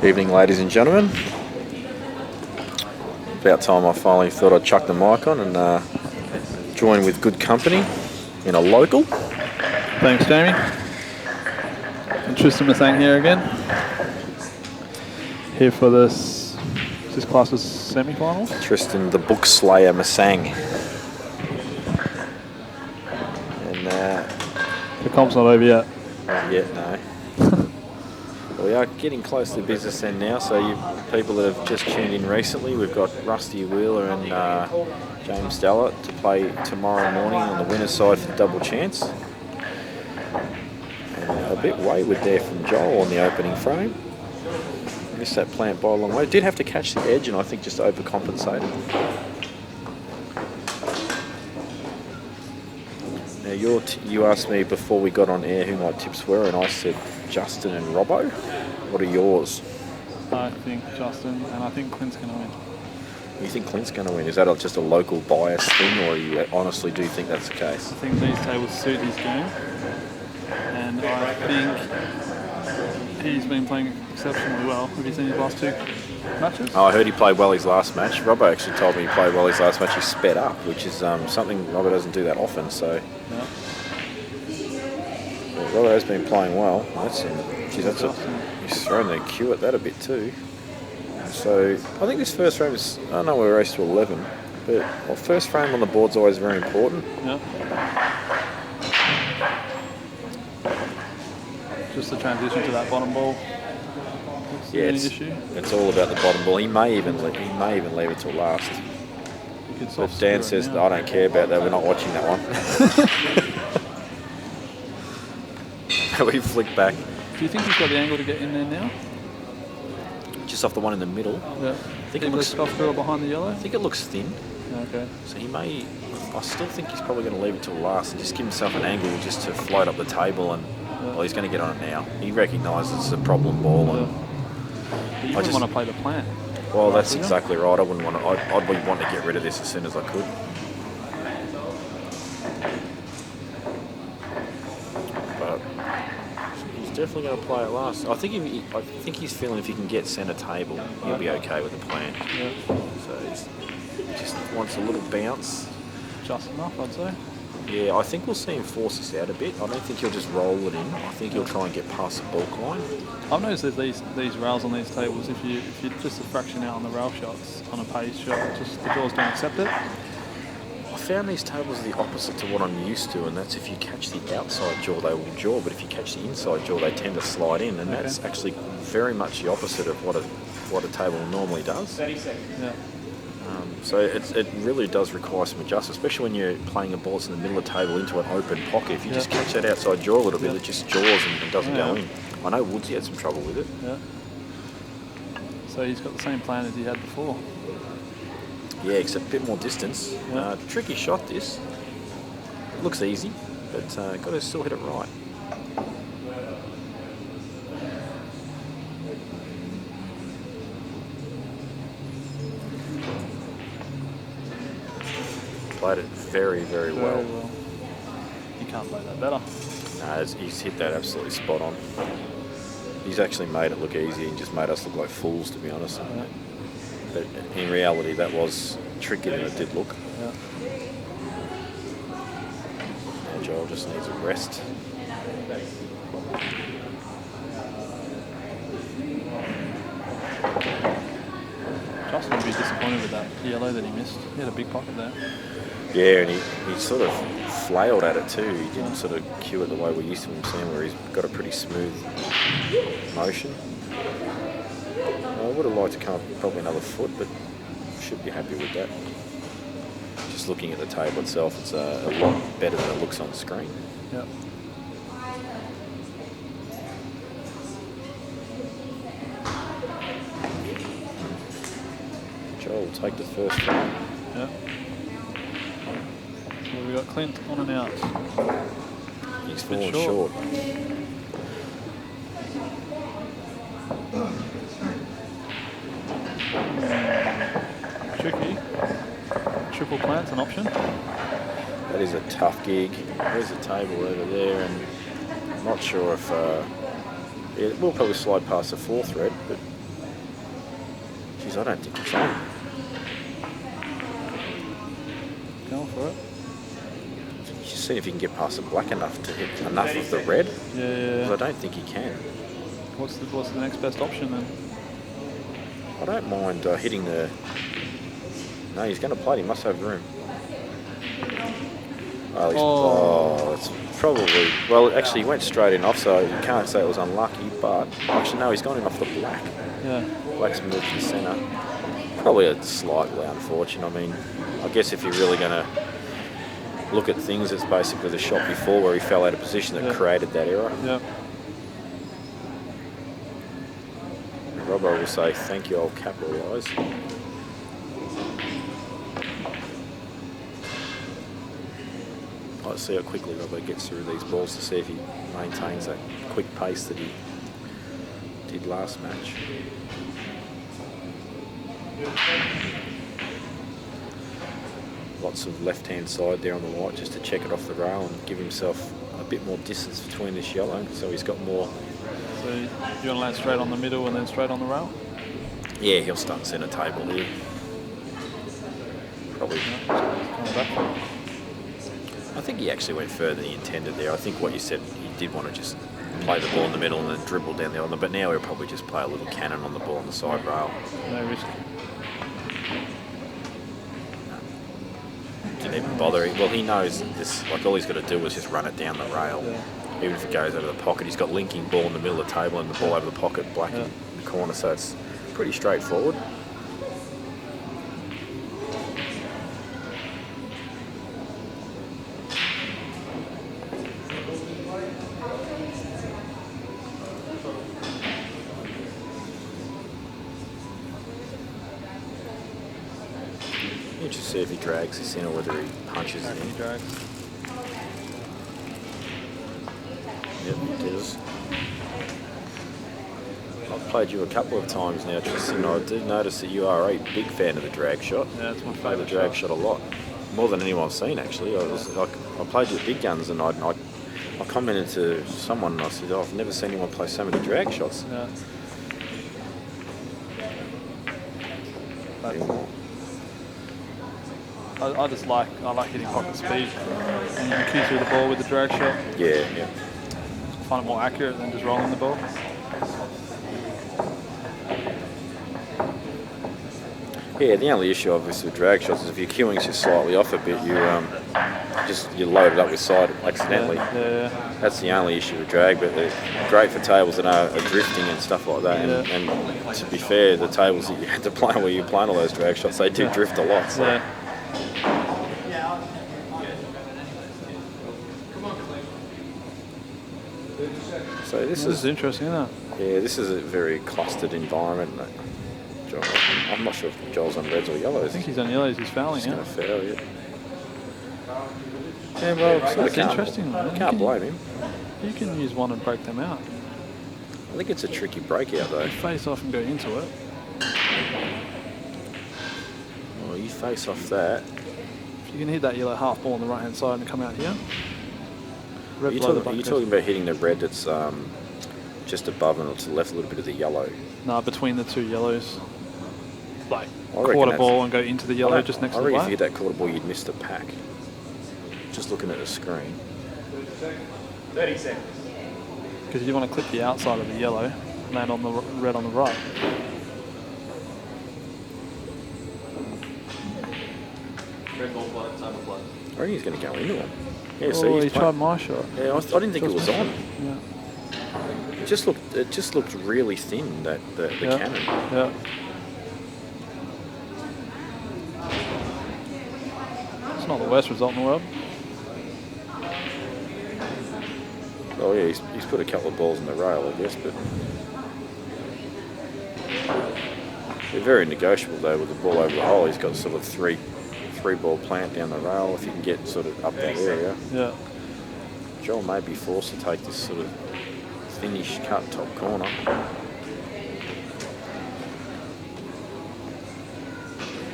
Evening, ladies and gentlemen. About time I finally thought I'd chuck the mic on and join with good company in a local. Thanks, Jamie. And Tristan Masang here again. Here for this class's semi-finals. Tristan, the book slayer Masang. And the comp's not over yet. Not yet, no. We are getting close to the business end now, so you people that have just tuned in recently, we've got Rusty Wheeler and James Dallett to play tomorrow morning on the winner's side for the double chance. And a bit wayward there from Johl on the opening frame. Missed that plant by a long way. Did have to catch the edge and I think just overcompensated. Now you asked me before we got on air who my tips were, and I said Justin and Robbo. What are yours? I think Justin, and I think Clint's going to win. You think Clint's going to win? Is that just a local bias thing, or you honestly do think that's the case? I think these tables suit his game, and I think he's been playing exceptionally well. Have you seen his last two matches? Oh, I heard he played well his last match. Robbo actually told me he played well his last match. He sped up, which is something Robbo doesn't do that often. So. Yeah. Robbo has been playing well. He's thrown the cue at that a bit too. So I think this first frame is, I know we're raced to 11, but first frame on the board's always very important. Yeah. Just the transition to that bottom ball. Yeah, it's all about the bottom ball. He may even leave it till last. But Dan says I don't care about that. We're not watching that one. We flick back. Do you think he's got the angle to get in there now? Just off the one in the middle. Yeah. I think it looks behind the yellow. I think it looks thin. Okay. So he may. I still think he's probably going to leave it till last and just give himself an angle just to float up the table. And well, he's going to get on it now. He recognises it's a problem ball. Yeah. But you wouldn't want to play the plant. Well, that's exactly right. I wouldn't want to. I'd want to get rid of this as soon as I could. But he's definitely going to play it last. I think he's feeling if he can get centre table, he'll be okay with the plant. Yeah. So he just wants a little bounce. Just enough, I'd say. Yeah, I think we'll see him force this out a bit. I don't think he'll just roll it in. I think he'll try and get past the bulk line. I've noticed that these rails on these tables, if you're just a fraction out on the rail shots, on a pace shot, just the jaws don't accept it. I found these tables are the opposite to what I'm used to, and that's if you catch the outside jaw, they will jaw, but if you catch the inside jaw, they tend to slide in, and that's actually very much the opposite of what a table normally does. Yeah. So it really does require some adjustment, especially when you're playing a ball that's in the middle of the table into an open pocket. If you just catch that outside jaw a little bit, it just jaws and doesn't go in. I know Woodsy had some trouble with it. Yeah. So he's got the same plan as he had before. Yeah, except a bit more distance. Yeah. Tricky shot this. It looks easy, but got to still hit it right. Played it very, very well. You can't play that better. No, he's hit that absolutely spot on. He's actually made it look easy and just made us look like fools, to be honest. Yeah. But in reality, that was trickier than it did look. Yeah. And Johl just needs a rest. Justin would be disappointed with that yellow that he missed. He had a big pocket there. Yeah, and he sort of flailed at it too. He didn't sort of cue it the way we're used to him seeing, where he's got a pretty smooth motion. I would have liked to come up probably another foot, but should be happy with that. Just looking at the table itself, it's a lot better than it looks on screen. Yeah. Johl will take the first frame. Yeah. So we got Clint on and out. He's fallen short. Tricky. Triple plant's an option. That is a tough gig. There's a table over there, and I'm not sure if it will probably slide past the fourth red, but Jeez, I don't think it's on. Going for it. Just see if he can get past the black enough to hit enough of the red. Yeah. Because I don't think he can. What's the next best option then? I don't mind hitting the... No, he's going to play. He must have room. Oh, it's probably... Well, actually, he went straight in off, so you can't say it was unlucky, but... Actually, no, he's gone in off the black. Yeah. Black's moved to the centre. Probably a slightly unfortunate. I mean, I guess if you're really going to look at things, it's basically the shot before where he fell out of position that created that error. Yeah. Robbo will say, thank you, old Kappler guys. Let's see how quickly Robbo gets through these balls to see if he maintains that quick pace that he did last match. Lots of left-hand side there on the white just to check it off the rail and give himself a bit more distance between this yellow, so he's got more. So you want to land straight on the middle and then straight on the rail? Yeah, he'll start centre table here. Probably. I think he actually went further than he intended there. I think what you said, he did want to just play the ball in the middle and then dribble down the other, but now he'll probably just play a little cannon on the ball on the side rail. No risk. Didn't even bother. Well, he knows this. Like, all he's got to do is just run it down the rail. Yeah. Even if it goes over the pocket, he's got linking ball in the middle of the table and the ball over the pocket, black in the corner. So it's pretty straightforward. Just see if he drags this in or whether he punches it in. He drags. Yep, he does. I've played you a couple of times now, Tristan, and I do notice that you are a big fan of the drag shot. Yeah, it's my I play the favourite drag shot a lot. More than anyone I've seen, actually. I played you at Big Guns, and I commented to someone and I said, I've never seen anyone play so many drag shots. Yeah. I just like hitting pocket speed and you can cue through the ball with the drag shot. Yeah. I find it more accurate than just rolling the ball. Yeah, the only issue obviously with drag shots is if your cueing's just slightly off a bit, you load it up with side accidentally. Yeah. That's the only issue with drag, but they're great for tables that are drifting and stuff like that. Yeah. And to be fair, the tables that you had to play where you're playing all those drag shots, they do drift a lot. So. Yeah. So this is interesting, isn't it? Yeah, this is a very clustered environment. Johl, I'm not sure if Joel's on reds or yellows. I think he's on yellows. He's fouling. He's going to foul, yeah. Yeah, well, that's interesting. I can't blame him. You can use one and break them out. I think it's a tricky breakout though. You face off and go into it. Well, you face off that. If you can hit that yellow half ball on the right hand side and come out here. Are you talking about hitting the red that's just above and to the left a little bit of the yellow? No, between the two yellows. Like I quarter ball and go into the yellow just next to the black. I black. reckon if you hit that quarter ball, you'd miss the pack. Just looking at the screen. 30 seconds. Because you want to clip the outside of the yellow, land on the red on the right. Red ball blood, time of blood. I reckon he's going to go into one. Yeah, Oh, so he tried my shot. Yeah, I didn't think it was on. Yeah. It just looked really thin, the cannon. Yeah. It's not the worst result in the world. Oh yeah, he's put a couple of balls in the rail, I guess, but they're very negotiable though with the ball over the hole. He's got sort of three ball plant down the rail if you can get sort of up that area. Yeah. Johl may be forced to take this sort of thinnish cut top corner.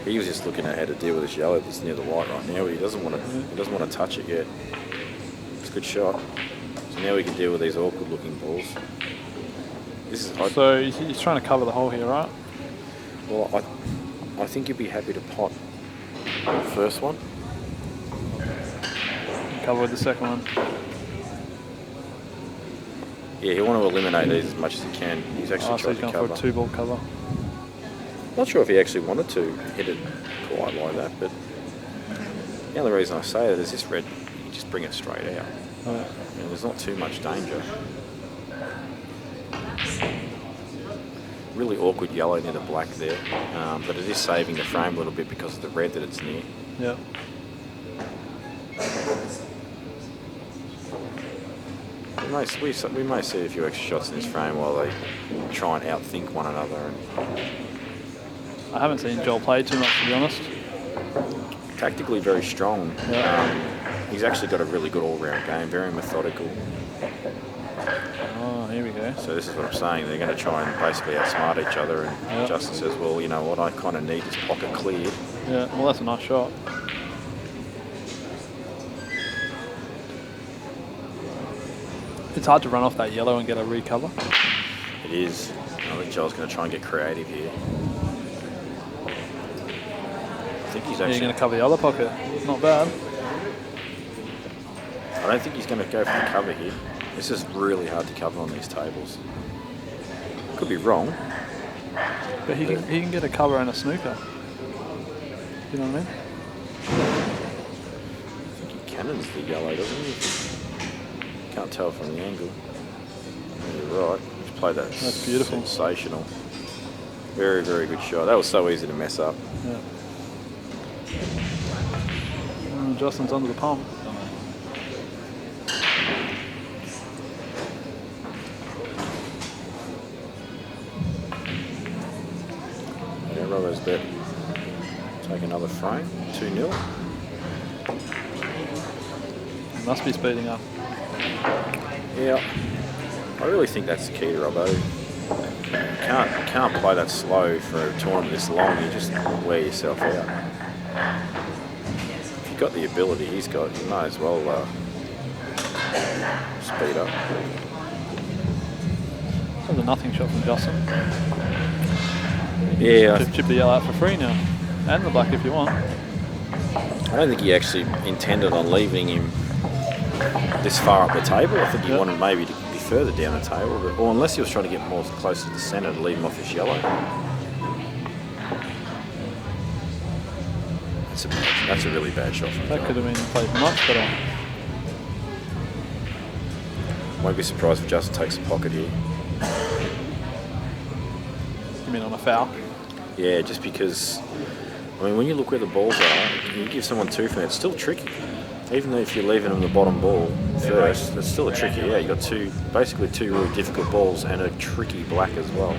He was just looking at how to deal with this yellow that's near the white right now, but he doesn't want to touch it yet. It's a good shot. So now we can deal with these awkward looking balls. So he's trying to cover the hole here, right? Well, I think you'd be happy to pot the first one. Cover with the second one. Yeah, he'll want to eliminate these as much as he can. He's actually So tried he's to going cover. for a 2-ball cover. Not sure if he actually wanted to hit it quite like that, but the only reason I say that is this red, you just bring it straight out. Yeah. And there's not too much danger. Really awkward yellow near the black there, but it is saving the frame a little bit because of the red that it's near. Yeah. We may see a few extra shots in this frame while they try and outthink one another. And I haven't seen Johl play too much, to be honest. tactically very strong. Yeah. He's actually got a really good all-round game, very methodical. Oh, here we go. So this is what I'm saying. They're going to try and basically outsmart each other. And Yep. Justin says, well, you know what, I kind of need this pocket cleared. Yeah, well, that's a nice shot. It's hard to run off that yellow and get a recover. It is. I think Joel's going to try and get creative here. I think he's Yeah, you're actually... going to cover the other pocket. Not bad. I don't think he's going to go for the cover here. This is really hard to cover on these tables. Could be wrong. But he can get a cover and a snooker. You know what I mean? I think he cannons the yellow, doesn't he? Can't tell from the angle. You're right. He's played that. That's beautiful. Sensational. Very, very good shot. That was so easy to mess up. Yeah. Justin's under the pump. Yeah, Robert's bet. Take another frame. 2-0. Must be speeding up. Yeah. I really think that's the key to Robbo. Can't play that slow for a tournament this long. You just wear yourself out. If you've got the ability he's got, you might as well speed up. That's a nothing shot from Justin. Yeah. Chip the yellow out for free now. And the black if you want. I don't think he actually intended on leaving him this far up the table. I think he wanted maybe to be further down the table, but, or unless he was trying to get more close to the centre to leave him off his yellow. That's a really bad shot from That Johl. could have been played much better. Won't be surprised if Justin takes a pocket here. You mean on a foul? Yeah, just because, I mean, when you look where the balls are, you give someone 2 from it, it's still tricky. Even though if you're leaving them the bottom ball first, it's still a tricky. Yeah, you got basically two really difficult balls and a tricky black as well.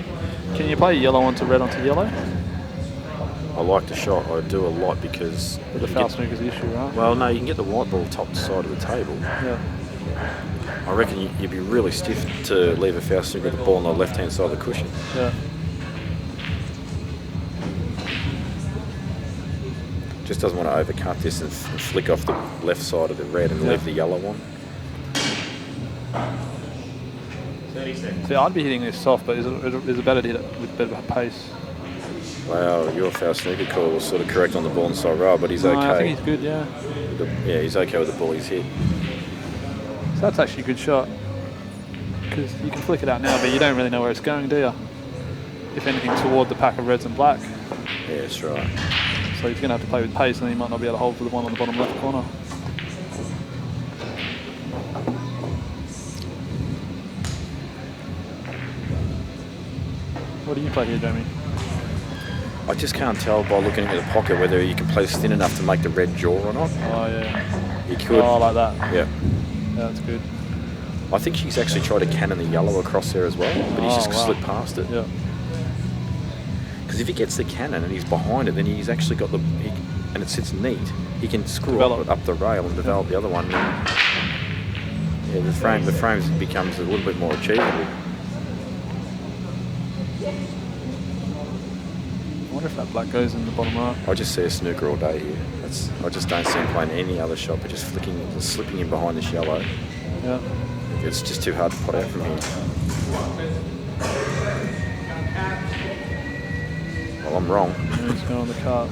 Can you play yellow onto red onto yellow? I like the shot. I do a lot because With the foul snooker's the issue, right? well, no, you can get the white ball top side of the table. Yeah. I reckon you'd be really stiff to leave a foul snooker with the ball on the left-hand side of the cushion. Yeah. Just doesn't want to overcut this and flick off the left side of the red and leave the yellow on. 30 seconds. See, I'd be hitting this soft, but is it better to hit it with a bit of pace? Wow, your foul snooker call was sort of correct on the ball inside rail, but he's No, okay. I think he's good, yeah. Yeah, he's okay with the ball he's hit. So that's actually a good shot. Because you can flick it out now, but you don't really know where it's going, do you? If anything, toward the pack of reds and black. Yeah, that's right. So he's going to have to play with pace, and he might not be able to hold for the one on the bottom left corner. What do you play here, Jamie? I just can't tell by looking at the pocket whether you can place thin enough to make the red jaw or not. Oh, yeah. You could. Oh, like that. Yeah. Yeah, that's good. I think he's actually tried to cannon the yellow across there as well, but he's just slipped past it. Yeah. Because if he gets the cannon and he's behind it, then he's actually got and it sits neat. He can screw up the rail and develop the other one. And, yeah, the frame becomes a little bit more achievable. I wonder if that black goes in the bottom right. I just see a snooker all day here. I just don't see him playing any other shot, but just slipping in behind this yellow. Yeah. It's just too hard to pot out from here. Well, I'm wrong. And he's going on the cart.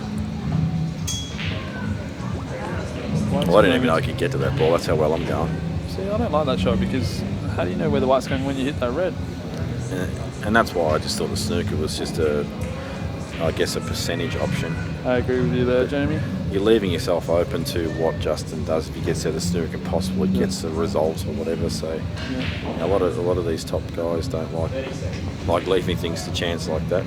Well, I didn't even know I could get to that ball. That's how well I'm going. See, I don't like that shot because how do you know where the white's going when you hit that red? And that's why I just thought the snooker was just I guess a percentage option. I agree with you there, Jamie. You're leaving yourself open to what Justin does if he gets out of snooker and possibly gets the result or whatever. So a lot of these top guys don't like leaving things to chance like that.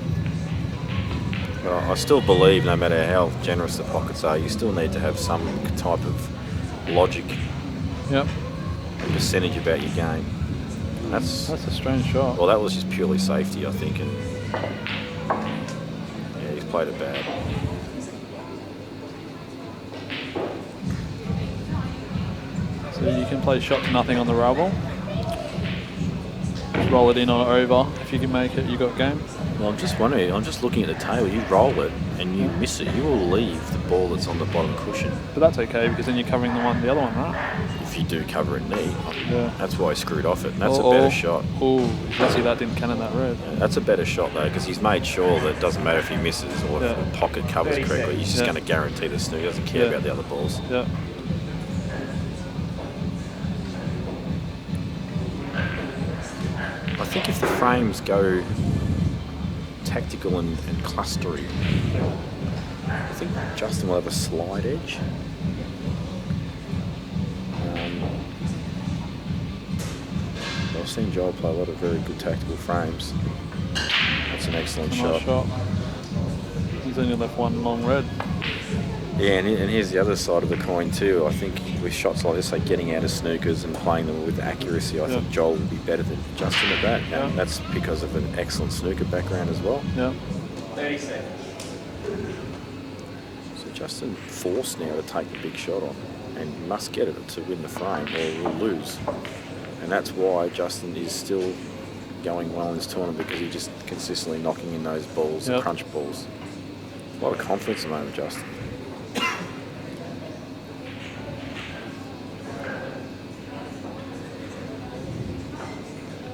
But I still believe no matter how generous the pockets are, you still need to have some type of logic and percentage about your game. And that's a strange shot. Well, that was just purely safety, I think, and yeah, he's played it bad. So you can play shot to nothing on the rubble. Just roll it in or over. If you can make it, you got game. Well, I'm just wondering, I'm just looking at the table. You roll it and you miss it, you will leave the ball that's on the bottom cushion. But that's okay because then you're covering the other one, right? If you do cover it neat, yeah. That's why he screwed off it. And that's a better shot. Oh, lucky that didn't cannon that red. Yeah, that's a better shot though, because he's made sure that it doesn't matter if he misses or if the pocket covers correctly. He's just going to guarantee the snooker. He doesn't care about the other balls. Yeah. I think if the frames go tactical and clustery, I think Justin will have a slide edge. I've seen Johl play a lot of very good tactical frames. That's an excellent shot. He's only left one long red. Yeah, and here's the other side of the coin too. I think with shots like this, like getting out of snookers and playing them with accuracy, I think Johl would be better than Justin at that. And that's because of an excellent snooker background as well. Yeah. 30 seconds. So Justin forced now to take the big shot on, and he must get it to win the frame or we'll lose. And that's why Justin is still going well in this tournament, because he's just consistently knocking in those balls, the crunch balls. A lot of confidence at the moment, Justin.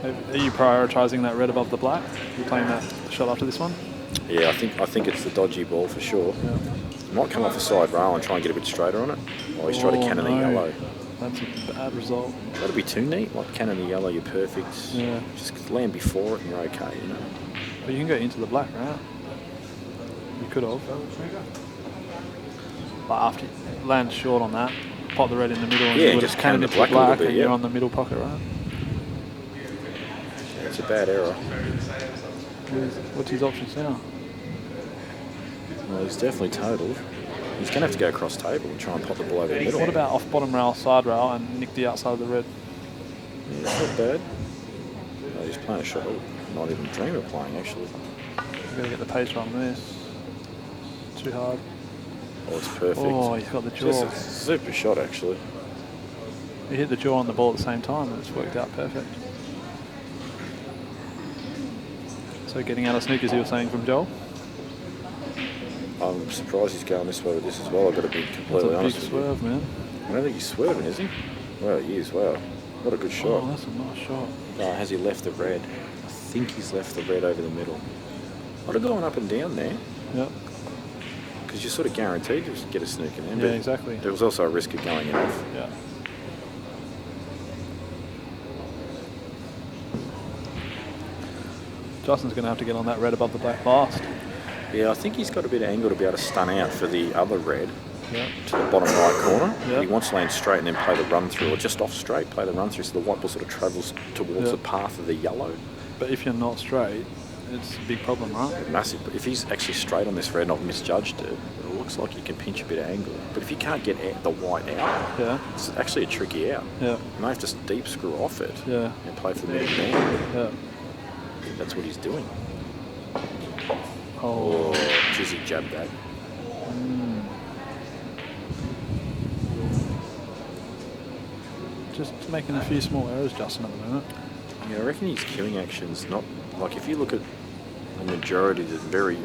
Are you prioritising that red above the black? Are you playing that shot after this one? Yeah, I think it's the dodgy ball for sure. Yeah. He might come off the side rail and try and get a bit straighter on it. Or he's trying to cannon the yellow. That's a bad result. That'd be too neat. Like cannon the yellow, you're perfect. Yeah. Just land before it and you're okay, you know. But you can go into the black, right? You could have. But after you land short on that, pop the red in the middle and you just cannon cannon into the black bit, and you're on the middle pocket, right? It's a bad error. What's his options now? Well, he's definitely totaled. He's going to have to go across table and try and pop the ball over the middle. What about off bottom rail, side rail, and nick the outside of the red? Yeah, that's not bad. No, he's playing a shot. Not even dream of playing, actually. You've got to get the pace on this. Too hard. Oh, it's perfect. Oh, he's got the jaw. It's a super shot, actually. You hit the jaw on the ball at the same time, and it's worked out perfect. So getting out of snookers, you were saying, from Johl? I'm surprised he's going this way with this as well. I've got to be completely honest with you. Big swerve, man. I don't think he's swerving, is he? Well, he is. Wow. What a good shot. Oh, that's a nice shot. Has he left the red? I think he's left the red over the middle. I'd have gone up and down there. Yep. Because you're sort of guaranteed to get a snooker in. Yeah, exactly. There was also a risk of going off. Yeah. Justin's going to have to get on that red above the black fast. Yeah, I think he's got a bit of angle to be able to stun out for the other red to the bottom right corner. He wants to land straight and then play the run through, or just off straight, play the run through, so the white ball sort of travels towards the path of the yellow. But if you're not straight, it's a big problem, right? Massive. But if he's actually straight on this red and I've misjudged it, it looks like he can pinch a bit of angle. But if you can't get the white out, it's actually a tricky out. Yeah. You may have to deep screw off it and play for the middle man. Yeah. That's what he's doing. Oh, Jizzy jabbed that. Just making a few small errors, Justin, at the moment. Yeah, I reckon his queuing action's not... Like, if you look at the majority of the very...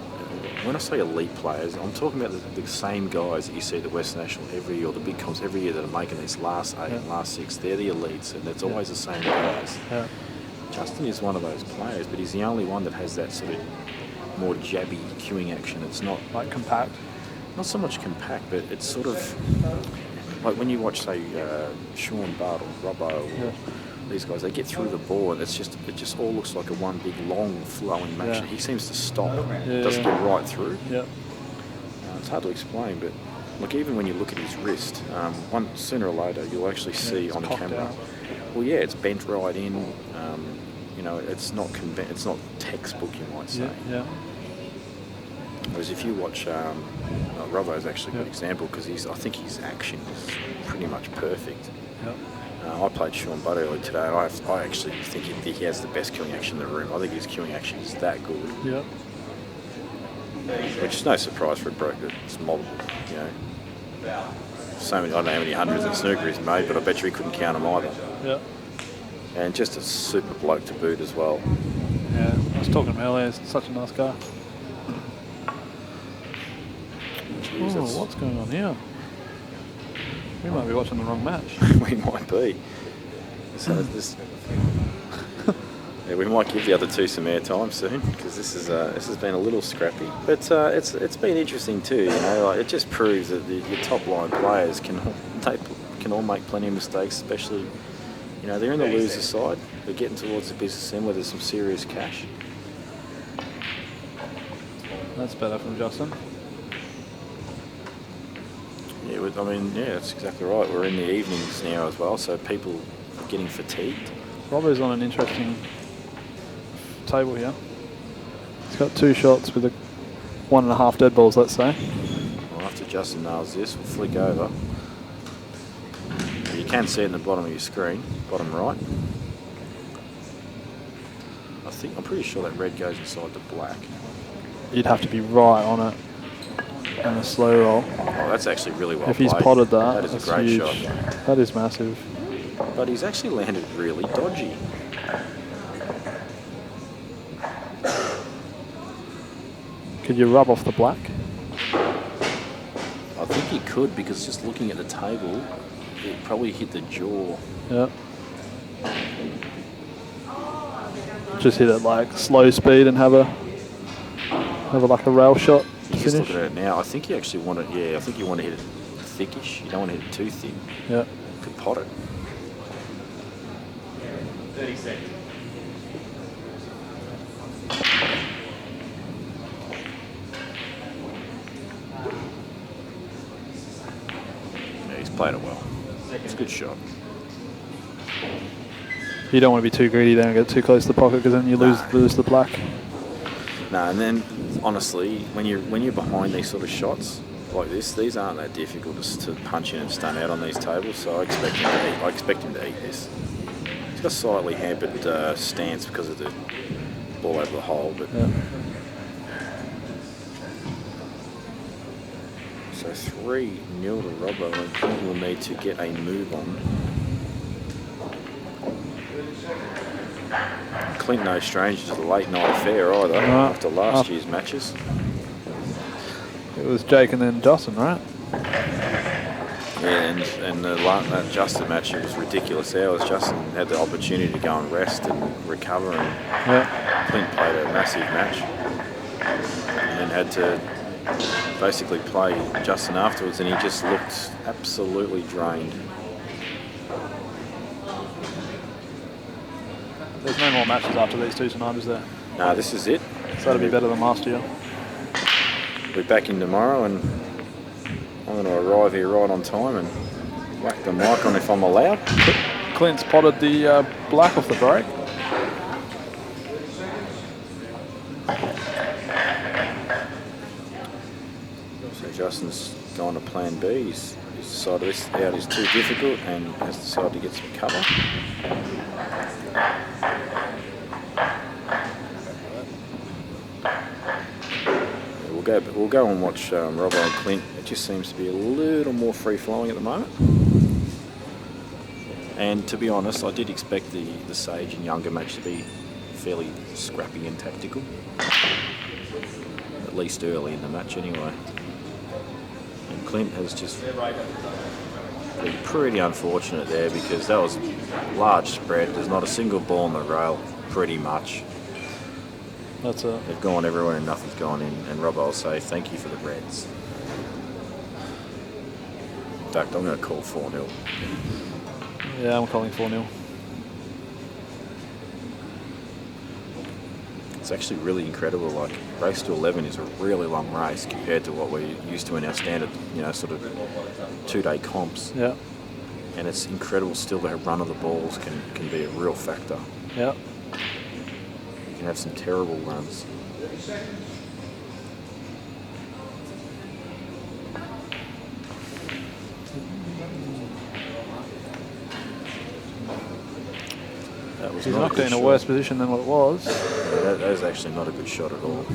When I say elite players, I'm talking about the same guys that you see at the West National every year, or the big comps every year that are making these last 8 and last 6. They're the elites, and it's always the same guys. Yeah. Justin is one of those players, but he's the only one that has that sort of more jabby cueing action. It's not Like compact. not so much compact, but it's sort of like when you watch, say, Sean Bart or Robbo or these guys, they get through the ball and it just all looks like a one big long flowing motion. Yeah. He seems to stop, Yeah, doesn't yeah. get right through. Yeah. It's hard to explain, but look, even when you look at his wrist, sooner or later you'll actually see it's on cocked camera. out. Well, yeah, it's bent right in. You know, it's not textbook, you might say. Yeah. Whereas if you watch, Robbo's actually a good example because I think his action is pretty much perfect. Yeah. I played Sean Butt earlier today, and I actually think he has the best cueing action in the room. I think his cueing action is that good. Yeah. Which is no surprise for a bloke that's mobbable, you know. So many, I don't know how many hundreds of snooker he's made, but I bet you he couldn't count them either. Yeah. And just a super bloke to boot as well. Yeah. I was talking to him earlier. He's such a nice guy. Jeez, Oh, what's going on here? We might be watching the wrong match. we might be. So yeah, we might give the other two some airtime soon because this has been a little scrappy. But it's been interesting too. You know, like, it just proves that your top line players can all make plenty of mistakes, especially. You know, they're in the loser side. They're getting towards the business end where there's some serious cash. That's better from Justin. Yeah, that's exactly right. We're in the evenings now as well, so people are getting fatigued. Robbo's on an interesting table here. He's got 2 shots with 1.5 dead balls, let's say. Well, after Justin nails this, we'll flick over. You can see it in the bottom of your screen, bottom right. I'm pretty sure that red goes inside the black. You'd have to be right on it and a slow roll. Oh, that's actually really well If he's played. potted that, That is that's a great huge. shot. That is massive. But he's actually landed really dodgy. Could you rub off the black? I think he could, because just looking at the table, it probably hit the jaw. Yeah. Just hit it like slow speed and have like a rail shot to You just finish. look at it now. I think he actually wanted. Yeah, I think you want to hit it thickish. You don't want to hit it too thin. Yeah. You could pot it. 30 seconds. Yeah, he's played it well. It's a good shot. You don't want to be too greedy there and get too close to the pocket because then you lose the black. No, and then honestly, when you're behind these sort of shots like this, these aren't that difficult to punch in and stun out on these tables. So I expect him to eat this. He's got slightly hampered stance because of the ball over the hole, but. Yeah. So 3-0 to Robbo, and Clint will need to get a move on. Clint no stranger to the late night affair either, after last year's matches. It was Jake and then Justin, right? Yeah, and that Justin match, it was ridiculous hours. Justin had the opportunity to go and rest and recover, and Clint played a massive match. And then had to basically play Justin afterwards, and he just looked absolutely drained. There's no more matches after these two tonight, is there? No, this is it. So that'll be better than last year. We'll be back in tomorrow, and I'm going to arrive here right on time and whack the mic on if I'm allowed. Clint's potted the black off the break. So Justin's gone to plan B. He's decided this out is too difficult and has decided to get some cover. We'll go and watch Robbo and Clint. It just seems to be a little more free-flowing at the moment. And to be honest, I did expect the Sage and Younger match to be fairly scrappy and tactical. At least early in the match anyway. And Clint has just been pretty unfortunate there because that was a large spread. There's not a single ball on the rail, pretty much. That's a. They've gone everywhere and nothing's gone in. And Rob, I'll say thank you for the Reds. In fact, I'm going to call 4-0. Yeah, I'm calling 4-0. It's actually really incredible. Like, race to 11 is a really long race compared to what we're used to in our standard, sort of 2-day comps. Yeah. And it's incredible still the run of the balls can be a real factor. Yeah. You can have some terrible runs. He's knocked it in a worse position than what it was. Yeah, that is actually not a good shot at all.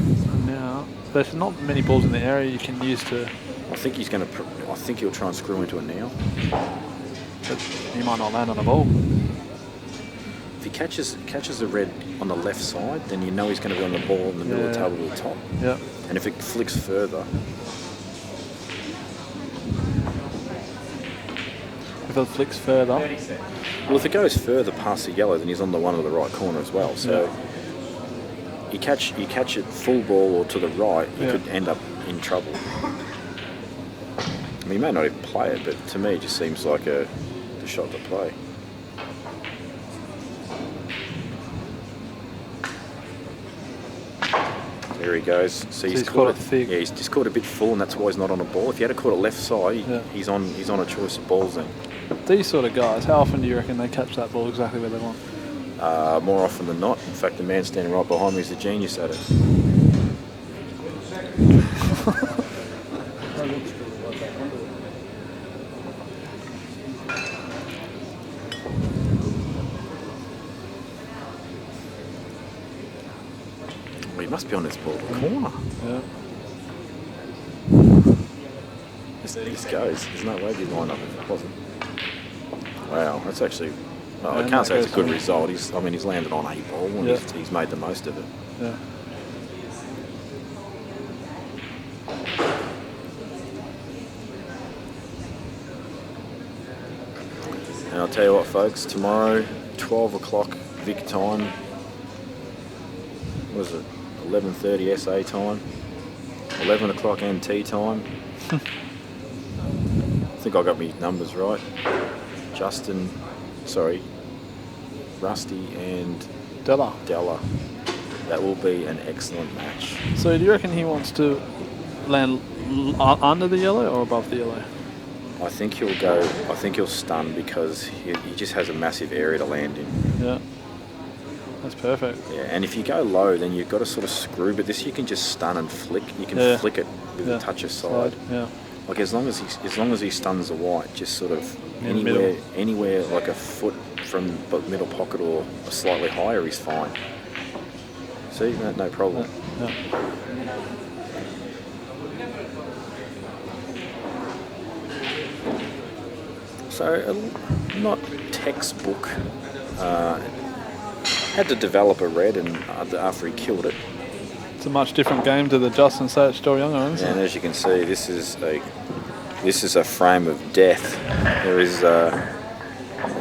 Now, there's not many balls in the area you can use to. I think he's going to. I think he'll try and screw into it now. But he might not land on the ball. If he catches the red on the left side, then you know he's going to be on the ball in the middle of the table to the top. Yeah. And if it flicks further. If it flicks further. Well, if it goes further past the yellow, then he's on the one of the right corner as well. So you catch it full ball or to the right, you could end up in trouble. I mean, you may not even play it, but to me, it just seems like the shot to play. There he goes. So he's caught it thick. Yeah, he's just caught a bit full, and that's why he's not on a ball. If he had caught it left side, he's on a choice of balls then. These sort of guys, how often do you reckon they catch that ball exactly where they want? More often than not. In fact, the man standing right behind me is a genius at it. Well, he must be on this ball corner. Yeah. This goes. There's no way he'd line up if it wasn't. Wow, that's actually. Well, I can't say it's a good result. He's landed on a ball and he's made the most of it. Yeah. And I'll tell you what, folks, tomorrow, 12 o'clock Vic time. What is it? 11:30 SA time. 11 o'clock NT time. I think I got my numbers right. Rusty and Della. That will be an excellent match. So do you reckon he wants to land under the yellow or above the yellow? I think he'll stun because he just has a massive area to land in. Yeah. That's perfect. Yeah, and if you go low, then you've got to sort of screw, but this you can just stun and flick. You can flick it with a touch of side. Yeah. Like as long as he stuns the white, just sort of In anywhere like a foot from the middle pocket or slightly higher, he's fine. See, no problem. Yeah. So, not textbook. Had to develop a red, and after he killed it. It's a much different game to the Justin Sajich Johl Younger, isn't it? And as you can see, this is a frame of death. There is a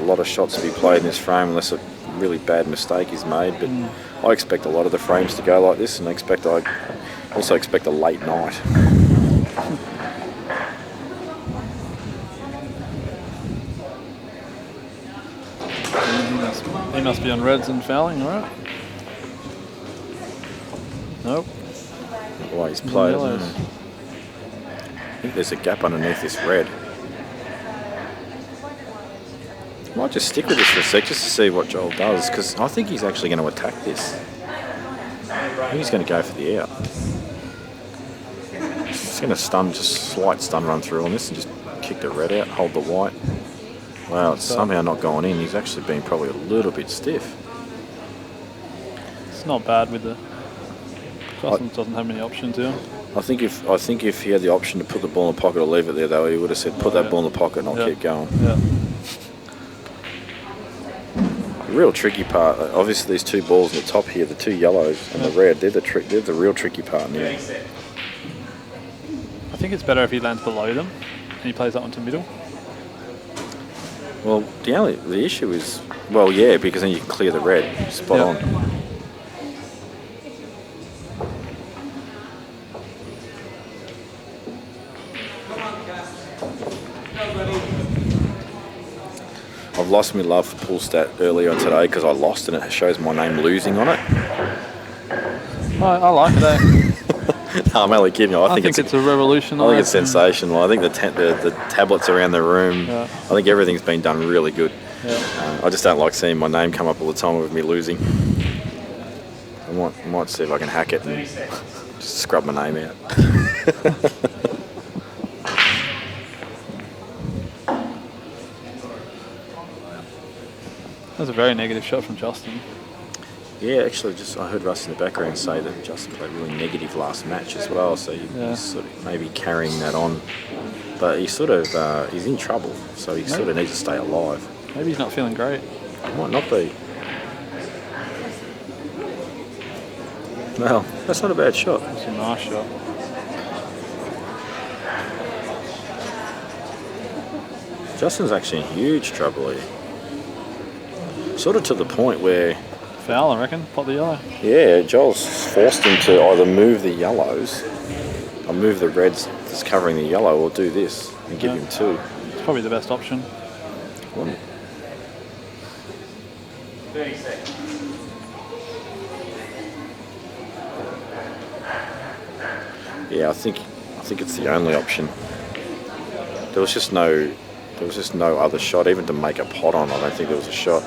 lot of shots to be played in this frame, unless a really bad mistake is made. But I expect a lot of the frames to go like this, and I also expect a late night. He must be on reds and fouling, right? Nope. Well, he's played. I think there's a gap underneath this red. Might just stick with this for a sec just to see what Johl does, because I think he's actually going to attack this. I think he's going to go for the out. He's going to slight stun run through on this and just kick the red out, hold the white. Wow, it's somehow not going in. He's actually been probably a little bit stiff. It's not bad with the... Justin doesn't have many options here. I think if he had the option to put the ball in the pocket or leave it there, though, he would have said, put that ball in the pocket and I'll keep going. Yeah. The real tricky part, obviously these two balls in the top here, the two yellows and the red, they're the real tricky part now. I think it's better if he lands below them and he plays that one to middle. Well, the issue is, well, yeah, because then you can clear the red, spot on. lost my love for pull stat earlier on today because I lost and it shows my name losing on it. I like it, eh? No, I'm only kidding. I think it's a revolution. I think it's sensational. I think the tablets around the room, Yeah. I think everything's been done really good. Yeah. I just don't like seeing my name come up all the time with me losing. I might see if I can hack it and just scrub my name out. That's a very negative shot from Justin. Yeah, actually, I heard Russ in the background say that Justin played really negative last match as well, so he's sort of maybe carrying that on. But he's he's in trouble, so he sort of needs to stay alive. Maybe he's not feeling great. Might not be. Well, that's not a bad shot. That's a nice shot. Justin's actually in huge trouble here. Sort of to the point where... Foul, I reckon. Pot the yellow. Yeah, Joel's forced him to either move the yellows or move the reds that's covering the yellow, or do this and give him 2. It's probably the best option. 30 seconds. Yeah, I think it's the only option. There was just no other shot, even to make a pot on. I don't think there was a shot.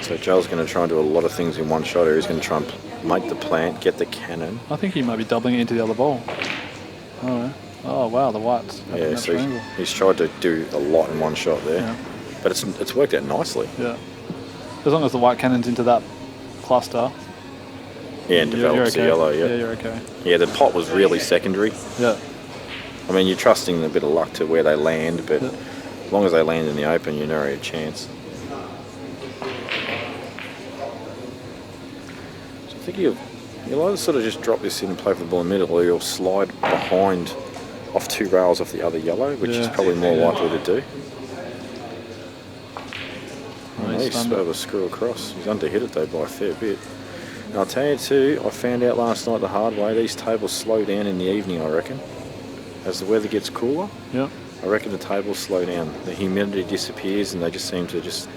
So Joel's going to try and do a lot of things in one shot here. He's going to try and make the plant, get the cannon. I think he might be doubling it into the other ball. Oh wow, the whites. Yeah, so he's tried to do a lot in one shot there. Yeah. But it's worked out nicely. Yeah. As long as the white cannon's into that cluster. Yeah, and develops okay. the yellow, yeah. Yeah, you're okay. Yeah, the pot was really secondary. Yeah. I mean, you're trusting a bit of luck to where they land, but as long as they land in the open, you never have a chance. So I think you'll either sort of just drop this in and play for the ball in the middle, or you'll slide behind off 2 rails off the other yellow, which is probably more likely to do. He's able to screw across. He's underhit it though by a fair bit. And I'll tell you too, I found out last night the hard way, these tables slow down in the evening, I reckon. As the weather gets cooler, I reckon the tables slow down. The humidity disappears and they just seem to just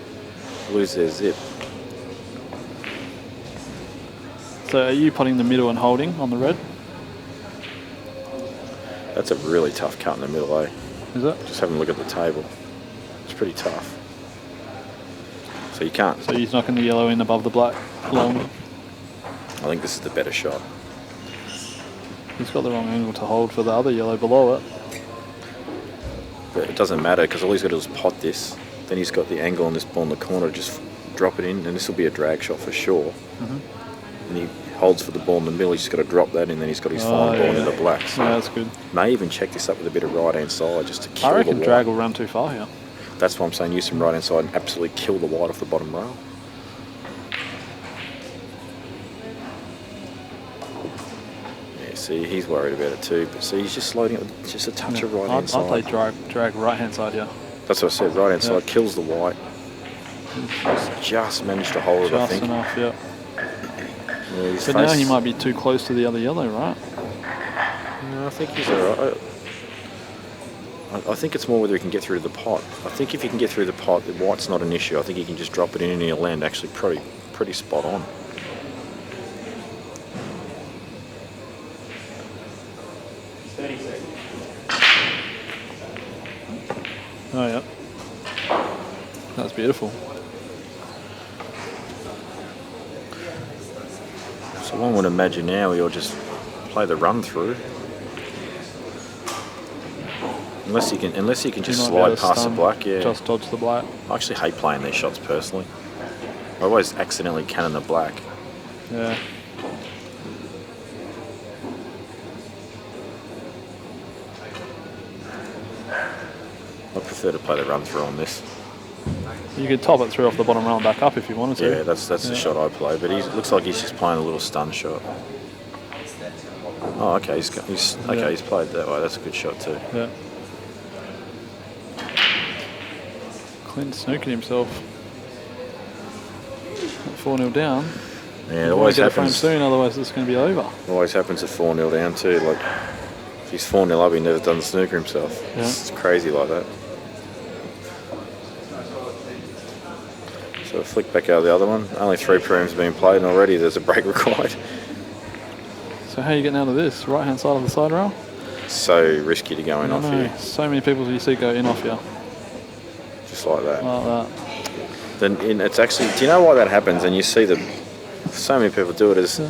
lose their zip. So are you putting the middle and holding on the red? That's a really tough cut in the middle, eh? Is it? Just having a look at the table. It's pretty tough. So you can't. So he's knocking the yellow in above the black long. I think this is the better shot. He's got the wrong angle to hold for the other yellow below it. But it doesn't matter because all he's got to do is pot this. Then he's got the angle on this ball in the corner, just drop it in, and this will be a drag shot for sure. And he holds for the ball in the middle, he's just got to drop that in, and then he's got his final ball into the blacks. Yeah, that's good. May even check this up with a bit of right hand side just to kill I the reckon white. drag will run too far here. That's what I'm saying, use some right hand side and absolutely kill the white off the bottom rail. Yeah, see, he's worried about it too, but see, he's just loading it with just a touch of right hand side. I'd play drag right hand side here. That's what I said, right hand side kills the white. He's just managed to hold it, I think. Just enough, yeah. Yeah, But now he might be too close to the other yellow, right? No, I think he's alright. I think it's more whether he can get through the pot. I think if he can get through the pot, the white's not an issue. I think he can just drop it in and he'll land actually pretty spot on. Oh yeah. That's beautiful. So one would imagine now he'll just play the run through. Unless he can just slide past the black, yeah. Just dodge the black. I actually hate playing these shots personally. I always accidentally cannon the black. Yeah. I prefer to play the run through on this. You could top it through off the bottom rail and back up if you wanted to. Yeah, that's the shot I play. But he looks like he's just playing a little stun shot. Oh, okay. He's played that way. That's a good shot too. Yeah. Clint snooking himself. 4-0 down. Yeah, it We've always got to frame happens. soon, otherwise it's going to be over. Always happens at 4-0 down too. Like, if he's 4-0 up, he never done the snooker himself. Yeah. It's crazy like that. So flick back out of the other one. Only 3 prems have been played, and already there's a break required. So how are you getting out of this? Right hand side of the side rail? So risky to go in off here, So many people you see go in off here. just like that. Like that. Then it's actually. Do you know why that happens? And you see so many people do it. Is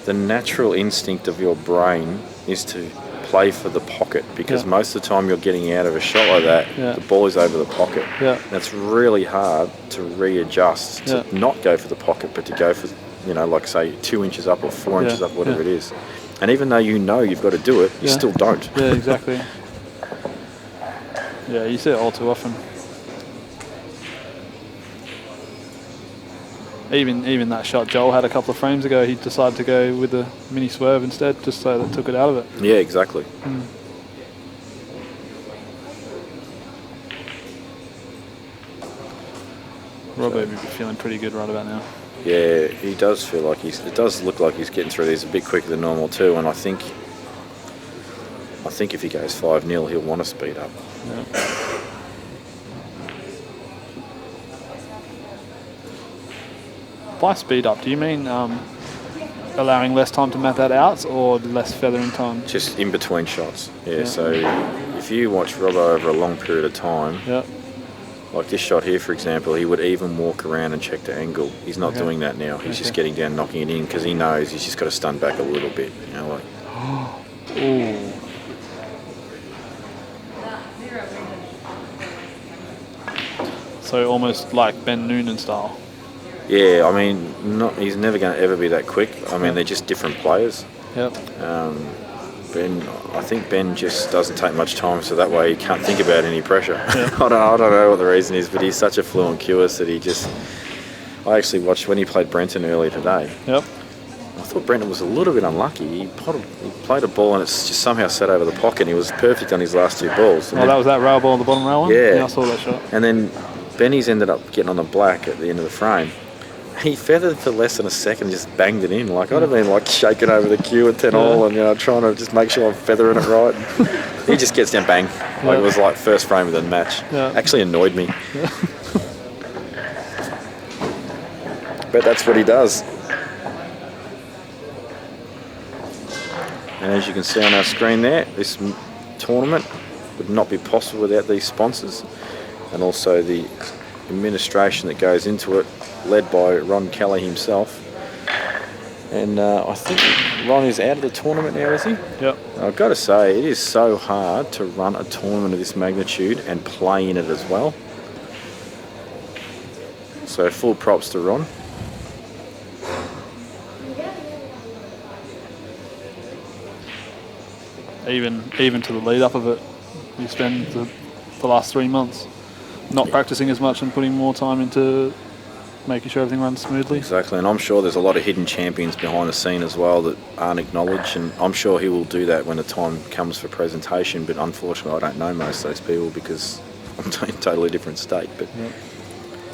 the natural instinct of your brain is to play for the pocket, because most of the time you're getting out of a shot like that, the ball is over the pocket. Yeah. And it's really hard to readjust to not go for the pocket, but to go for, like say 2 inches up or 4 inches up, whatever it is. And even though you know you've got to do it, you still don't. Yeah, exactly. Yeah, you see it all too often. Even that shot Johl had a couple of frames ago, he decided to go with the mini swerve instead, just so that took it out of it. Yeah, exactly. Robbo would be feeling pretty good right about now. Yeah, he does feel like it does look like he's getting through these a bit quicker than normal too, and I think if he goes 5-0, he'll want to speed up. Yeah. By speed up, do you mean allowing less time to map that out, or less feathering time? Just in between shots. Yeah. So if you watch Robbo over a long period of time, like this shot here, for example, he would even walk around and check the angle. He's not doing that now. He's just getting down, knocking it in, because he knows he's just got to stun back a little bit. Like. Ooh. So almost like Ben Noonan style. Yeah, I mean, he's never going to ever be that quick. I mean, they're just different players. Yep. I think Ben just doesn't take much time, so that way he can't think about any pressure. Yeah. I don't know what the reason is, but he's such a fluent cueist that he just... I actually watched when he played Brenton earlier today. Yep. I thought Brenton was a little bit unlucky. He played a ball and it's just somehow sat over the pocket, and he was perfect on his last 2 balls. And that was that rail ball on the bottom rail one? Yeah. I saw that shot. And then Benny's ended up getting on the black at the end of the frame. He feathered for less than a second, just banged it in. Like, I'd have been like shaking over the cue at 10-all and trying to just make sure I'm feathering it right. He just gets down, bang. Like, it was like first frame of the match. Yeah. Actually annoyed me. But that's what he does. And as you can see on our screen there, this tournament would not be possible without these sponsors, and also the administration that goes into it, led by Ron Kelly himself. And I think Ron is out of the tournament now, is he? Yep. I've got to say, it is so hard to run a tournament of this magnitude and play in it as well. So full props to Ron. Even to the lead up of it, you spend the last 3 months not practicing as much and putting more time into making sure everything runs smoothly. Exactly, and I'm sure there's a lot of hidden champions behind the scene as well that aren't acknowledged, and I'm sure he will do that when the time comes for presentation, but unfortunately I don't know most of those people because I'm in a totally different state. But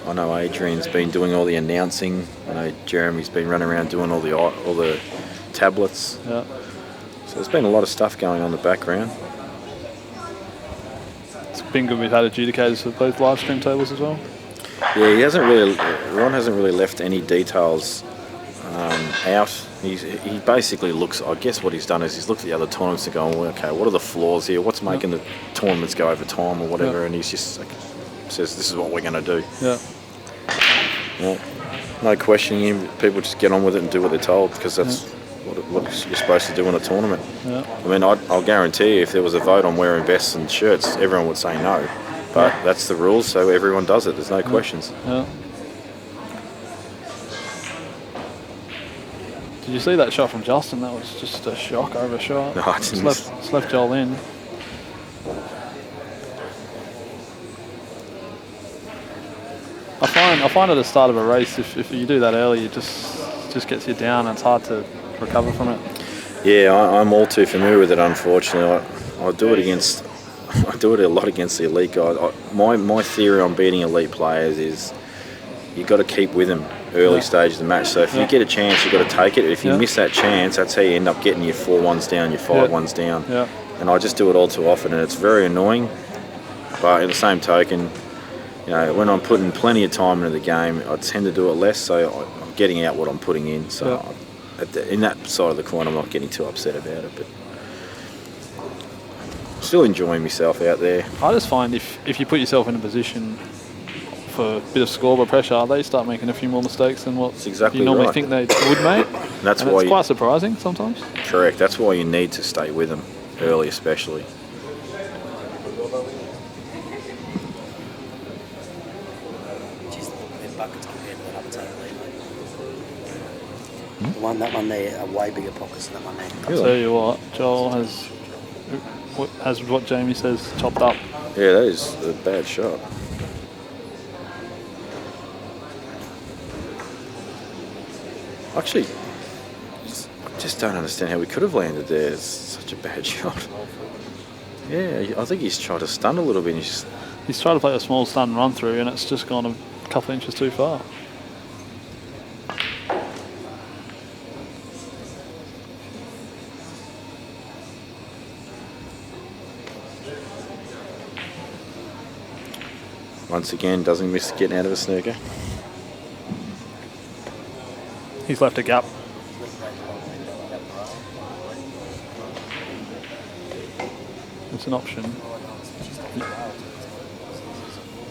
I know Adrian's been doing all the announcing. I know Jeremy's been running around doing all the tablets. Yeah. So there's been a lot of stuff going on in the background. It's been good we've had adjudicators for both live stream tables as well. Yeah, Ron hasn't really left any details out. He basically looks, I guess what he's done is he's looked at the other tournaments and gone, well, okay, what are the flaws here? What's making the tournaments go over time or whatever? And he's just like, says, this is what we're going to do. Yeah. Well, no questioning him. People just get on with it and do what they're told, because that's what you're supposed to do in a tournament. Yeah. I mean, I'll guarantee you, if there was a vote on wearing vests and shirts, everyone would say no. But that's the rules, so everyone does it. There's no questions. Yeah. Did you see that shot from Justin? That was just a shock over a shot. No, I didn't. Slept Johl in. I find at the start of a race, if you do that early, it just gets you down and it's hard to recover from it. Yeah, I'm all too familiar with it, unfortunately. I do it a lot against the elite guys. My theory on beating elite players is you got to keep with them. early stage of the match. So if you get a chance, you've got to take it. If you miss that chance, that's how you end up getting your 4-1s down, your 5-1s down. Yeah. And I just do it all too often, and it's very annoying. But at the same token, you know, when I'm putting plenty of time into the game, I tend to do it less, so I'm getting out what I'm putting in. So in that side of the coin, I'm not getting too upset about it, but still enjoying myself out there. I just find if you put yourself in a position for a bit of scoreboard pressure, they start making a few more mistakes than what you normally think they would make. And that's why it's quite surprising sometimes. Correct. That's why you need to stay with them early, especially. That one there are way bigger pockets than that one there. I'll tell you what, Joel has what Jamie says chopped up. Yeah, that is a bad shot. Actually, I just don't understand how we could have landed there. It's such a bad shot. Yeah, I think he's tried to stun a little bit. He's tried to play a small stun run through, and it's just gone a couple of inches too far. Once again, doesn't miss getting out of a snooker. He's left a gap. It's an option.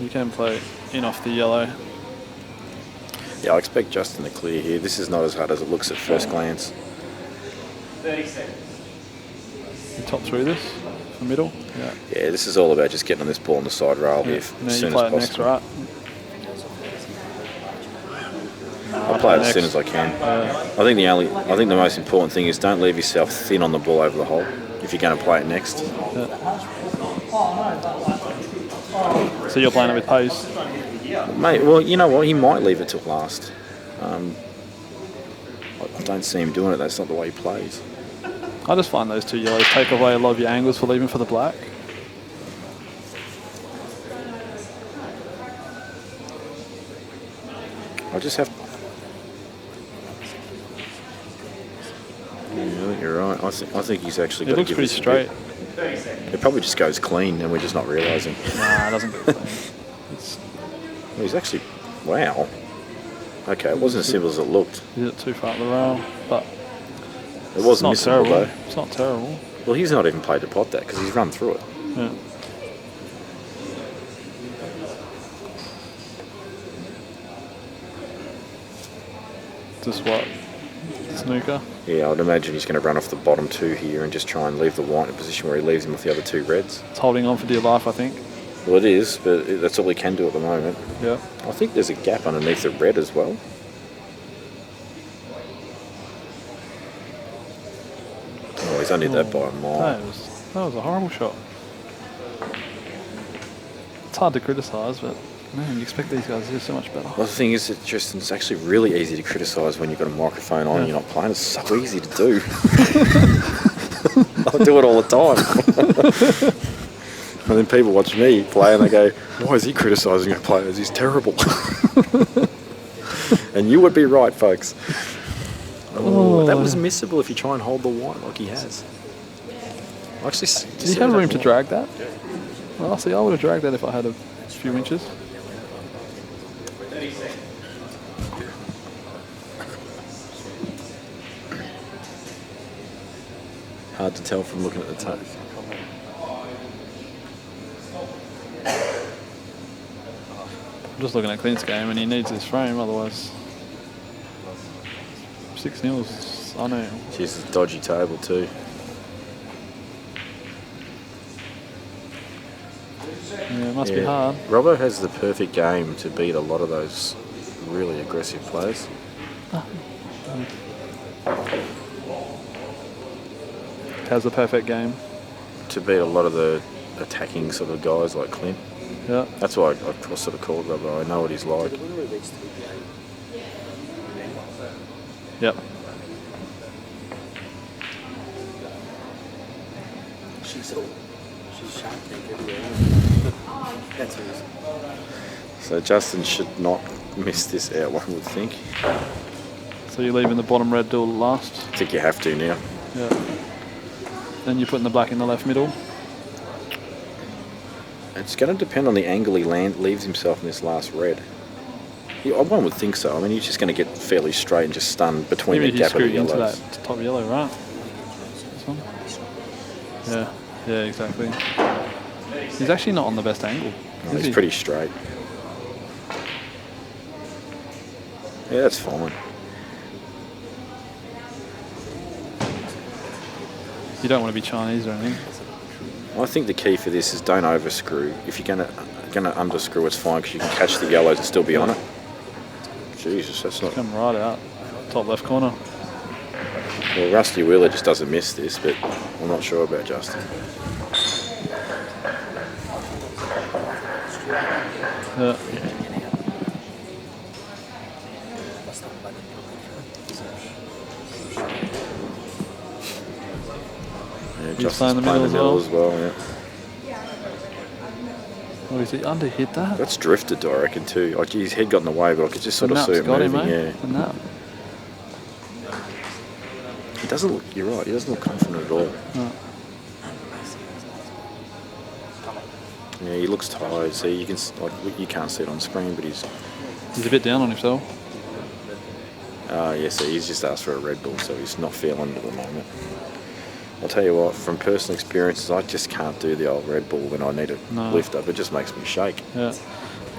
You can play in off the yellow. Yeah, I expect Justin to clear here. This is not as hard as it looks at first glance. 30 seconds. You top through this for middle. Yeah. Yeah, this is all about just getting on this ball on the side rail here as soon as possible. Next, right? I'll play it as soon as I can. I think the most important thing is don't leave yourself thin on the ball over the hole if you're going to play it next. So you're playing it with pace? Mate, well, you know what? He might leave it till last. I don't see him doing it. That's not the way he plays. I just find those two yellows take away a lot of your angles for leaving for the black. I just have. Yeah, I think you're right. I think he's actually. It looks pretty straight. It probably just goes clean, and we're just not realising. Nah, it doesn't go clean. Well, he's actually. Wow. Okay, it wasn't as simple as it looked. Is it too far up the rail? But it wasn't missable though. It's not terrible. Well, he's not even played to pot that because he's run through it. Yeah. Just what? Snooker? Yeah, I'd imagine he's going to run off the bottom two here and just try and leave the white in a position where he leaves him with the other two reds. It's holding on for dear life, I think. Well, it is, but that's all he can do at the moment. Yeah. I think there's a gap underneath the red as well. Oh, he's only that by a mile. That was a horrible shot. It's hard to criticise, but man, you expect these guys to do so much better. Well, the thing is, it's actually really easy to criticise when you've got a microphone on and you're not playing. It's so easy to do. I do it all the time. And then people watch me play and they go, why is he criticising our players? He's terrible. And you would be right, folks. Oh, that was missable if you try and hold the white like he has. Actually, did he have room to drag that? Well, see, I would have dragged that if I had a few inches. Hard to tell from looking at the tape. I'm just looking at Clint's game and he needs his frame, otherwise 6-0 is, I know. She's a dodgy table too. Yeah, it must be hard. Robbo has the perfect game to beat a lot of those really aggressive players. Has the perfect game. To beat a lot of the attacking sort of guys like Clint. Yeah. That's why I sort of called Robbo. I know what he's like. Yep. She's sharp everywhere. That's the reason. So Justin should not miss this out, one would think. So you're leaving the bottom red dual last. I think you have to now. Yeah. Then you're putting the black in the left middle. It's going to depend on the angle he leaves himself in this last red. Yeah, one would think so. I mean, he's just going to get fairly straight and just stun between the gap of the into yellows. that top yellow, right? This one? Yeah, yeah, exactly. He's actually not on the best angle. No, he's pretty straight. Yeah, that's fine. You don't want to be Chinese or anything. I think the key for this is don't overscrew. If you're going to underscrew, it's fine because you can catch the yellows and still be on it. Jesus, that's not... Come right out. Top left corner. Well, Rusty Wheeler just doesn't miss this, but I'm not sure about Justin. Yeah. Yeah, He's Justin's playing the middle as well, yeah. Oh, is he under-hit that? That's drifted, I reckon, too. Like, his head got in the way, but I could just sort of see it got moving, him, yeah. The nap. He doesn't look, you're right, he doesn't look confident at all. No. Yeah, he looks tired, so you can, like, you can't see it on screen, but he's a bit down on himself. yeah, so he's just asked for a Red Bull, so he's not feeling it at the moment. I'll tell you what, from personal experiences, I just can't do the old Red Bull when I need a lift up. It just makes me shake. Yeah.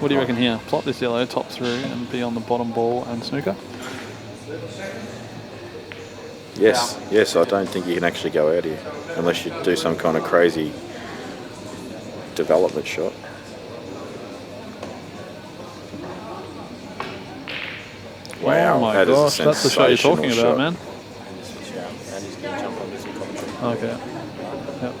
What do you reckon here? Plot this yellow top through and be on the bottom ball and snooker? Yes, yes, I don't think you can actually go out here unless you do some kind of crazy development shot. Wow, oh my that gosh, is a that's the shot you're talking sensational about, shot. man. Okay. Yep.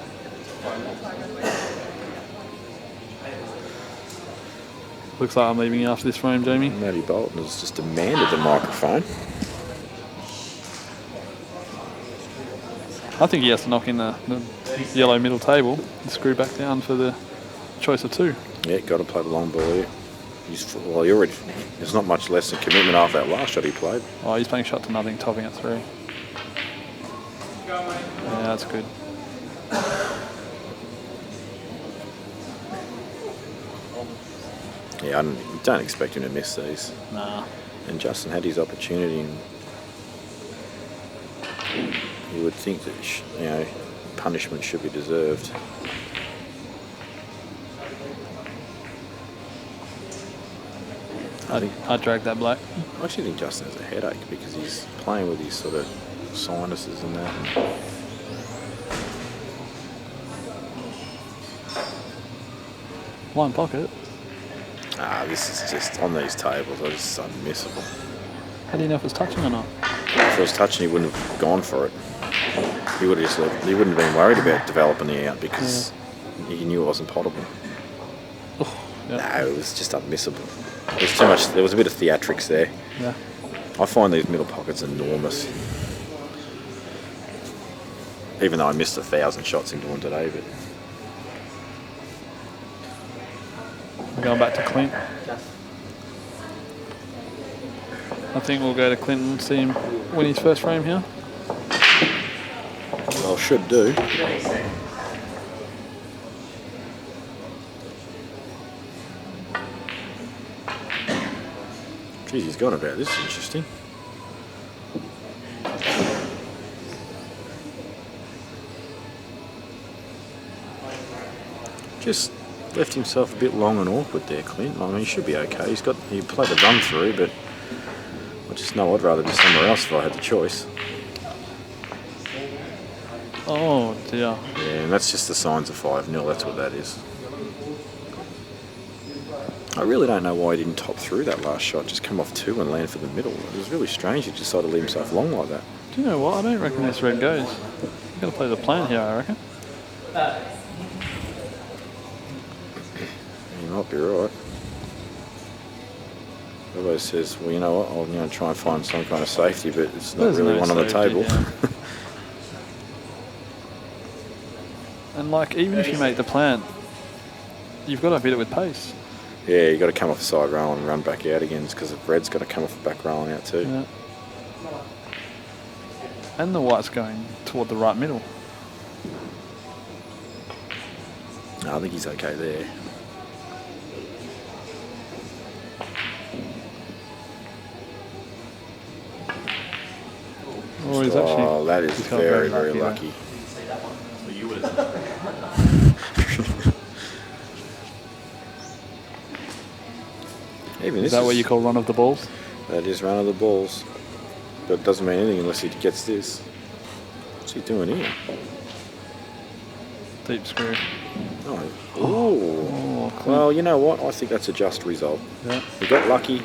Looks like I'm leaving you after this frame, Jamie. Matty Bolton has just demanded the microphone. I think he has to knock in the yellow middle table and screw back down for the choice of two. Yeah, got to play the long ball here. Well, he already, there's not much less than commitment after that last shot he played. Oh, he's playing shot to nothing, topping at 3. Yeah, that's good. Yeah, I don't expect him to miss these. Nah. And Justin had his opportunity, and you would think that punishment should be deserved. I'd drag that black. I actually think Justin has a headache because he's playing with his sort of sinuses and that. Line pocket. This is just, on these tables, it's unmissable. How do you know if it's touching or not? If it was touching, he wouldn't have gone for it. He would have just left, he wouldn't have been worried about developing the out because he knew it wasn't potable. Oh, yeah. No, it was just unmissable. There's too much. There was a bit of theatrics there. Yeah. I find these middle pockets enormous. Even though I missed 1,000 shots into one today, but We're going back to Clint. I think we'll go to Clint and see him win his first frame here. well, should do. Geez, he's gone about this. Interesting. Just left himself a bit long and awkward there, Clint. I mean, he should be okay. He played the run through, but I just know I'd rather be somewhere else if I had the choice. Oh dear. Yeah, and that's just the signs of 5-0. That's what that is. I really don't know why he didn't top through that last shot. Just come off 2 and land for the middle. It was really strange. He decided to leave himself long like that. Do you know what? I don't reckon this red goes. You've got to play the plan here, I reckon. You might be right. Everybody says, well, you know what, I'll try and find some kind of safety, but it's not There's really no one on the safety, table. yeah. And like, even if you make the plan, you've got to hit it with pace. Yeah, you got to come off the side rail and run back out again because the red's got to come off the back rail and out too. Yeah. And the white's going toward the right middle. No, I think he's okay there. Oh, he's actually. Oh, that is he's got very, very there. lucky. Even Is this that what you call run of the balls? That is run of the balls. But it doesn't mean anything unless he gets this. What's he doing here? Deep screw. Oh. Oh, Well, you know what? I think that's a just result. Yeah. He got lucky,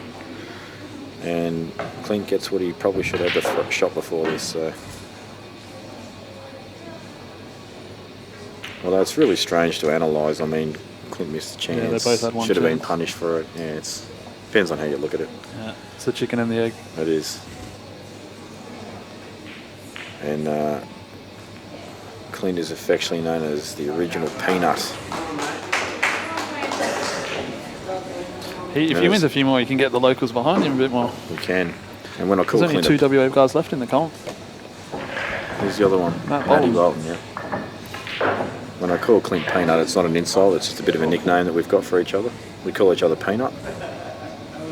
and Clint gets what he probably should have the shot before this. So. Although it's really strange to analyse. I mean, Clint missed the chance. Yeah, they both had one should have been chance. punished for it. Yeah, it's depends on how you look at it. Yeah. It's the chicken and the egg. It is. And Clint is affectionately known as the original peanut. If he wins a few more, you can get the locals behind him a bit more. We can. And when I call There's only Clint, two WA guys left in the comp. who's the other one? Matty Bolton, yeah. When I call Clint Peanut, it's not an insult, it's just a bit of a nickname that we've got for each other. We call each other Peanut.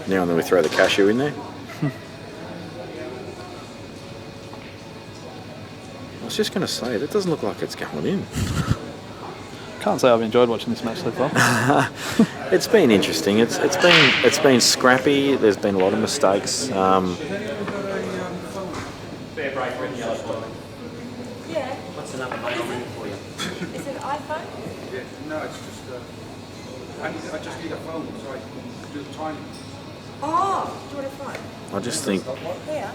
Now and then we throw the cashew in there. I was just going to say, that doesn't look like it's going in. Can't say I've enjoyed watching this match so far. It's been interesting. It's been scrappy. There's been a lot of mistakes. Fair break, red and yellow ball. Yeah. What's the number mate? I'll ring it for you. Is it iPhone? Yeah, no, it's just, I just need a phone so I can do the time. Oh, do you want a phone? I just think Here.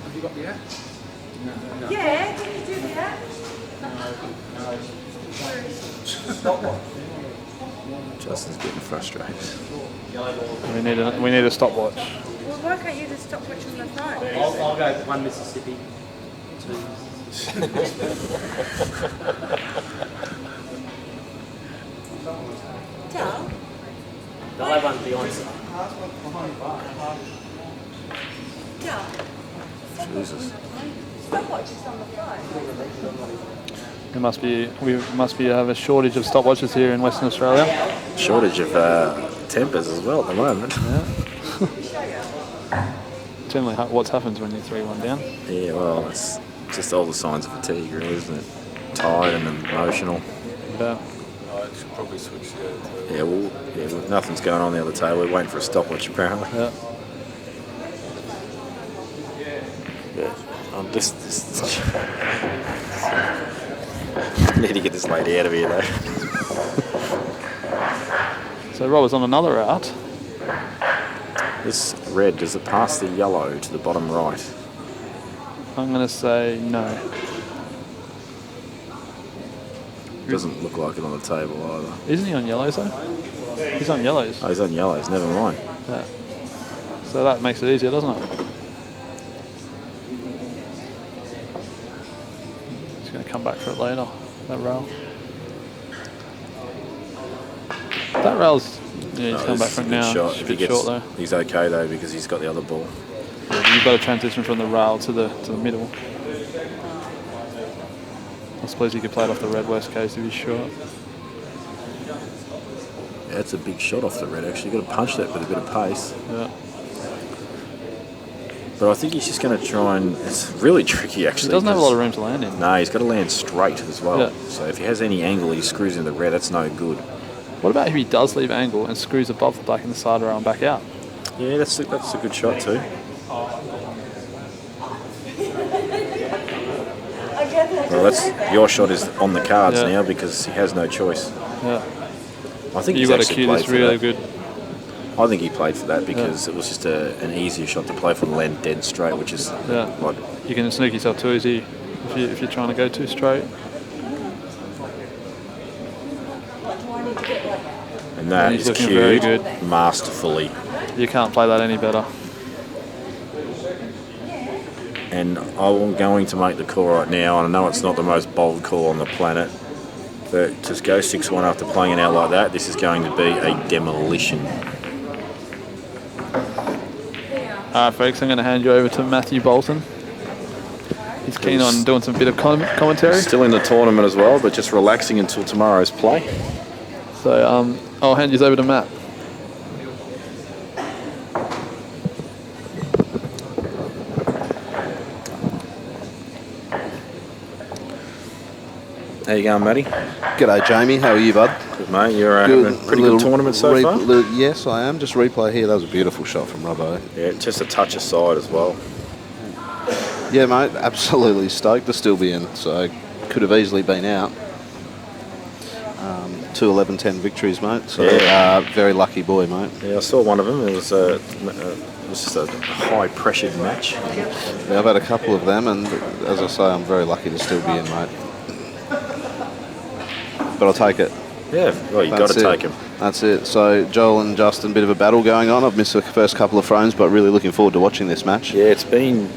Have you got the app? Yeah, can you do that? Justin's getting frustrated. We need a stopwatch. Well, why can't you just stop watching the phone? I'll go 1 Mississippi, 2. Tell. The other one's Beyonce. Tell. Jesus. Stopwatch is on the phone. We must be have a shortage of stopwatches here in Western Australia. Shortage of tempers as well at the moment. Generally, what happens when you're 3-1 down? Yeah, well, it's just all the signs of fatigue, really, isn't it? Tired and emotional. Yeah. I should probably switch to Yeah, well, nothing's going on the other table. We're waiting for a stopwatch, apparently. Yeah. Yeah. This need to get this lady out of here, though. So Robert's on another route. This red, does it pass the yellow to the bottom right? I'm going to say no. Doesn't look like it on the table either. Isn't he on yellows though? He's on yellows. Oh, he's on yellows, never mind. Yeah. So that makes it easier, doesn't it? He's going to come back for it later. That rail. That rail's. Yeah, he's come back this from is a good now. shot. It's a If he bit gets, short though. he's okay though because he's got the other ball. Yeah, you've got to transition from the rail to the middle. I suppose you could play it off the red worst case if he's short. Yeah, that's a big shot off the red actually. You've got to punch that with a bit of pace. Yeah. But I think he's just going to try and... It's really tricky actually. He doesn't have a lot of room to land in. No, he's got to land straight as well. Yeah. So if he has any angle, he screws into the red. That's no good. What about if he does leave angle and screws above the black in the side rail and back out? Yeah, that's a good shot too. Well, that's your shot is on the cards Yeah. now because he has no choice. Yeah. I think You've he's got to actually cue played this for really that. good. I think he played for that because it was just an easier shot to play from land dead straight, which is Yeah. what. You can sneak yourself too easy if you're trying to go too straight. And that He's is looking very cued good. masterfully. You can't play that any better. And I'm going to make the call right now, and I know it's not the most bold call on the planet, But to go 6-1 after playing it out like that, this is going to be a demolition. Alright, folks, I'm going to hand you over to Matthew Bolton. He's keen on doing some bit of commentary. Still in the tournament as well, but just relaxing until tomorrow's play. So I'll hand you over to Matt. How you going, Matty? G'day, Jamie. How are you, bud? Good, mate. You're having a pretty good tournament so far? Yes, I am. Just replay here. That was a beautiful shot from Robbo. Yeah, just a touch aside as well. Yeah, mate. Absolutely stoked to still be in. So could have easily been out. 2 11-10 victories, mate. So very lucky boy, mate. Yeah, I saw one of them. It was just a high-pressured match. Yeah, I've had a couple of them, and as I say, I'm very lucky to still be in, mate. But I'll take it. Yeah, well, you've got to take him. That's it. So Joel and Justin, bit of a battle going on. I've missed the first couple of frames, but really looking forward to watching this match. Yeah, it's been,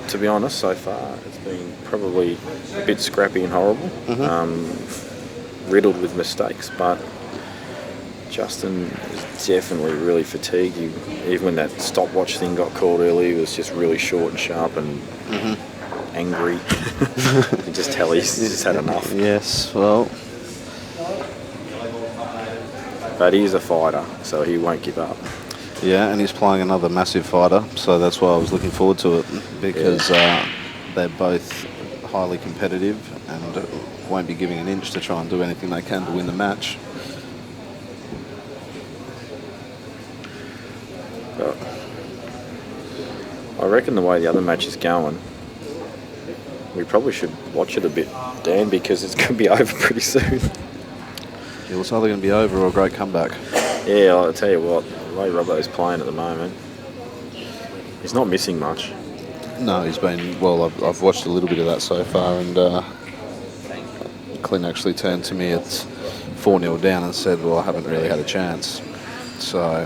to be honest, so far, it's been probably a bit scrappy and horrible. Riddled with mistakes, but Justin is definitely really fatigued. Even when that stopwatch thing got called early, he was just really short and sharp and angry. You can just tell he's just had enough. Yes, well... But he is a fighter, so he won't give up. Yeah, and he's playing another massive fighter, so that's why I was looking forward to it, because they're both highly competitive and won't be giving an inch to try and do anything they can to win the match. But I reckon the way the other match is going, we probably should watch it a bit, Dan, because it's going to be over pretty soon. Yeah, well, it's either going to be over or a great comeback. Yeah, I'll tell you what, the way Robbo's playing at the moment, he's not missing much. No, he's been... Well, I've watched a little bit of that so far, and Clint actually turned to me at 4-0 down and said, well, I haven't really had a chance. So...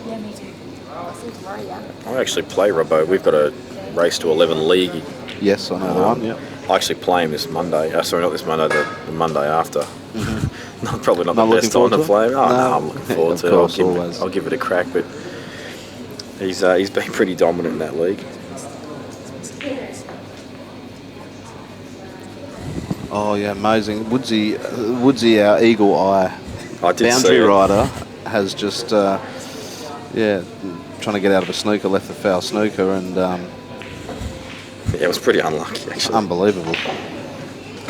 Yeah, me too. I seem to worry that. I actually play Robbo. We've got a race to 11 league. Yes, I know the one, yeah. I actually play him this Monday. Sorry, not this Monday, the Monday after. Probably not the best time to play him. Oh, no, I'm looking forward to it. I'll give it a crack, but he's been pretty dominant in that league. Oh, yeah, amazing. Woodsy, our eagle eye boundary rider, has just, trying to get out of a snooker, left the foul snooker, and... yeah, it was pretty unlucky, actually. Unbelievable.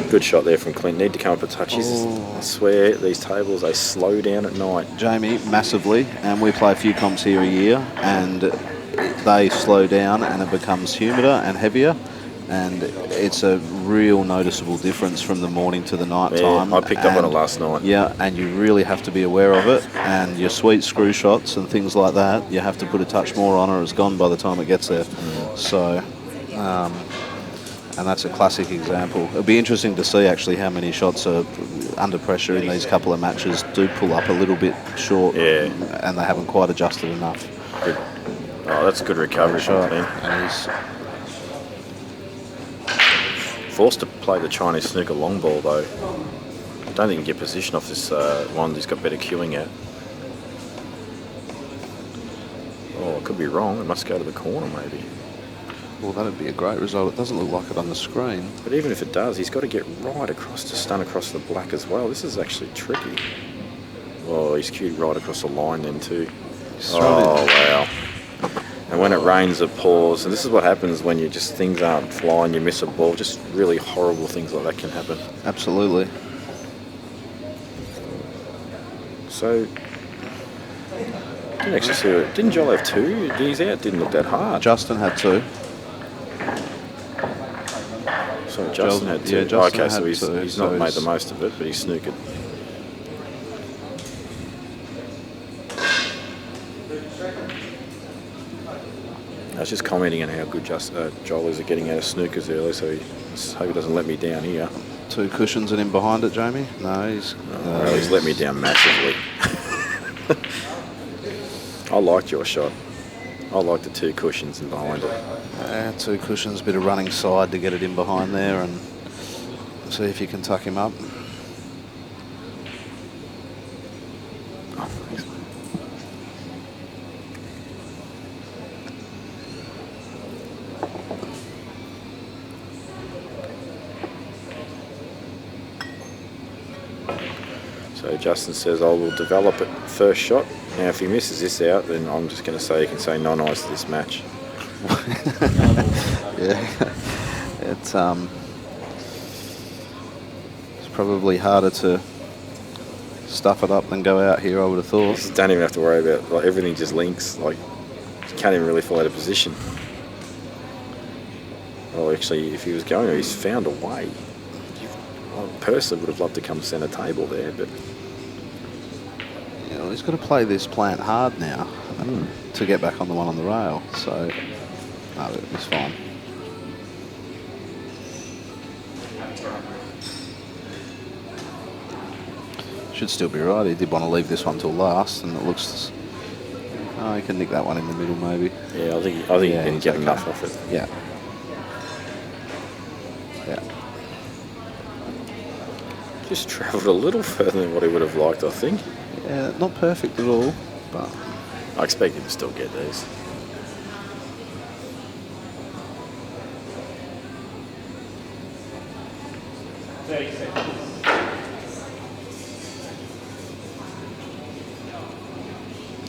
Good shot there from Clint. Need to come up with touches. I swear, these tables, they slow down at night. Jamie, massively, and we play a few comps here a year, and they slow down and it becomes humider and heavier, and it's a real noticeable difference from the morning to the night time. I picked up on it last night. Yeah, and you really have to be aware of it, and your sweet screw shots and things like that, you have to put a touch more on or it's gone by the time it gets there. So... and that's a classic example. It'll be interesting to see actually how many shots are under pressure in these couple of matches do pull up a little bit short, and they haven't quite adjusted enough. Good. Oh, that's a good recovery from Clint. And he's forced to play the Chinese snooker long ball though. I don't think he can get position off this one he's got better queuing at. Oh, I could be wrong. It must go to the corner maybe. Well, that'd be a great result. It doesn't look like it on the screen. But even if it does, he's got to get right across to stun across the black as well. This is actually tricky. Oh, he's cued right across the line then too. Oh, wow. And when it rains, it pours. And this is what happens when you just, things aren't flying, you miss a ball. Just really horrible things like that can happen. Absolutely. So, didn't actually see it. Didn't Johl have two? He's out, didn't look that hard. Justin had two. So Justin had two. Yeah, Justin okay, so had he's not made the most of it, but he's snookered. I was just commenting on how good Johl is at getting out of snookers early, so I hope he doesn't let me down here. 2 cushions and in behind it, Jamie? No, he's let me down massively. I liked your shot. I like the 2 cushions and behind it. 2 cushions, bit of running side to get it in behind there and see if you can tuck him up. So Justin says, I will develop it first shot. Now, if he misses this out, then I'm just going to say he can say non-ice to this match. Yeah, it's probably harder to stuff it up than go out here, I would have thought. You don't even have to worry about, like, everything just links. Like, you can't even really fall out of position. Well, actually, if he was going, he's found a way. I personally would have loved to come centre table there, but You know, he's got to play this plant hard now to get back on the one on the rail. So, no, it's fine. Should still be right. He did want to leave this one till last, and it looks. Oh, he can nick that one in the middle, maybe. yeah, I think you can he's get okay. enough off it. Yeah. Yeah. Just travelled a little further than what he would have liked, I think. Yeah, not perfect at all, but I expect him to still get these.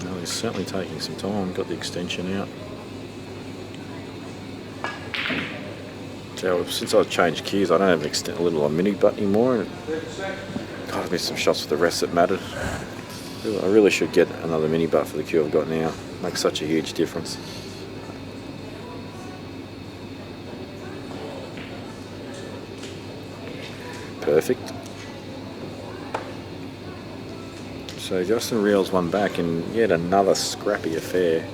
No, he's certainly taking some time. Got the extension out. So since I've changed cues, I don't have a little mini butt anymore. And God, I've missed some shots for the rest that mattered. I really should get another mini butt for the cue I've got now. Makes such a huge difference. Perfect. So Justin reels one back and yet another scrappy affair.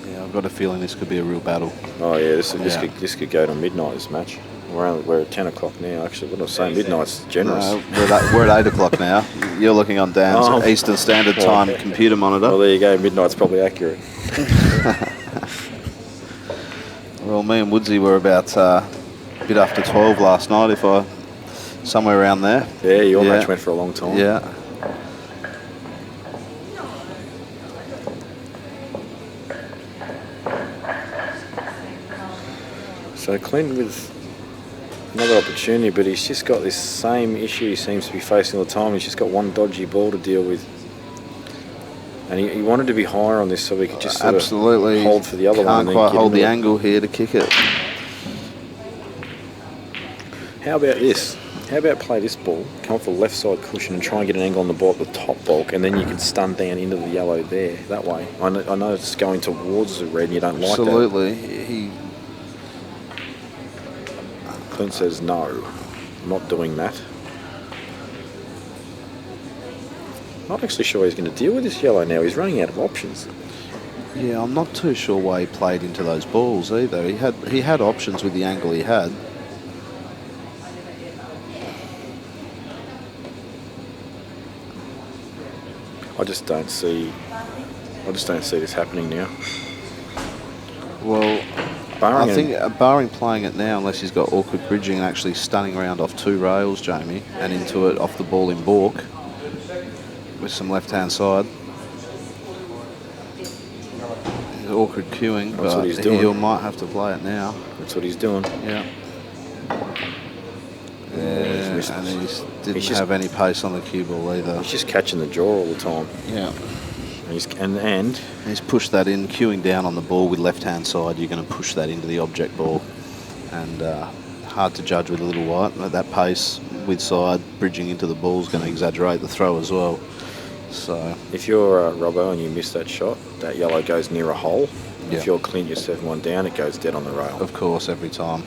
yeah, I've got a feeling this could be a real battle. Oh yeah, this Yeah. could go to midnight, this match. We're at 10 o'clock now. Actually, what I was saying, midnight's generous. No, we're at 8 o'clock now. You're looking on Dan's Oh. Eastern Standard Time computer monitor. Well, there you go. Midnight's probably accurate. Well, me and Woodsy were about a bit after 12 last night, somewhere around there. Yeah, your Yeah. match went for a long time. Yeah. So Clint with another opportunity, but he's just got this same issue he seems to be facing all the time. He's just got one dodgy ball to deal with. And he wanted to be higher on this so he could just sort Absolutely. of hold for the other one. Can't And then quite get hold into the it. angle here to kick it. How about this? How about play this ball, come off the left side cushion and try and get an angle on the ball at the top bulk, and then you can stun down into the yellow there, that way. I know it's going towards the red and you don't like that. Absolutely. Clint says no, I'm not doing that. Not actually sure he's going to deal with this yellow now. He's running out of options. Yeah, I'm not too sure why he played into those balls either. He had options with the angle he had. I just don't see this happening now. Well, Barring I think barring playing it now, unless he's got awkward bridging and actually stunning around off two rails, Jamie, and into it off the ball in balk with some left-hand side. He's awkward queuing, That's but what he's doing. he might have to play it now. that's what he's doing. Yeah. he's missed And this. he didn't He's just- have any pace on the cue ball either. He's just catching the jaw all the time. Yeah. And He's pushed that in, queuing down on the ball with left-hand side. You're going to push that into the object ball. And hard to judge with a little white. At that pace, with side, bridging into the ball is going to exaggerate the throw as well. So, if you're Robbo and you miss that shot, that yellow goes near a hole. Yeah. If you're Clint, you're 7-1 down, it goes dead on the rail. of course, every time.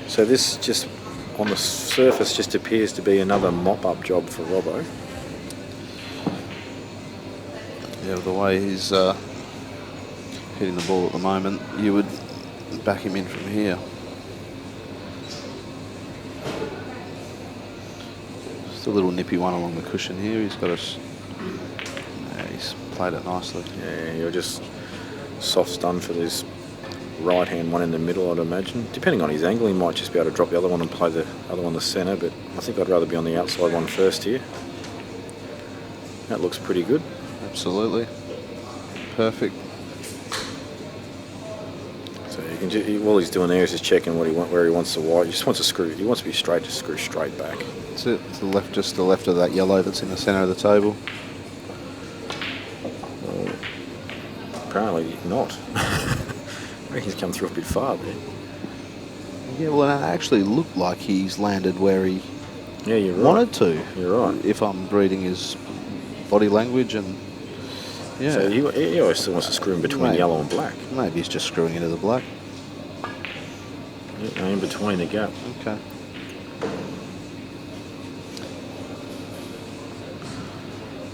So this just, on the surface, just appears to be another mop-up job for Robbo. Yeah, the way he's hitting the ball at the moment, you would back him in from here. Just a little nippy one along the cushion here. He's got he's played it nicely. Yeah, you're just soft stun for this right-hand one in the middle, I'd imagine. Depending on his angle, he might just be able to drop the other one and play the other one the centre, but I think I'd rather be on the outside one first here. That looks pretty good. Absolutely. Perfect. So you can all he's doing there is just checking where he wants to wire. He just wants to screw. He wants to be straight, just screw straight back. That's it. To the left, just to the left of that yellow that's in the centre of the table. Apparently not. I reckon he's come through a bit far there. Yeah, well, it actually looked like he's landed where he You're right. wanted to. You're right. If I'm reading his body language and yeah. So he always still wants to screw in between Maybe. yellow and black. Maybe he's just screwing into the black. Yeah, in between the gap. Okay.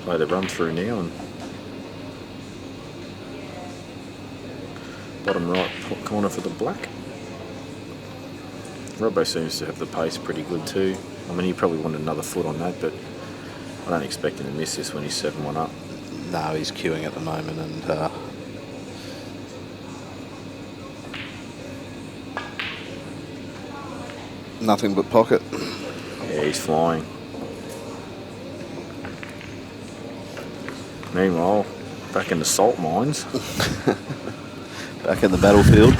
Play the run through now and bottom right corner for the black. Robbo seems to have the pace pretty good too. I mean, he probably wanted another foot on that, but I don't expect him to miss this when he's 7-1 up. No, he's queuing at the moment and nothing but pocket. Yeah, he's flying. Meanwhile, back in the salt mines. Back in the battlefield.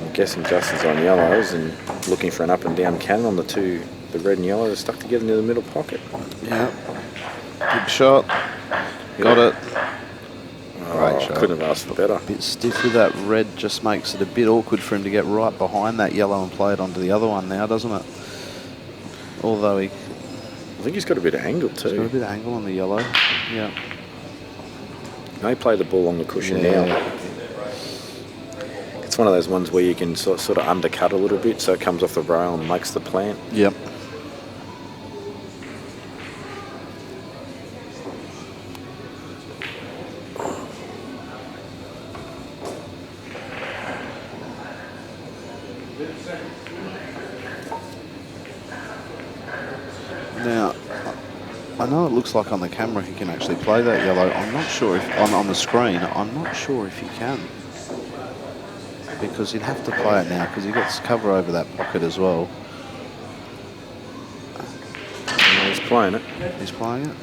I'm guessing Justin's on yellows and looking for an up and down cannon on the red and yellow are stuck together near the middle pocket. Yeah. Good shot. Got it. Great shot. Couldn't have asked for better. A bit stiff with that red, just makes it a bit awkward for him to get right behind that yellow and play it onto the other one now, doesn't it? Although I think he's got a bit of angle too. he's got a bit of angle on the yellow. Yeah. May play the ball on the cushion Yeah. now. It's one of those ones where you can sort of undercut a little bit so it comes off the rail and makes the plant. Yep. Now, I know it looks like on the camera he can actually play that yellow. I'm not sure if on the screen. I'm not sure if he can, because he'd have to play it now because he gets cover over that pocket as well. And he's playing it. He's playing it.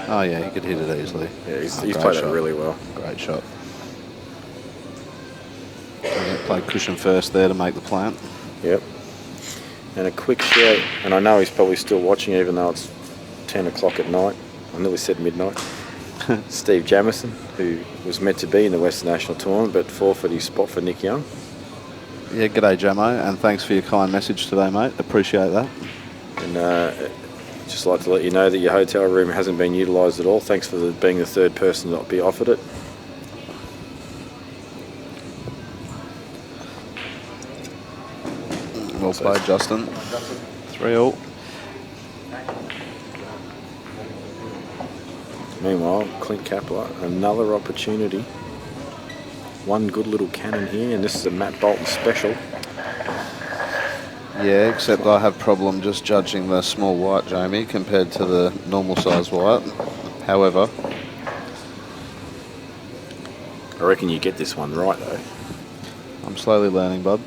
Oh yeah, he could hit it easily. Yeah, he's Great played shot. it really well. Great shot. Play cushion first there to make the plant. Yep. And a quick shout, and I know he's probably still watching even though it's 10 o'clock at night. I nearly said midnight. Steve Jamison, who was meant to be in the Western National Tournament but forfeited his spot for Nick Young. Yeah, g'day Jamo, and thanks for your kind message today, mate. Appreciate that. And just like to let you know that your hotel room hasn't been utilised at all. Thanks for being the third person that be offered it. Well played, Justin. 3-all. Meanwhile, Clint Kappler, another opportunity. One good little cannon here, and this is a Matt Bolton special. Yeah, except I have problem just judging the small white, Jamie, compared to the normal size white. However, I reckon you get this one right, though. I'm slowly learning, bud.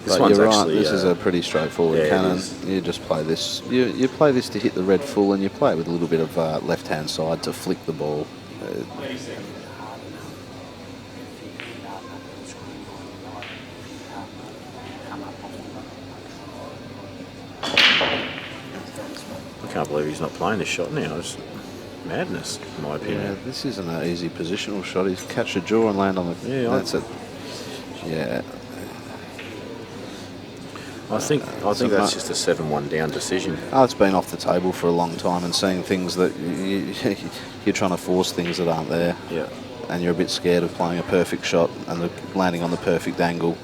This But one's you're right, actually, this is a pretty straightforward yeah, it cannon. is. You just play this. You play this to hit the red full, and you play it with a little bit of left-hand side to flick the ball. I can't believe he's not playing this shot now. It's madness, in my Yeah, opinion. this isn't an easy positional shot. He's catch a jaw and land on the. Yeah, that's it. Yeah. I think that's just a 7-1 down decision. Oh, it's been off the table for a long time, and seeing things that you're trying to force things that aren't there. Yeah. And you're a bit scared of playing a perfect shot and landing on the perfect angle.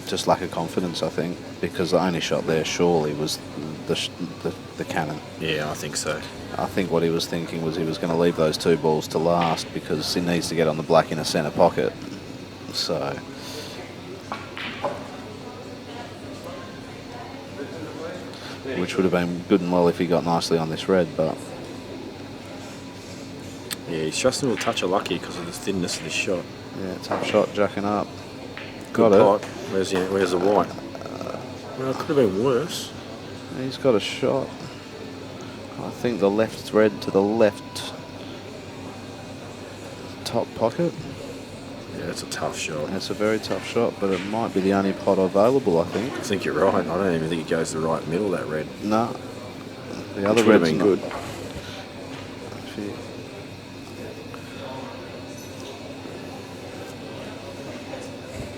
Just lack of confidence, I think, because the only shot there surely was the cannon. Yeah, I think so. I think what he was thinking was he was going to leave those two balls to last because he needs to get on the black in a centre pocket. So. Which would have been good and well if he got nicely on this red, but. Yeah, he's just a little touch of lucky because of the thinness of this shot. Yeah, tough shot, jacking up. Good Got pot. it. Where's the white? Well, it could have been worse. He's got a shot. I think the left thread to the left top pocket. Yeah, it's a tough shot. It's a very tough shot, but it might be the only pot available, I think. I think you're right. I don't even think it goes to the right middle, that red. No. The other Which would have red's been not. good.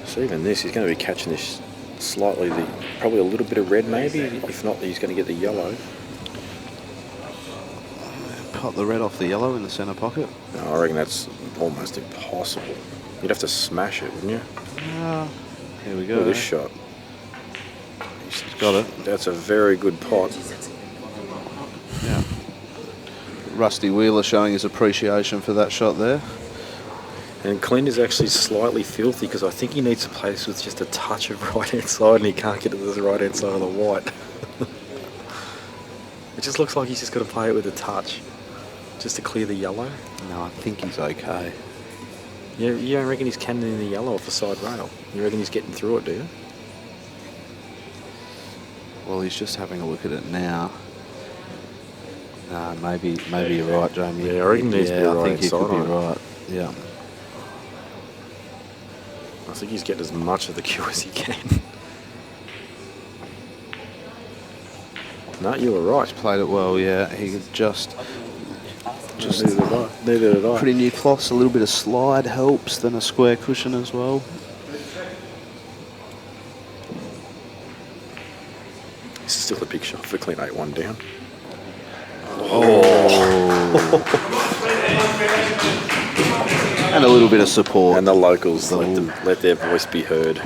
So even this, he's going to be catching this slightly, probably a little bit of red maybe. If not, he's going to get the yellow. Pop the red off the yellow in the centre pocket. No, I reckon that's almost impossible. You'd have to smash it, wouldn't you? Here we Look go. at this shot. He's got it. That's a very good pot. Yeah. Rusty Wheeler showing his appreciation for that shot there. And Clint is actually slightly filthy because I think he needs to play this with just a touch of right-hand side and he can't get to the right-hand side of the white. It just looks like he's just got to play it with a touch just to clear the yellow. No, I think he's okay. You don't reckon he's cannoning the yellow off the side rail? You reckon he's getting through it, do you? Well, he's just having a look at it now. Maybe you're right, Jamie. Yeah, I reckon he needs to be I right think he could inside be on it. right. Yeah. I think he's getting as much of the cue as he can. No, you were right. Played it well, yeah. He could just Neither did I. pretty near cloths, a little bit of slide helps, then a square cushion as well. This is still a big shot for Clint, 8-1 down. And a little bit of support. And the locals let their voice be heard.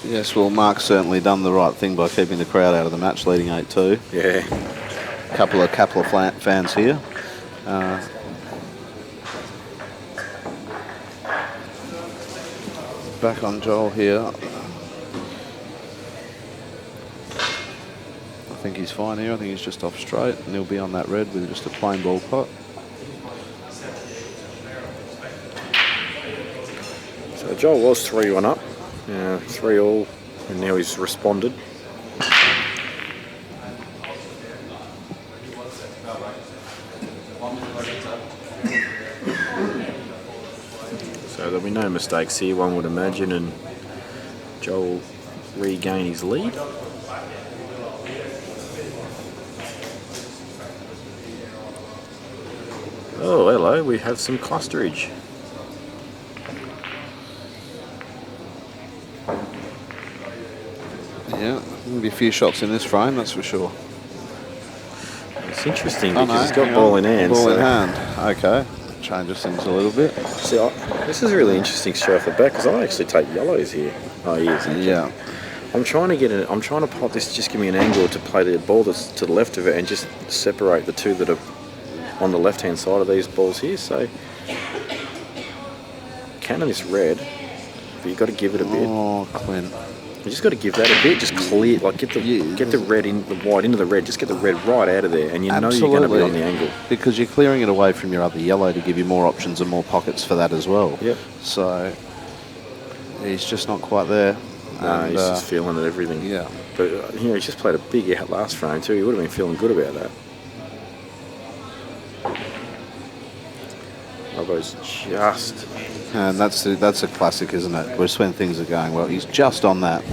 Yes, well, Marc's certainly done the right thing by keeping the crowd out of the match, leading 8-2. Yeah. A couple of Kappler fans here. Back on Johl here. I think he's fine here. I think he's just off straight, and he'll be on that red with just a plain ball pot. So Johl was 3-1 up. 3-all, and now he's responded. So there'll be no mistakes here, one would imagine, and Johl regain his lead. Oh, hello, we have some clusterage. Yeah, there'll be a few shots in this frame, that's for sure. It's interesting Oh, because no, he's got hang ball on. in hand. Ball so in hand. Okay, changes things a little bit. See, this is really interesting straight off the back because I actually take yellows here. Oh, he is. Okay. Yeah. I'm trying to pop this. Just give me an angle to play the ball that's to the left of it and just separate the two that are on the left-hand side of these balls here. So, cannon this red, but you've got to give it a bit. Oh, Clint. You just got to give that a bit. Just clear, like get the red in the white into the red. Just get the red right out of there, and you know you're going to be on the angle. Because you're clearing it away from your other yellow to give you more options and more pockets for that as well. Yep. So he's just not quite there. No, And, he's just feeling it, everything. Yeah. But he's just played a big out last frame too. He would have been feeling good about that. Robbo's just. And that's a classic, isn't it? Whereas when things are going well, he's just on that.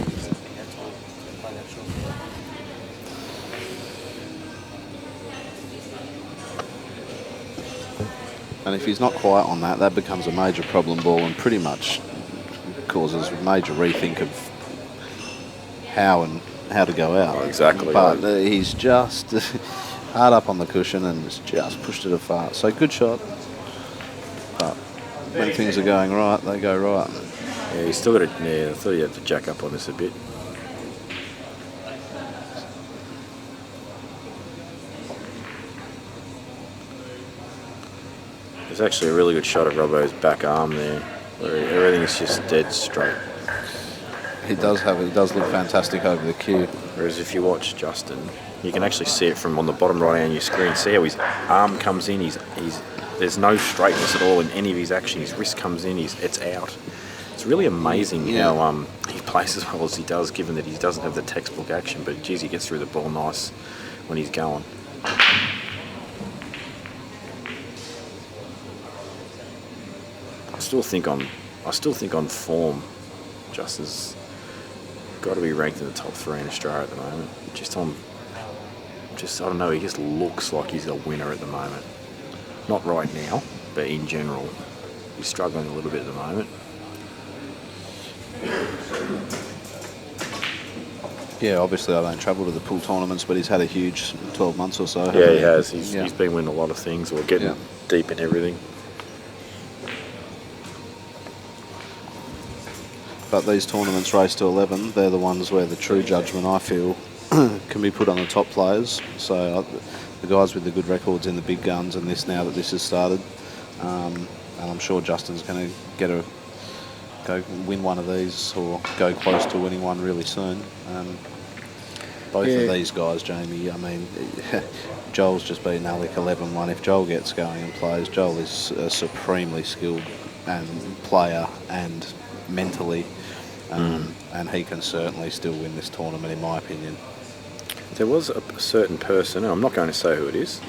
And if he's not quite on that, that becomes a major problem ball and pretty much causes a major rethink of how to go out. Oh, exactly. But he's just hard up on the cushion and has just pushed it afar. So good shot. But when things are going right, they go right. Yeah, he's still got to. Yeah, I thought he had to jack up on this a bit. There's actually a really good shot of Robbo's back arm there, where everything is just dead straight. He does look fantastic over the cue. Whereas if you watch Justin, you can actually see it from on the bottom right hand of your screen. See how his arm comes in, his there's no straightness at all in any of his action. His wrist comes in, it's out. It's really amazing how he plays as well as he does, given that he doesn't have the textbook action. But geez, he gets through the ball nice when he's going. I still think on form, Justin's got to be ranked in the top 3 in Australia at the moment. I don't know. He just looks like he's a winner at the moment. Not right now, but in general, he's struggling a little bit at the moment. Yeah, obviously I don't travel to the pool tournaments, but he's had a huge 12 months or so. Yeah, he has. He's been winning a lot of things, or getting deep in everything. But these tournaments, race to 11, they're the ones where the true judgment, I feel, can be put on the top players. So the guys with the good records in the big guns, and this now that this has started, and I'm sure Justin's going to go win one of these or go close to winning one really soon. Both of these guys, Jamie, I mean, Joel's just beaten Alec 11-1. If Joel gets going and plays, Joel is a supremely skilled player and mentally, and he can certainly still win this tournament, in my opinion. There was a certain person, and I'm not going to say who it is,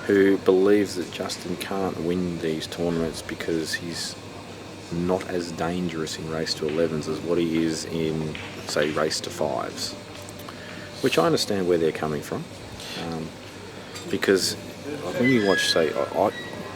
who believes that Justin can't win these tournaments because he's not as dangerous in race to 11s as what he is in, say, race to 5s. Which I understand where they're coming from. Because when you watch, say,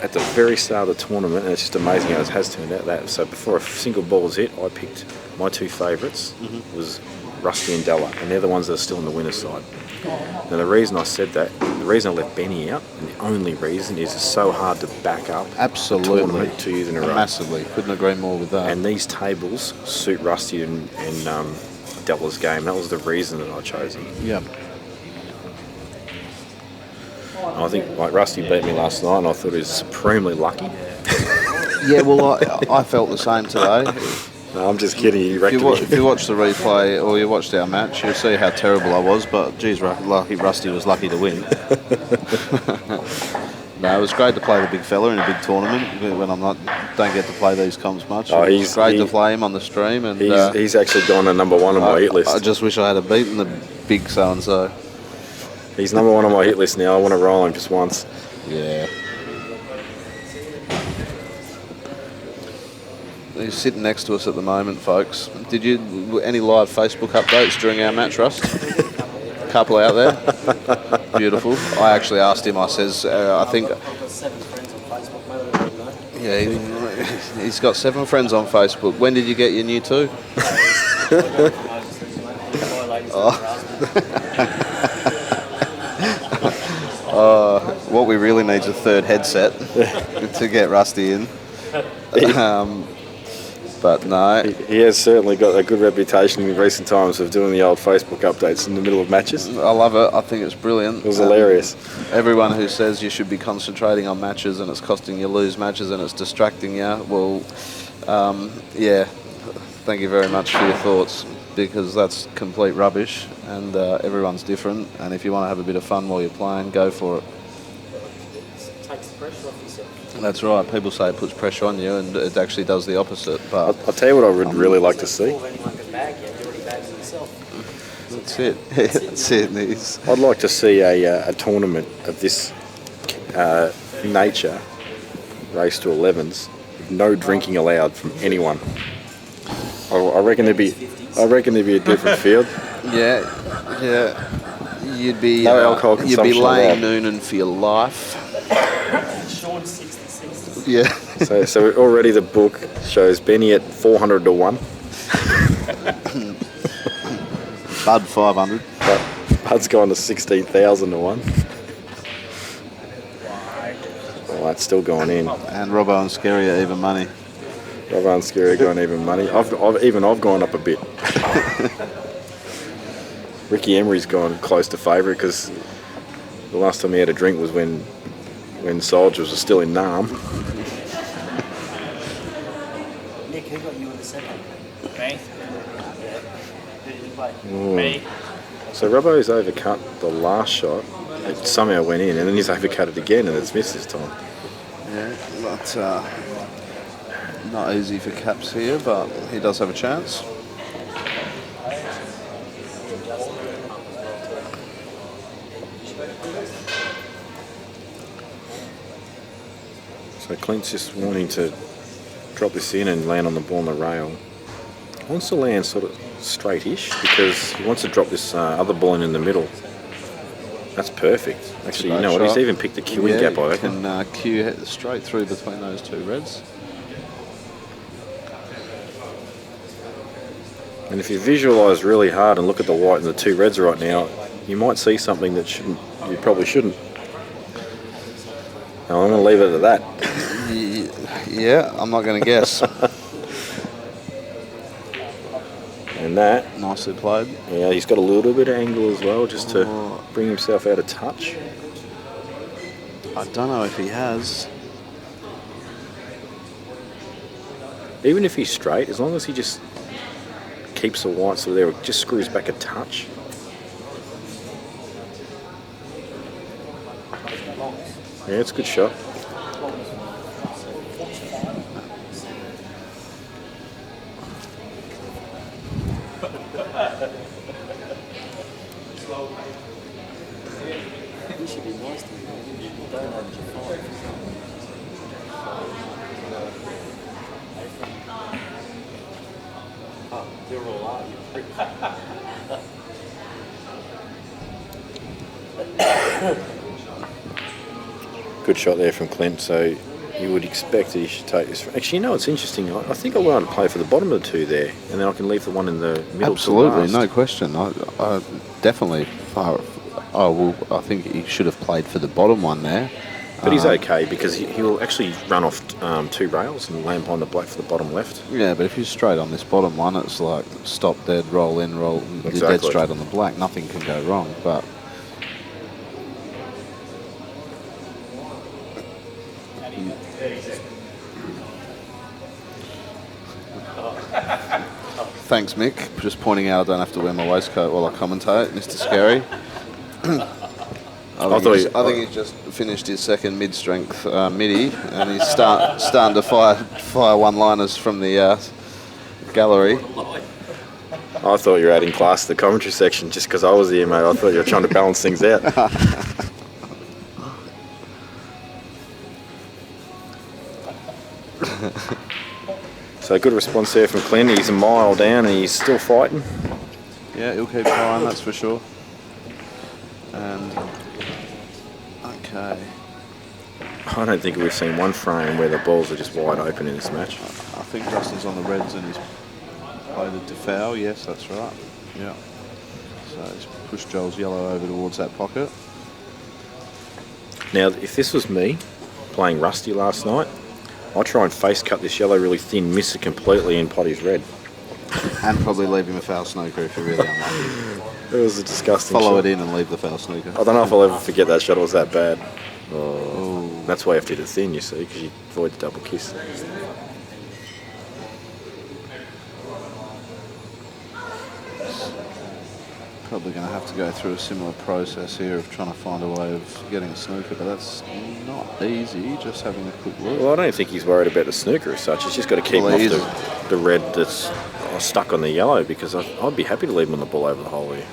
at the very start of the tournament, and it's just amazing how it has turned out that. So before a single ball's hit, I picked my 2 favourites, was Rusty and Della, and they're the ones that are still on the winner's side. Now the reason I said that, the reason I left Benny out, and the only reason is it's so hard to back up Absolutely. a tournament 2 years in a row. Massively. Couldn't agree more with that. And these tables suit Rusty and Della's game. That was the reason that I chose him. Yeah. And I think like Rusty beat me last night, and I thought he was supremely lucky. Yeah, well, I felt the same today. No, I'm just kidding. If you watch the replay or you watched our match, you'll see how terrible I was. But geez, lucky Rusty was lucky to win. No, it was great to play the big fella in a big tournament when don't get to play these comps much. It's great to play him on the stream, and he's actually gone to number 1 on my hit list. I just wish I had beaten the big so and so. He's number 1 on my hit list now. I want to roll him just once. Yeah. He's sitting next to us at the moment, folks. Did you any live Facebook updates during our match, Russ? A couple out there. Beautiful. I actually asked him. I says, I think. I've got 7 friends on Facebook. Maybe Yeah, he's got 7 friends on Facebook. When did you get your new 2? What we really need is a 3rd headset to get Rusty in. But no. He has certainly got a good reputation in recent times of doing the old Facebook updates in the middle of matches. I love it. I think it's brilliant. It was hilarious. Everyone who says you should be concentrating on matches and it's costing you lose matches and it's distracting you, well, yeah, thank you very much for your thoughts, because that's complete rubbish, and everyone's different, and if you want to have a bit of fun while you're playing, go for it. it takes the pressure off yourself. That's right. People say it puts pressure on you, and it actually does the opposite. But I'll tell you what I would really like to see. Before anyone can bag you, you're already bagging yourself. that's it. That's it. I'd like to see a tournament of this nature, race to 11s, with no drinking allowed from anyone. I reckon there'd be a different field. Yeah. You'd be No alcohol you'd be consumption laying allowed. Noonan for your life. Sean 66. Yeah. So already the book shows Benny at 400 to 1. Bud 500. But Bud's gone to 16,000 to 1. Well, that's still going in. And Robbo and Scary are even money. Robbo and Scary going even money. I've gone up a bit. Ricky Emery's gone close to favourite because the last time he had a drink was when Soldiers was still in Nam. Nick, who got you in the second? Me? Who did you play? Me? So Robbo's overcut the last shot. It somehow went in, and then he's overcut it again, and it's missed this time. Yeah, but not easy for Caps here, but he does have a chance. So Clint's just wanting to drop this in and land on the ball on the rail. He wants to land sort of straight-ish because he wants to drop this other ball in the middle. That's perfect. Actually, you know what? He's even picked the queuing gap, I reckon. Can cue straight through between those two reds. And if you visualise really hard and look at the white and the two reds right now, you might see something that you probably shouldn't. Now, I'm going to leave it at that. Yeah, I'm not going to guess. And that, Nicely played. yeah, he's got a little bit of angle as well, just to bring himself out of touch. I don't know if he has. Even if he's straight, as long as he just keeps the white sort of there, it just screws back a touch. Yeah, it's a good shot. You should be nice to me. You don't have your phone. Oh, you're all out, you prick. Good shot there from Clint, so you would expect that he should take this. Actually, you know, it's interesting. I think I want to play for the bottom of the two there, and then I can leave the one in the middle. Absolutely, no question. I definitely. I think he should have played for the bottom one there. But he's okay because he will actually run off two rails and land behind the black for the bottom left. Yeah, but if you're straight on this bottom one, it's like stop dead, roll in, roll. You're dead Exactly. straight on the black. Nothing can go wrong. But thanks, Mick. Just pointing out I don't have to wear my waistcoat while I commentate, Mr. Scary. I think he's just finished his second mid-strength midi, and he's starting to fire one-liners from the gallery. I thought you were adding class to the commentary section just because I was here, mate. I thought you were trying to balance things out. So good response there from Clint. He's a mile down and he's still fighting. Yeah, he'll keep trying, that's for sure. And okay, I don't think we've seen one frame where the balls are just wide open in this match. I think Justin's on the reds and he's played it to foul. Yes, that's right. Yeah. So he's pushed Joel's yellow over towards that pocket. Now, if this was me playing Rusty last night, I'd try and face cut this yellow really thin, miss it completely and pot his red. And probably leave him a foul snooker if you're really unlucky. It was a disgusting Follow shot. it in and leave the foul snooker. I don't know if I'll ever forget that shot. It was that bad. Oh. That's why you have to hit it thin, you see, because you avoid the double kiss. Probably going to have to go through a similar process here of trying to find a way of getting a snooker, but that's not easy, just having a quick look. Well, I don't think he's worried about the snooker as such. He's just got to keep him off the red that's stuck on the yellow, because I'd be happy to leave him on the ball over the hole here.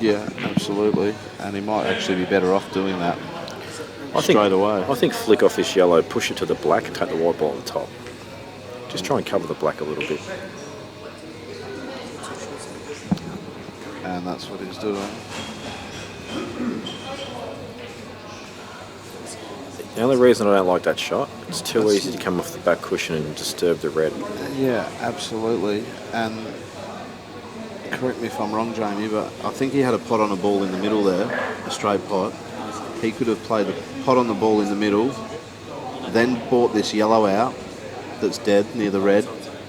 Yeah, absolutely. And he might actually be better off doing that straight away. I think flick off this yellow, push it to the black and take the white ball at the top. Just try and cover the black a little bit. And that's what he's doing. The only reason I don't like that shot, it's too easy to come off the back cushion and disturb the red. Yeah, absolutely. And correct me if I'm wrong, Jamie, but I think he had a pot on a ball in the middle there, a straight pot. He could have played the pot on the ball in the middle, then brought this yellow out that's dead near the red,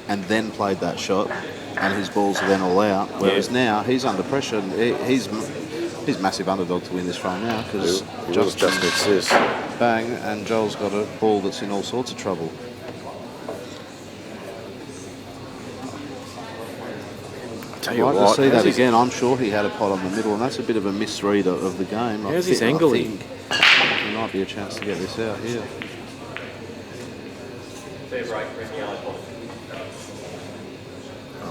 and then played that shot, and his balls are then all out. Whereas now he's under pressure. And he's massive underdog to win this frame now because Justin exists. Bang, and Joel's got a ball that's in all sorts of trouble. tell I'd you like what, to see how's that his- again. I'm sure he had a pot on the middle, and that's a bit of a misread of the game. How's his angle? There might be a chance to get this out here. Fair break, red yellow ball.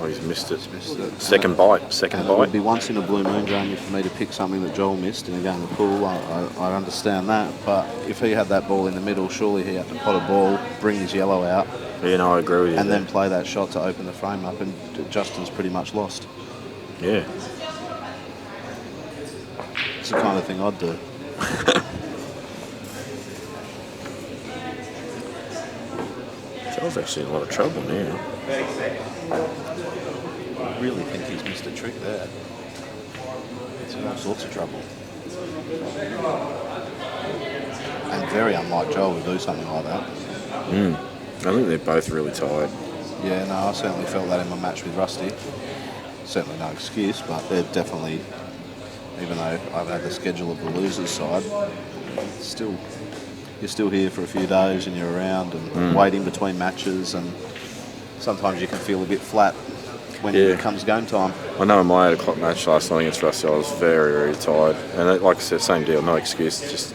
Oh, he's missed it. Missed it. Second bite. Second And it would bite. be once in a blue moon, Jamie, for me to pick something that Joel missed in a game of pool. I understand that, but if he had that ball in the middle, surely he had to pot a ball, bring his yellow out, Yeah, no, I agree with you. and there. then play that shot to open the frame up, and Justin's pretty much lost. Yeah. It's the kind of thing I'd do. Joel's actually in a lot of trouble now. 30 seconds. I really think he's missed a trick there. It's in all sorts of trouble. And very unlike Joel to do something like that. I think they're both really tired. Yeah, no, I certainly felt that in my match with Rusty. Certainly no excuse, but they're definitely, even though I've had the schedule of the losers side, still, you're still here for a few days and you're around and waiting between matches, and sometimes you can feel a bit flat when Yeah. it comes game time. I know in my 8 o'clock match last night against Rusty, I was very, very tired. And like I said, same deal, no excuse. Just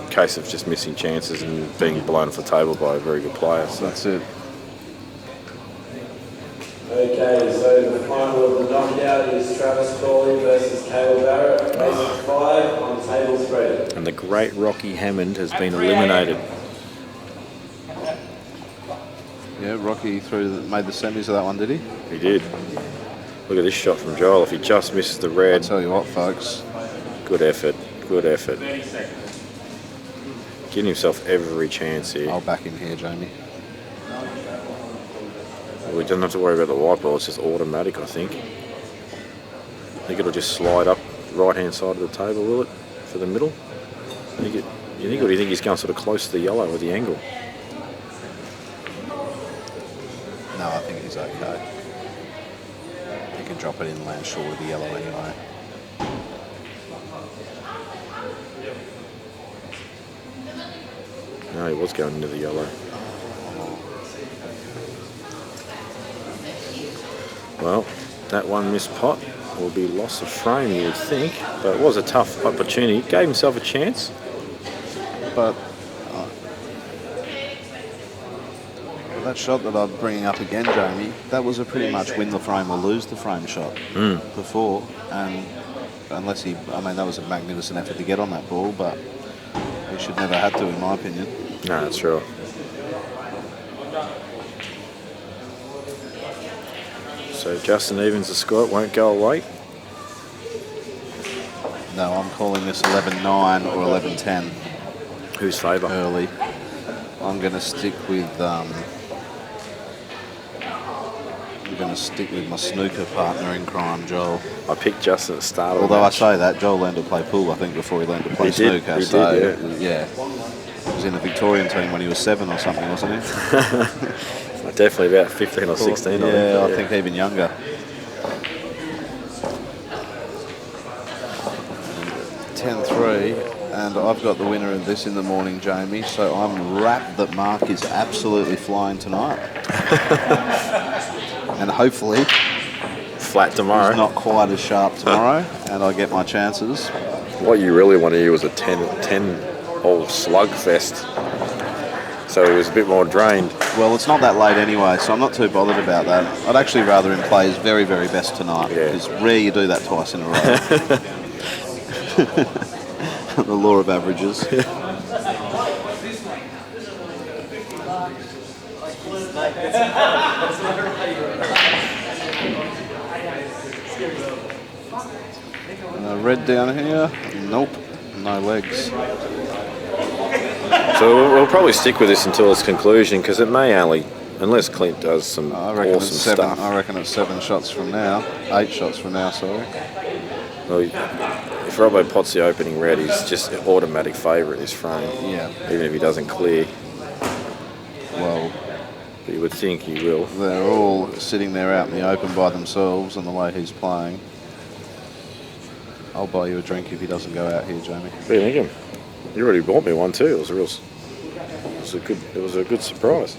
a case of just missing chances and being blown off the table by a very good player. So That's it. Okay, so the final of the knockout is Travis Crawley versus Caleb Barrett, race 5 on table 3. And the great Rocky Hammond has been eliminated. Yeah, Rocky made the semis of that one, did he? He did. Look at this shot from Joel. If he just misses the I'll red, tell you what, folks. good effort. Good effort. 30 seconds. Giving himself every chance here. I'll back him here, Jamie. We don't have to worry about the white ball. It's just automatic, I think. I think it'll just slide up right-hand side of the table, will it, for the middle? Or do you think he's going sort of close to the yellow with the angle? No, I think he's okay. He can drop it in and land short of the yellow anyway. No, he was going into the yellow. Well, that one missed pot will be loss of frame, you would think, but it was a tough opportunity. Gave himself a chance. But that shot that I'm bringing up again, Jamie, that was a pretty much win the frame or lose the frame shot before. And unless that was a magnificent effort to get on that ball, but he should never have to, in my opinion. No, that's right. So Justin Evans, the score, it won't go away. No, I'm calling this 11-9 or 11-10 Whose favour? early. I'm going to stick with my snooker partner in crime, Joel. I picked Justin at the start of the Although I match. say that, Joel learned to play pool, I think, before he learned to play He did, snooker. he so, did, yeah. He was in the Victorian team when he was 7 or something, wasn't he? Definitely about 15 or 16. Yeah, I I think even younger. 10-3, and I've got the winner of this in the morning, Jamie, so I'm rapt that Marc is absolutely flying tonight. And hopefully Flat tomorrow. he's not quite as sharp tomorrow, and I get my chances. What you really want to hear was a 10-hole slugfest. So he was a bit more drained. Well, it's not that late anyway, so I'm not too bothered about that. I'd actually rather him play his very, very best tonight. Yeah. It's rare you do that twice in a row. The law of averages. Red down here. Nope. No legs. So we'll probably stick with this until its conclusion, because it may only, unless Clint does some I reckon awesome it's 7. stuff. I reckon it's 7 shots from now. 8 shots from now, sorry. Well, if Robbo pots the opening red, he's just an automatic favourite this frame. Yeah. Even if he doesn't clear. Well, But you would think he will. they're all sitting there out in the open by themselves, and the way he's playing. I'll buy you a drink if he doesn't go out here, Jamie. What do you thinking? You already bought me one too. It was a good surprise.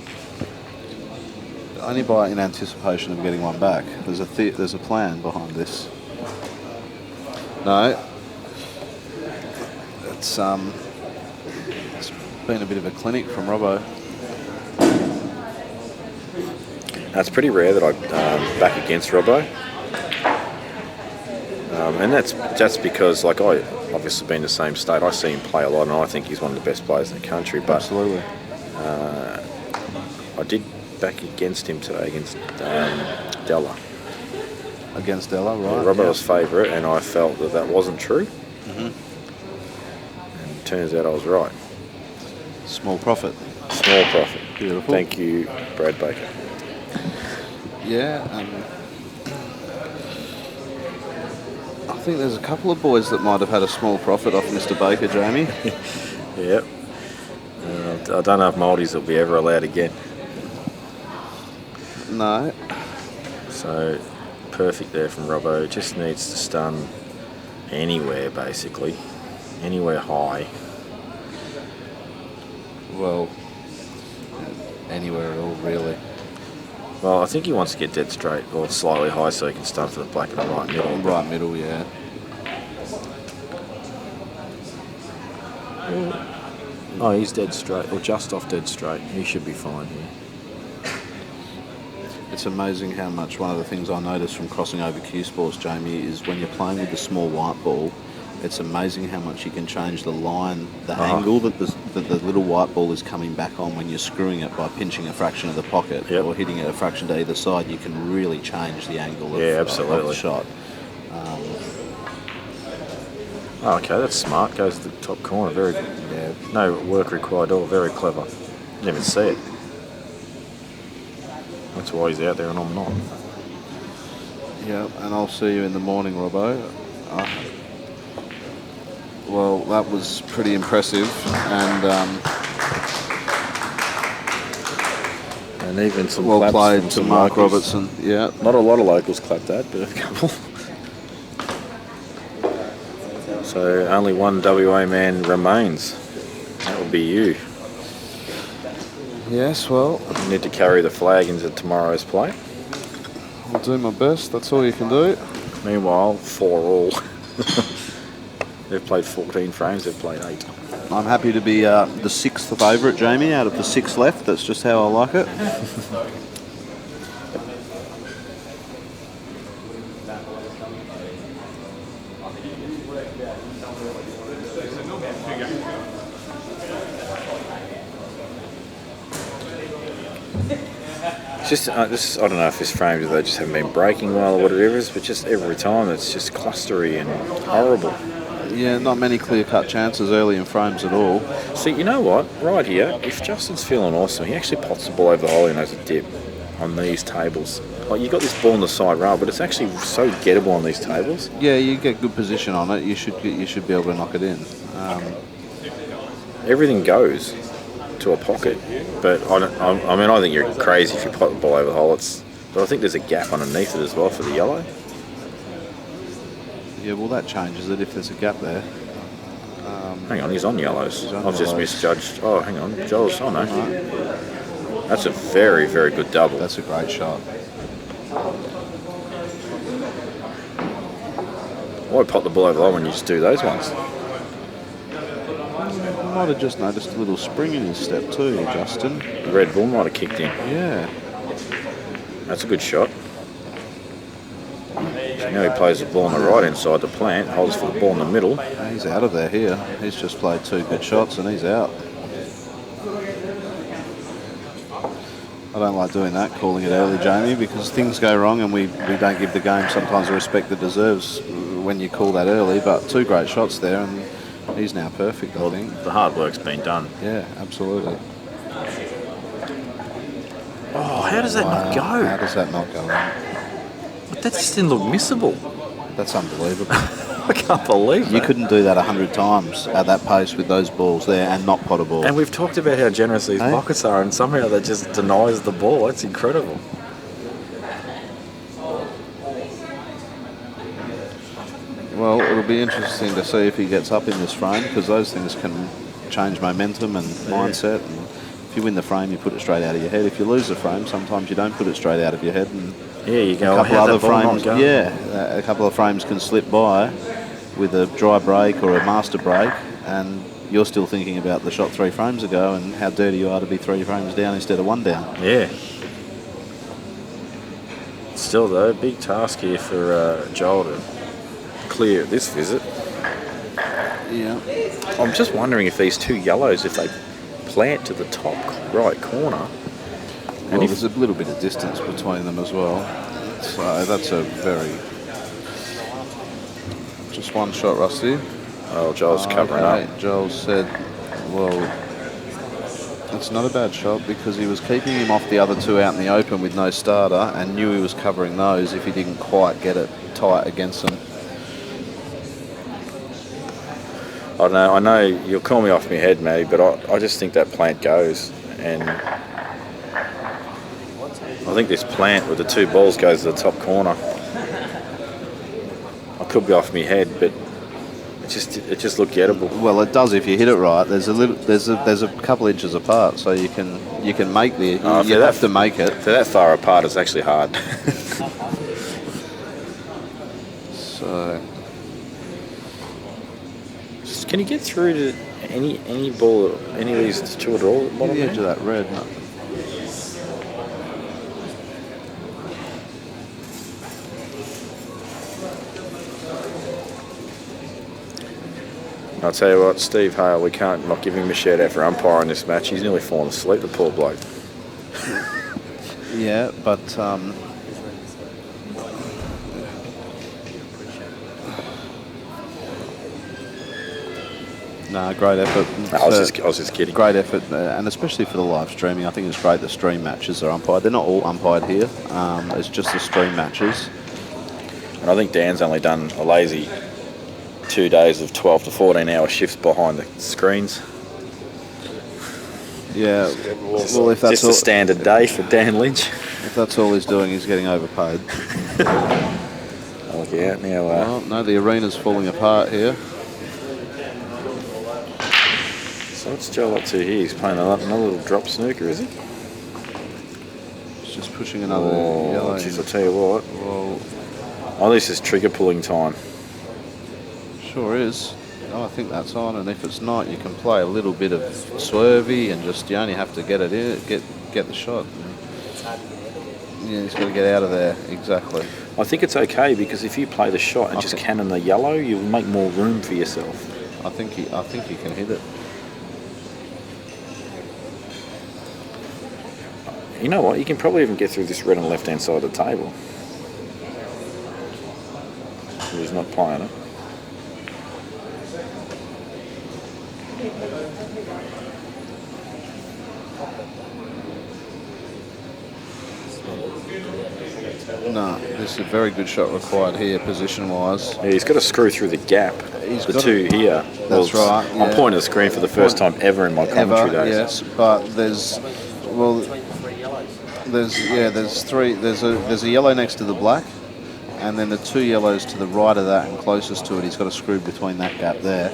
only buy it in anticipation of getting one back. There's a plan behind this. No, it's been a bit of a clinic from Robbo. It's pretty rare that I back against Robbo. And that's because, like, I obviously been in the same state. I see him play a lot, and I think he's one of the best players in the country. But Absolutely. I did back against him today against Della. Against Della, right? Robbo was favourite, and I felt that wasn't true. Mm-hmm. And it turns out I was right. Small profit. Small profit. Beautiful. Thank you, Brad Baker. Yeah. I think there's a couple of boys that might have had a small profit off Mr. Baker, Jamie. Yep. I don't know if Maldies will be ever allowed again. No. So, perfect there from Robbo. Just needs to stun anywhere, basically. Anywhere high. Well, anywhere at all, really. Well, I think he wants to get dead straight or slightly high so he can stun for the black and the right middle. Right middle, yeah. Oh, he's dead straight, or just off dead straight. He should be fine here. It's amazing how much, one of the things I noticed from crossing over cue sports, Jamie, is when you're playing with the small white ball, it's amazing how much you can change the line, the angle that the little white ball is coming back on when you're screwing it by pinching a fraction of the pocket or hitting it a fraction to either side. You can really change the angle of the shot. Oh, okay, that's smart. Goes to the top corner. Very, no work required at all. Very clever. Didn't even see it. That's why he's out there and I'm not. Yeah, and I'll see you in the morning, Robbo. Well, that was pretty impressive, and even some well claps played from to some Marc locals. Robertson. Yeah, not a lot of locals clapped that, but a couple. So only one WA man remains. That will be you. Yes, well, You need to carry the flag into tomorrow's play. I'll do my best. That's all you can do. Meanwhile, 4-all. They've played 14 frames, they've played 8. I'm happy to be the sixth favourite, Jamie, out of the 6 left. That's just how I like it. Just, I don't know if his frames, they just haven't been breaking well or whatever it is, but just every time it's just clustery and horrible. Yeah, not many clear-cut chances early in frames at all. See, you know what? Right here, if Justin's feeling awesome, he actually pots the ball over the hole and has a dip on these tables. Like, you've got this ball on the side rail, but it's actually so gettable on these tables. Yeah, you get good position on it. You should be able to knock it in. Everything goes to a pocket, but I think you're crazy if you pot the ball over the hole. But I think there's a gap underneath it as well for the yellow. Yeah, well, that changes it if there's a gap there. Hang on, he's on yellows. I've just misjudged. Oh, hang on, Johl's. Oh no, that's a very, very good double. That's a great shot. Why pot the ball over the hole when you just do those ones? I might have just noticed a little spring in his step too, Justin. The red ball might have kicked in. Yeah. That's a good shot. So now he plays the ball on the right hand side, the plant, holds for the ball in the middle. He's out of there here. He's just played 2 good shots and he's out. I don't like doing that, calling it early, Jamie, because things go wrong and we don't give the game sometimes the respect it deserves when you call that early, but 2 great shots there and he's now perfect, I think. The hard work's been done. Yeah, absolutely. Oh, how does that not go? How does that not go in? That just didn't look missable. That's unbelievable. I can't believe that. You couldn't do that 100 times at that pace with those balls there and not pot a ball. And we've talked about how generous these pockets are, and somehow that just denies the ball. That's incredible. Well, it'll be interesting to see if he gets up in this frame because those things can change momentum and mindset and If you win the frame, you put it straight out of your head. If you lose the frame, sometimes you don't put it straight out of your head. And Yeah, you go. a couple how'd other that ball frames, not go? yeah, a couple of frames can slip by with a dry break or a master break, and you're still thinking about the shot 3 frames ago and how dirty you are to be 3 frames down instead of 1 down. Yeah. Still though, big task here for Johl to clear this visit. Yeah. I'm just wondering if these 2 yellows, if they plant to the top right corner. Well, And if, there's a little bit of distance between them as well. So that's a very... Just one shot, Rusty. oh, Joel's covering up. Joel said, well, it's not a bad shot because he was keeping him off the other 2 out in the open with no starter and knew he was covering those if he didn't quite get it tight against them. I don't know. I know you'll call me off my head, Matty, but I just think that plant goes, and I think this plant with the 2 balls goes to the top corner. I could be off my head, but it just looked gettable. Well, it does if you hit it right. There's a couple inches apart, so you can make the. You have to make it. For that far apart, it's actually hard. So. Can you get through to any ball, any of these 2 at all? At the bottom The edge there? of that red. No. I'll tell you what, Steve Hale, we can't not give him a shout out for umpiring this match. He's nearly fallen asleep, the poor bloke. Yeah, but no, great effort. I was just kidding. Great effort, and especially for the live streaming. I think it's great the stream matches are umpired. They're not all umpired here. It's just the stream matches. And I think Dan's only done a lazy 2 days of 12 to 14 hour shifts behind the screens. Yeah, well, if that's Just a standard day for Dan Lynch. if that's all he's doing, he's getting overpaid. I'll look out now. Well, no, the arena's falling apart here. So what's Joel up to here? He's playing another little drop snooker, is he? He's just pushing another yellow. Geez, I'll tell you what. Well, Oh, this is trigger pulling time. sure is. Oh, I think that's on, and if it's not, you can play a little bit of swervy and just you only have to get it in, get the shot. Yeah, he's got to get out of there. Exactly. I think it's okay because if you play the shot and just cannon the yellow, you'll make more room for yourself. I think he can hit it. You know what? You can probably even get through this red on the left-hand side of the table. He's not playing it. No, this is a very good shot required here, position-wise. Yeah, he's got to screw through the gap. He's The got 2 here. That's right, I'm yeah. pointing the screen for the first time ever in my commentary days. Yes, but there's three. There's a yellow next to the black, and then the 2 yellows to the right of that and closest to it. He's got to screw between that gap there.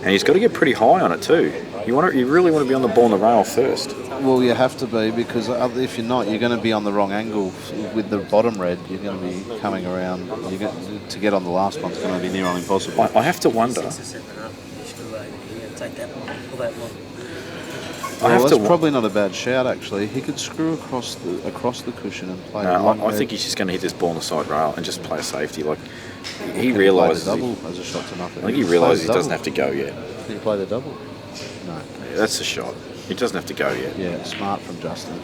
And he's got to get pretty high on it too. You really want to be on the ball and the rail first. Well, you have to be, because if you're not, you're going to be on the wrong angle with the bottom red. You're going to be coming around. To get on the last one's going to be near on impossible. I have to wonder. Well, that's probably not a bad shout, actually. He could screw across the cushion and play. I think he's just going to hit this ball on the side rail and just play a safety. Like he realises double as a shot to nothing. I think he realises he doesn't have to go yet. Can he play the double? No. Yeah, that's the shot. He doesn't have to go yet. Yeah, smart from Justin.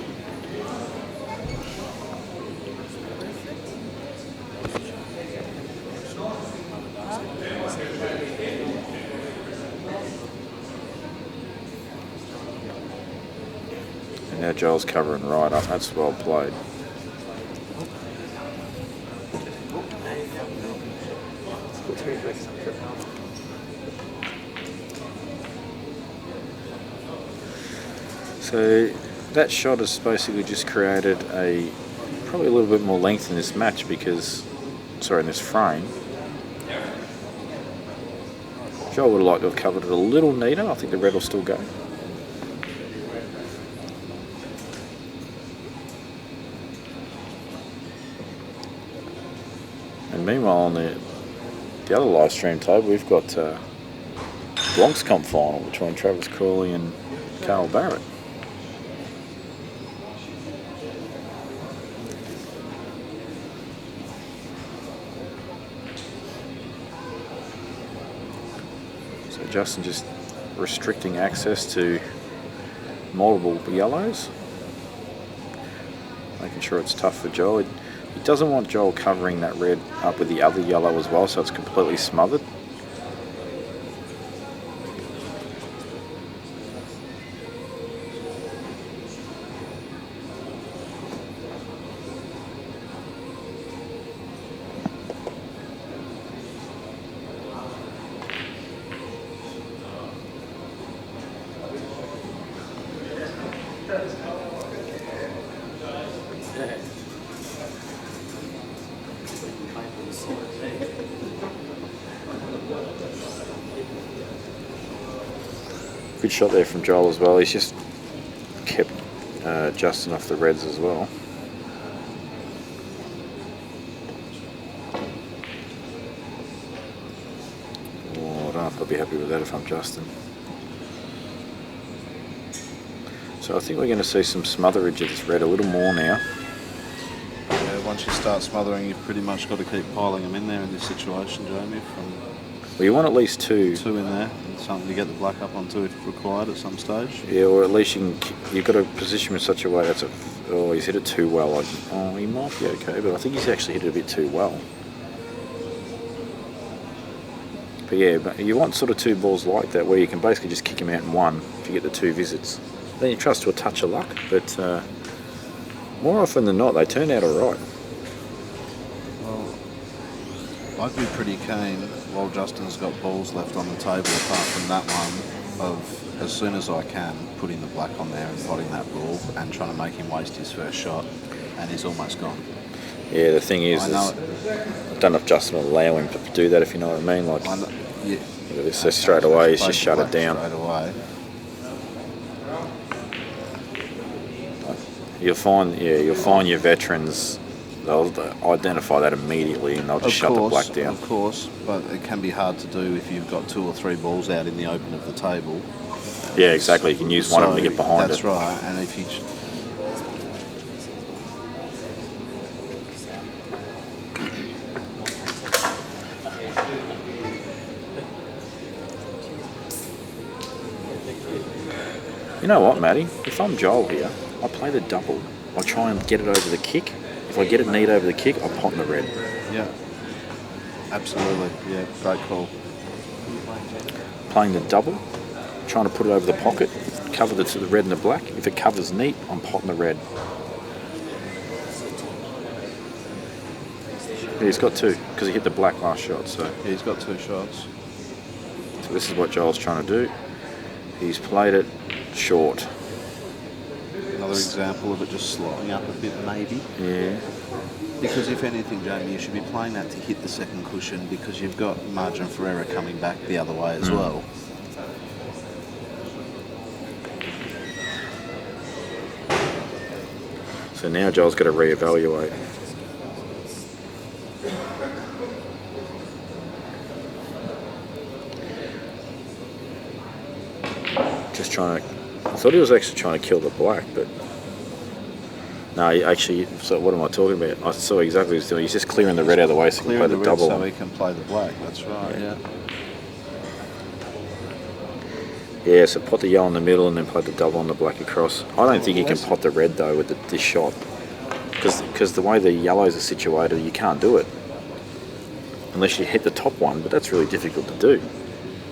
And now Joel's covering right up. That's well played. So that shot has basically just created probably a little bit more length in this match in this frame. Joel would have liked to have covered it a little neater. I think the red will still go. And meanwhile, on the other live stream table, we've got Blancs Comp final between Travis Crawley and Carl Barrett. So Justin just restricting access to multiple yellows, making sure it's tough for Johl. He doesn't want Johl covering that red up with the other yellow as well, so it's completely smothered. Good shot there from Johl as well. He's just kept Justin off the reds as well. Oh, I don't know if I'll be happy with that if I'm Justin. So I think we're going to see some smotherage of this red a little more now. Yeah, once you start smothering, you've pretty much got to keep piling them in there in this situation, Jamie. Well, you want at least two. Two in there, and something to get the black up onto if required at some stage. Yeah, or at least you've got to position him in such a way that's oh, he's hit it too well. Oh, he might be okay, but I think he's actually hit it a bit too well. But yeah, but you want sort of two balls like that where you can basically just kick him out in one if you get the two visits. Then you trust to a touch of luck, but more often than not, they turn out all right. Well, I'd be pretty keen, while Justin's got balls left on the table apart from that one, of as soon as I can, putting the black on there and potting that ball and trying to make him waste his first shot, and he's almost gone. Yeah, the thing is I don't know if Justin will allow him to do that, if you know what I mean. Like, yeah. So straight away, he's just shut it down. Straight away. You'll find your veterans, they'll identify that immediately and they'll just shut the black down. Of course, but it can be hard to do if you've got 2 or 3 balls out in the open of the table. Yeah, exactly. You can use one of them to get behind it. That's right, and if you... You know what, Matty? If I'm Johl here, I play the double. I try and get it over the kick. If I get it neat over the kick, I pot in the red. Yeah, absolutely. Yeah, great call. Playing the double, trying to put it over the pocket, cover the red and the black. If it covers neat, I'm potting the red. Yeah, he's got 2 because he hit the black last shot. So yeah, he's got 2 shots. So this is what Joel's trying to do. He's played it short. Another example of it just slotting up a bit, maybe. Yeah. Because if anything, Jamie, you should be playing that to hit the second cushion because you've got margin for error coming back the other way as well. So now Joel's got to reevaluate. Just trying to... I thought he was actually trying to kill the black, but... No, he actually... So what am I talking about? I saw exactly what he was doing. He's just clearing the red out of the way so he can play the double. So he can play the black, that's right, yeah. Yeah, so pot the yellow in the middle and then play the double on the black across. I don't think you can pot the red, though, with this shot. Because the way the yellows are situated, you can't do it. Unless you hit the top one, but that's really difficult to do.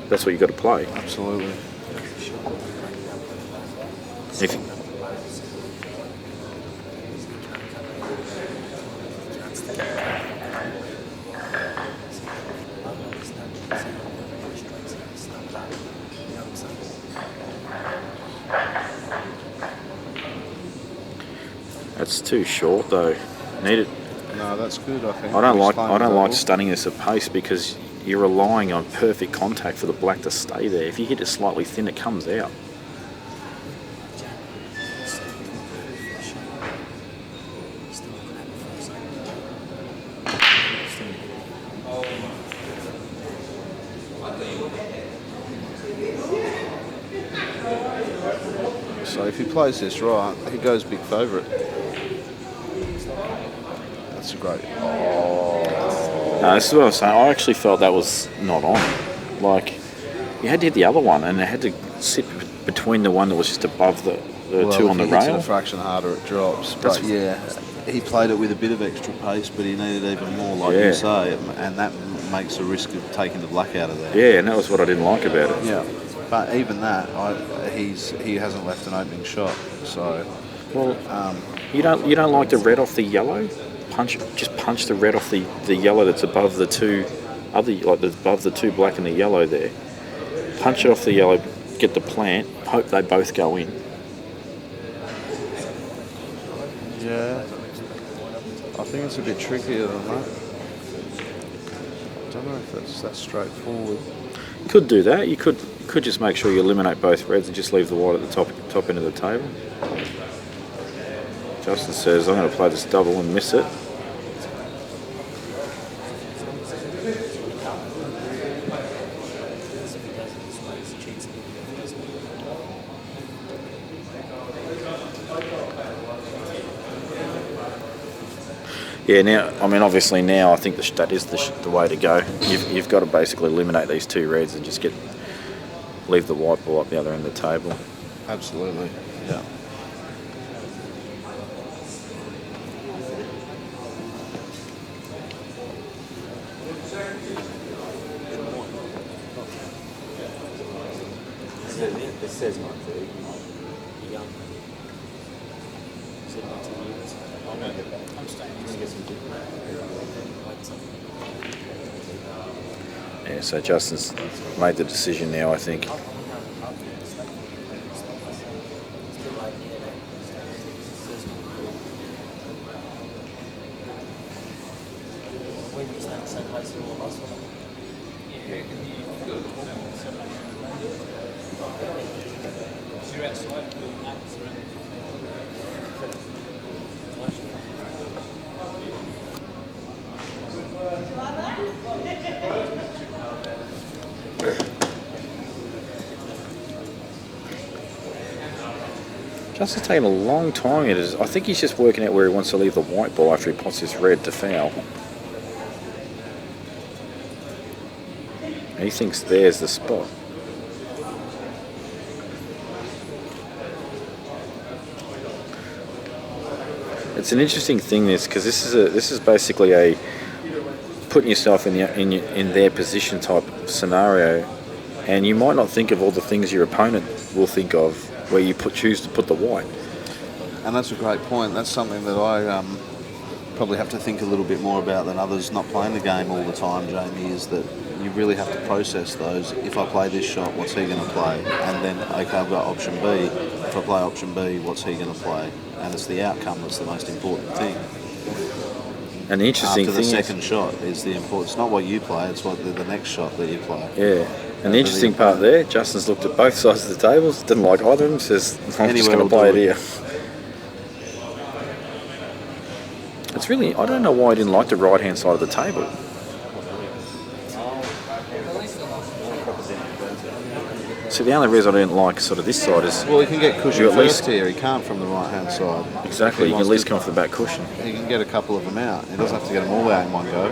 That's what you've got to play. Absolutely. That's too short though. Need it. No, that's good. I think. I don't like stunning this at pace because you're relying on perfect contact for the black to stay there. If you hit it slightly thin, it comes out. So if he plays this right, he goes big favourite. That's a great. No, this is what I was saying. I actually felt that was not on. Like, you had to hit the other one, and it had to sit between the one that was just above the two on the if he hits it rail. a fraction harder, it drops. But yeah, he played it with a bit of extra pace, but he needed even more, like you say, and that makes a risk of taking the black out of there. Yeah, and that was what I didn't like about it. Yeah, but even that, he hasn't left an opening shot. So, Well, you don't like the red off the yellow? Just punch the red off the yellow that's above the two other, like above the two black and the yellow there. Punch it off the yellow, get the plant, hope they both go in. yeah, I think it's a bit trickier than that. I don't know if that's that straightforward. Could do that. You could just make sure you eliminate both reds and just leave the white at the top end of the table. Justin says, I'm going to play this double and miss it. Yeah, now, I mean, obviously now I think that is the way to go. You've got to basically eliminate these two reds and just leave the white ball up the other end of the table. Absolutely, yeah. It says 9:30. You're young. It said 19 years. I'm staying. I'm going to get some good. Yeah, so Justin's made the decision now, I think. Justin's taking a long time. I think he's just working out where he wants to leave the white ball after he pots this red to foul. And he thinks there's the spot. It's an interesting thing, because this is basically a putting yourself in their position type scenario, and you might not think of all the things your opponent will think of where you choose to put the white. And that's a great point. That's something that I probably have to think a little bit more about than others not playing the game all the time, Jamie, is that you really have to process those. If I play this shot, what's he going to play? And then, okay, I've got option B. If I play option B, what's he going to play? And it's the outcome that's the most important thing. And the interesting After the thing second shot is the important. It's not what you play, it's what the next shot that you play. Yeah. And the interesting part there, Justin's looked at both sides of the tables, didn't like either of them, says, I'm just going to play it here. It's really, I don't know why I didn't like the right-hand side of the table. So the only reason I didn't like sort of this side is... Well, he can get cushion you at first least, here. He can't from the right-hand side. Exactly, you can at least come off the back cushion. He can get a couple of them out. He doesn't have to get them all out in one go.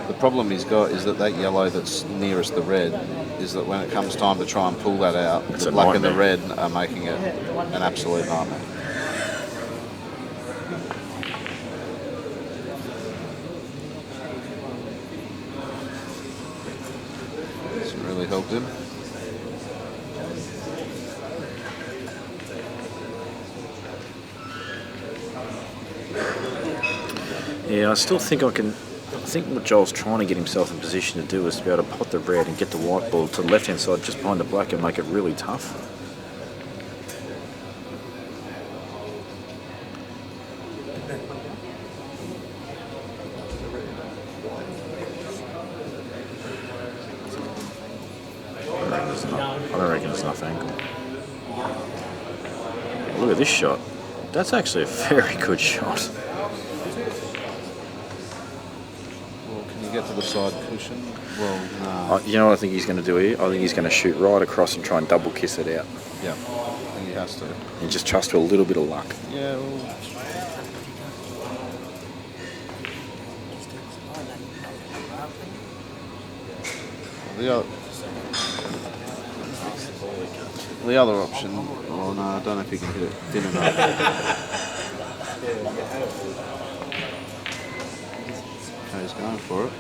The problem he's got is that yellow that's nearest the red is that when it comes time to try and pull that out, It's the a black and the nightmare. red are making it an absolute nightmare. Hasn't really helped him. Yeah, I still think I think what Joel's trying to get himself in position to do is to be able to pot the red and get the white ball to the left-hand side just behind the black and make it really tough. I don't reckon it's enough angle. Look at this shot. That's actually a very good shot. get to the side cushion? Well, no. You know what I think he's going to do here? I think he's going to shoot right across and try and double kiss it out. Yeah, I think he has to. And just trust to a little bit of luck. Yeah, well... The other option, well, no, I don't know if he can hit it thin enough. Okay, he's going for it.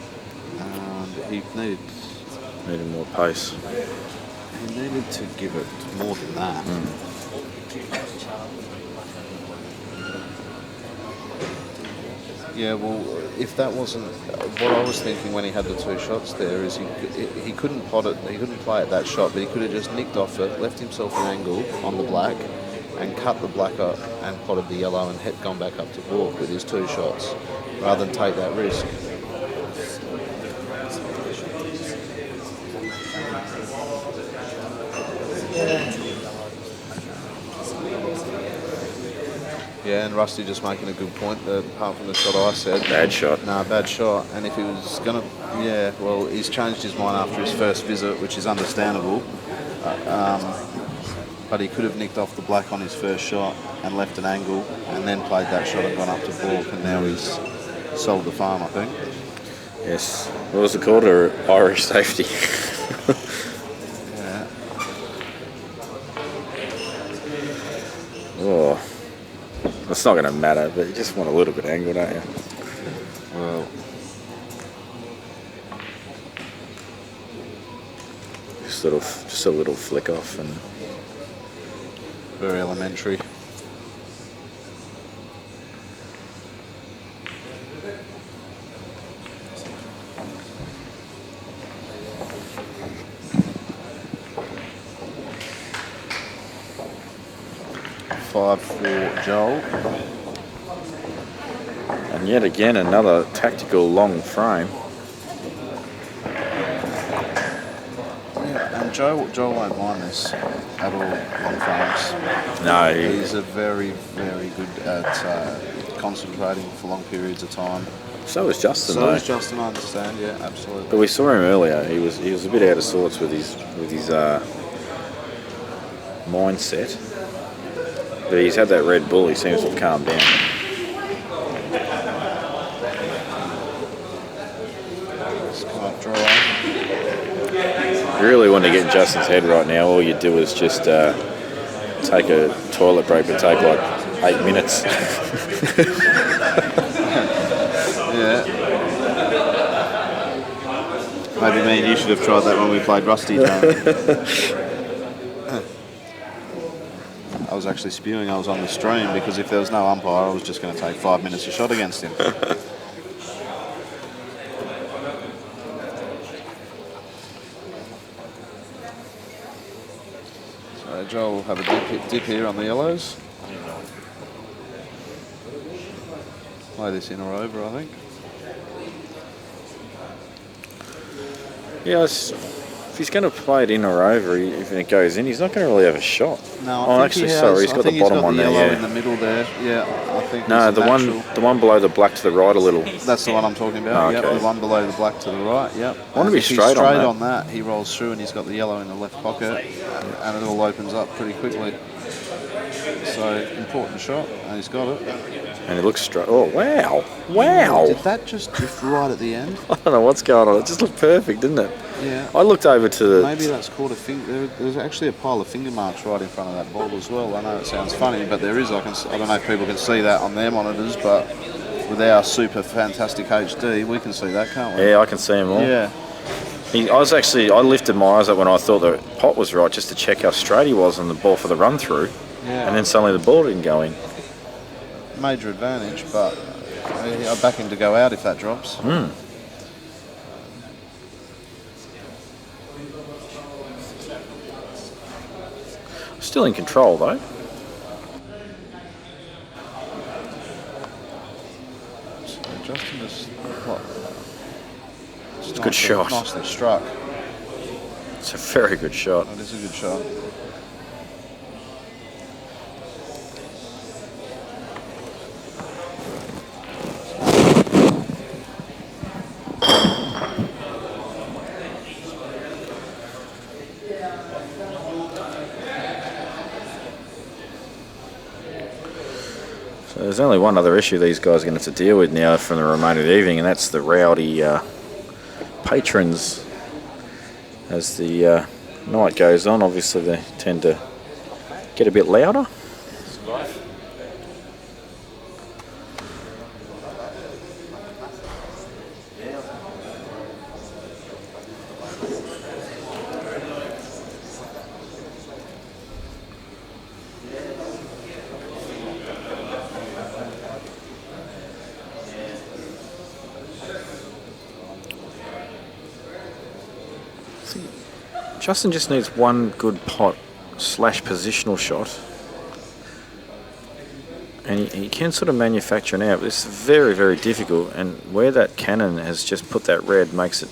And he Needed more pace. He needed to give it more than that. Yeah, well, if that wasn't what I was thinking when he had the two shots there, is he couldn't pot it, he couldn't play it that shot, but he could have just nicked off it, left himself an angle on the black, and cut the black up and potted the yellow and gone back up to walk with his two shots, rather than take that risk. Yeah, and Rusty just making a good point that apart from the shot I said. Bad shot. No, bad shot. And if he was going to, yeah, well, he's changed his mind after his first visit, which is understandable. But he could have nicked off the black on his first shot and left an angle and then played that shot and gone up to balk, and now he's sold the farm, I think. Yes. What was it called? Irish safety. Yeah. Oh. It's not going to matter, but you just want a little bit of angle, don't you? Well, just a little flick off and very elementary. Five for Johl. And yet again, another tactical long frame. Yeah, and Johl won't mind this at all, long frames. No, He's a very, very good at concentrating for long periods of time. so is Justin, So though. is Justin, I understand, yeah, absolutely. But we saw him earlier. He was a bit out of sorts with his mindset. But he's had that Red Bull. He seems to have calmed down. It's come up dry. If you really want to get in Justin's head right now, all you do is just take a toilet break and take like 8 minutes. Yeah. Maybe me and you should have tried that when we played Rusty Time. I was actually spewing, I was on the stream, because if there was no umpire, I was just going to take 5 minutes a shot against him. So Johl will have a dip here on the yellows. Play this in or over, I think. Yeah, if he's going to play it in or over, if it goes in, he's not going to really have a shot. No, oh, actually, sorry, he's got the bottom one there. Yellow Yeah. in the middle there. Yeah, I think. No, it's the one below the black to the right a little. That's the one I'm talking about. Oh, okay. Yep, the one below the black to the right. Yep. I want to be If he's straight on that. on that. He rolls through and he's got the yellow in the left pocket, and it all opens up pretty quickly. So important shot, and he's got it. And it looks straight. Oh, wow. Wow. Did that just drift right at the end? I don't know what's going on. It just looked perfect, didn't it? Yeah. I looked over to the... Maybe that's called a finger. There's actually a pile of finger marks right in front of that ball as well. I know it sounds funny, but there is. I don't know if people can see that on their monitors, but with our super fantastic HD, we can see that, can't we? Yeah, I can see them all. Yeah. I lifted my eyes up when I thought the pot was right, just to check how straight he was on the ball for the run through. Yeah. And then suddenly the ball didn't go in. Major advantage, but I back him to go out if that drops. Still in control though. So Justin just It's a good shot. Nicely struck. It's a very good shot. That is a good shot. So there's only one other issue these guys are going to have to deal with now from the remainder of the evening, and that's the rowdy patrons. As the night goes on, obviously they tend to get a bit louder. Justin just needs one good pot / positional shot, and he can sort of manufacture an out, but it's very, very difficult, and where that cannon has just put that red makes it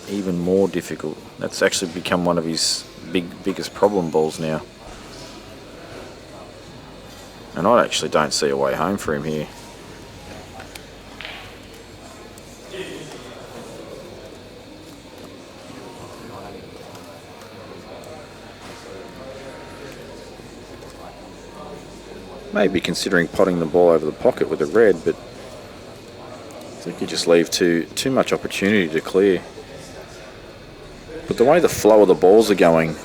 even more difficult. That's actually become one of his biggest problem balls now, and I actually don't see a way home for him here. Maybe considering potting the ball over the pocket with a red, but I think you just leave too much opportunity to clear. But the way the flow of the balls are going,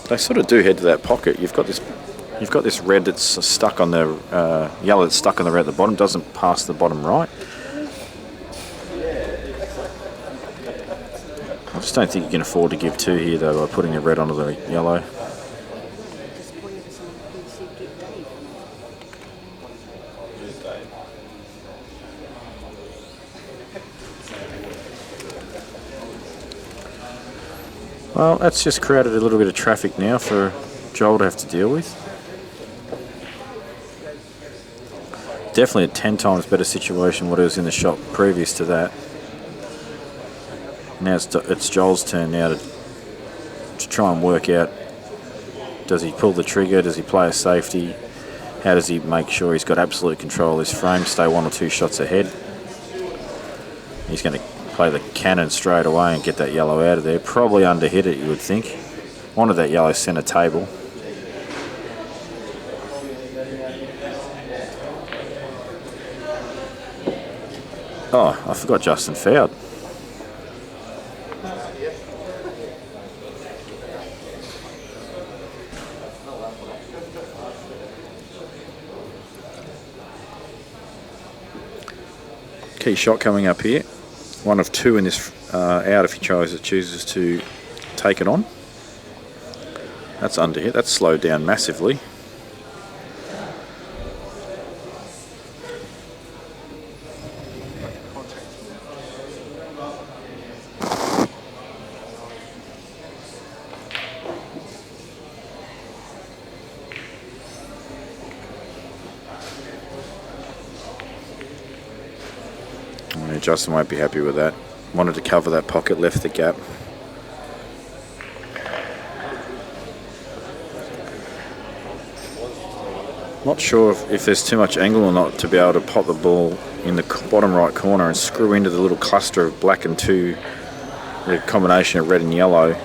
they sort of do head to that pocket. You've got this red that's stuck on the yellow that's stuck on the red at the bottom, doesn't pass the bottom right. I just don't think you can afford to give two here though by putting the red onto the yellow. Well, that's just created a little bit of traffic now for Johl to have to deal with. Definitely a 10 times better situation what it was in the shot previous to that. Now it's Joel's turn now to try and work out, does he pull the trigger, does he play a safety, how does he make sure he's got absolute control of his frame, stay 1 or 2 shots ahead. He's going to play the cannon straight away and get that yellow out of there. Probably underhit it, you would think. Wanted that yellow centre table. Oh, I forgot Justin fouled. Key shot coming up here. 1 of 2 in this out if he chooses to take it on. That's underhit. That's slowed down massively. Justin won't be happy with that. Wanted to cover that pocket, left the gap. Not sure if there's too much angle or not to be able to pop the ball in the bottom right corner and screw into the little cluster of black and 2, the combination of red and yellow.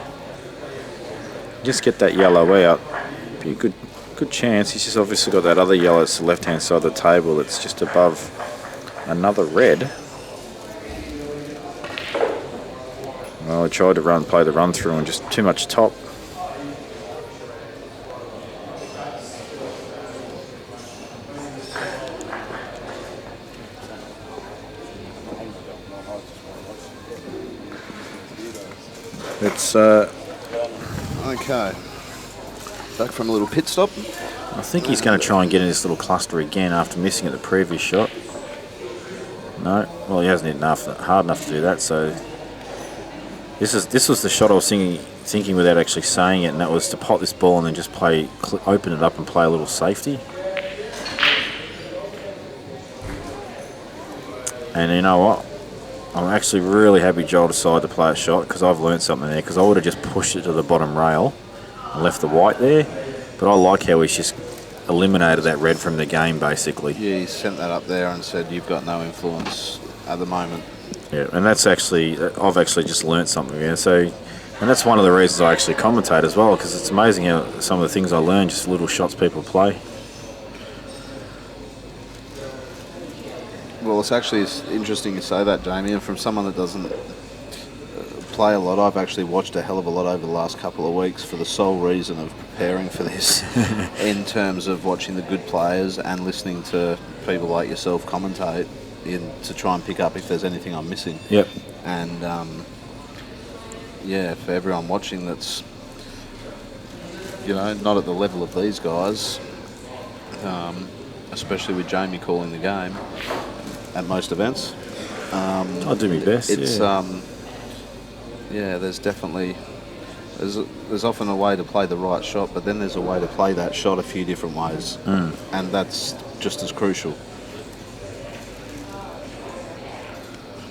Just get that yellow out. Be a good chance. He's just obviously got that other yellow that's the left hand side of the table that's just above another red. Well, I tried to play the run through and just too much top. It's okay. Back from a little pit stop. I think he's going to try and get in this little cluster again after missing at the previous shot. No, well, he hasn't hit hard enough to do that, so this was the shot I was thinking without actually saying it, and that was to pot this ball and then just open it up and play a little safety. And you know what? I'm actually really happy Joel decided to play a shot because I've learned something there, because I would have just pushed it to the bottom rail and left the white there. But I like how he's just eliminated that red from the game, basically. Yeah, he sent that up there and said, you've got no influence at the moment. Yeah, and I've actually just learnt something there. So, and that's one of the reasons I actually commentate as well, because it's amazing how some of the things I learn, just little shots people play. Well, it's interesting you say that, Jamie, and from someone that doesn't play a lot, I've actually watched a hell of a lot over the last couple of weeks for the sole reason of preparing for this in terms of watching the good players and listening to people like yourself commentate to try and pick up if there's anything I'm missing. Yep. And for everyone watching that's not at the level of these guys, especially with Jamie calling the game at most events, I'll do my best. it's there's definitely there's often a way to play the right shot, but then there's a way to play that shot a few different ways, and that's just as crucial.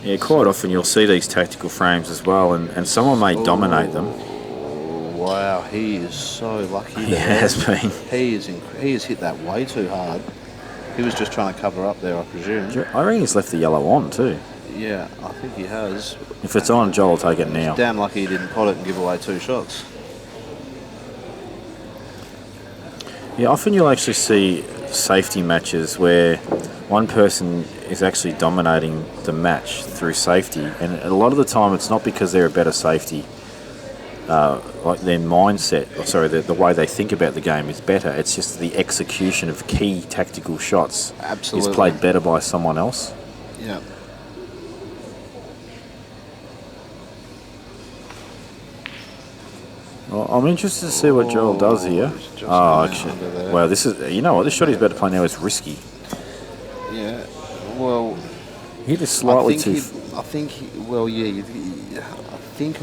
Yeah, quite often you'll see these tactical frames as well, and someone may dominate them. Wow, he is so lucky. He has been. He has hit that way too hard. He was just trying to cover up there, I presume. I reckon he's left the yellow on too. Yeah, I think he has. If it's on, Johl will take it now. He's damn lucky he didn't pot it and give away 2 shots. Yeah, often you'll actually see safety matches where one person is actually dominating the match through safety, and a lot of the time it's not because they're a better safety. Like their mindset, the way they think about the game is better. It's just the execution of key tactical shots Absolutely. is played better by someone else. Yeah. Well, I'm interested to see what Johl does here. Oh, actually, wow, this is, this shot he's about to play now is risky. Yeah, well, He just slightly too. I think he'll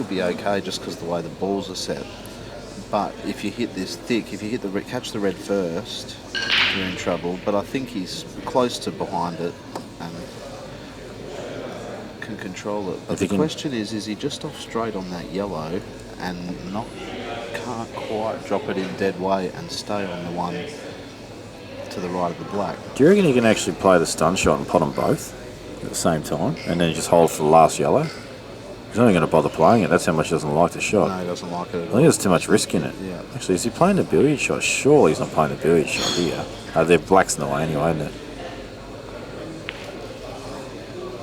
be okay just because of the way the balls are set. But if you hit this thick, if you catch the red first, you're in trouble. But I think he's close to behind it and can control it. But the question is he just off straight on that yellow and can't quite drop it in dead way and stay on the one to the right of the black? Do you reckon he can actually play the stun shot and pot them both at the same time, and then just hold for the last yellow? He's not even going to bother playing it. That's how much he doesn't like the shot. No, he doesn't like it at all. I think there's too much risk in it. Yeah. Actually, is he playing the billiard shot? Surely he's not playing the billiard shot here. They're black's in the way anyway, isn't it?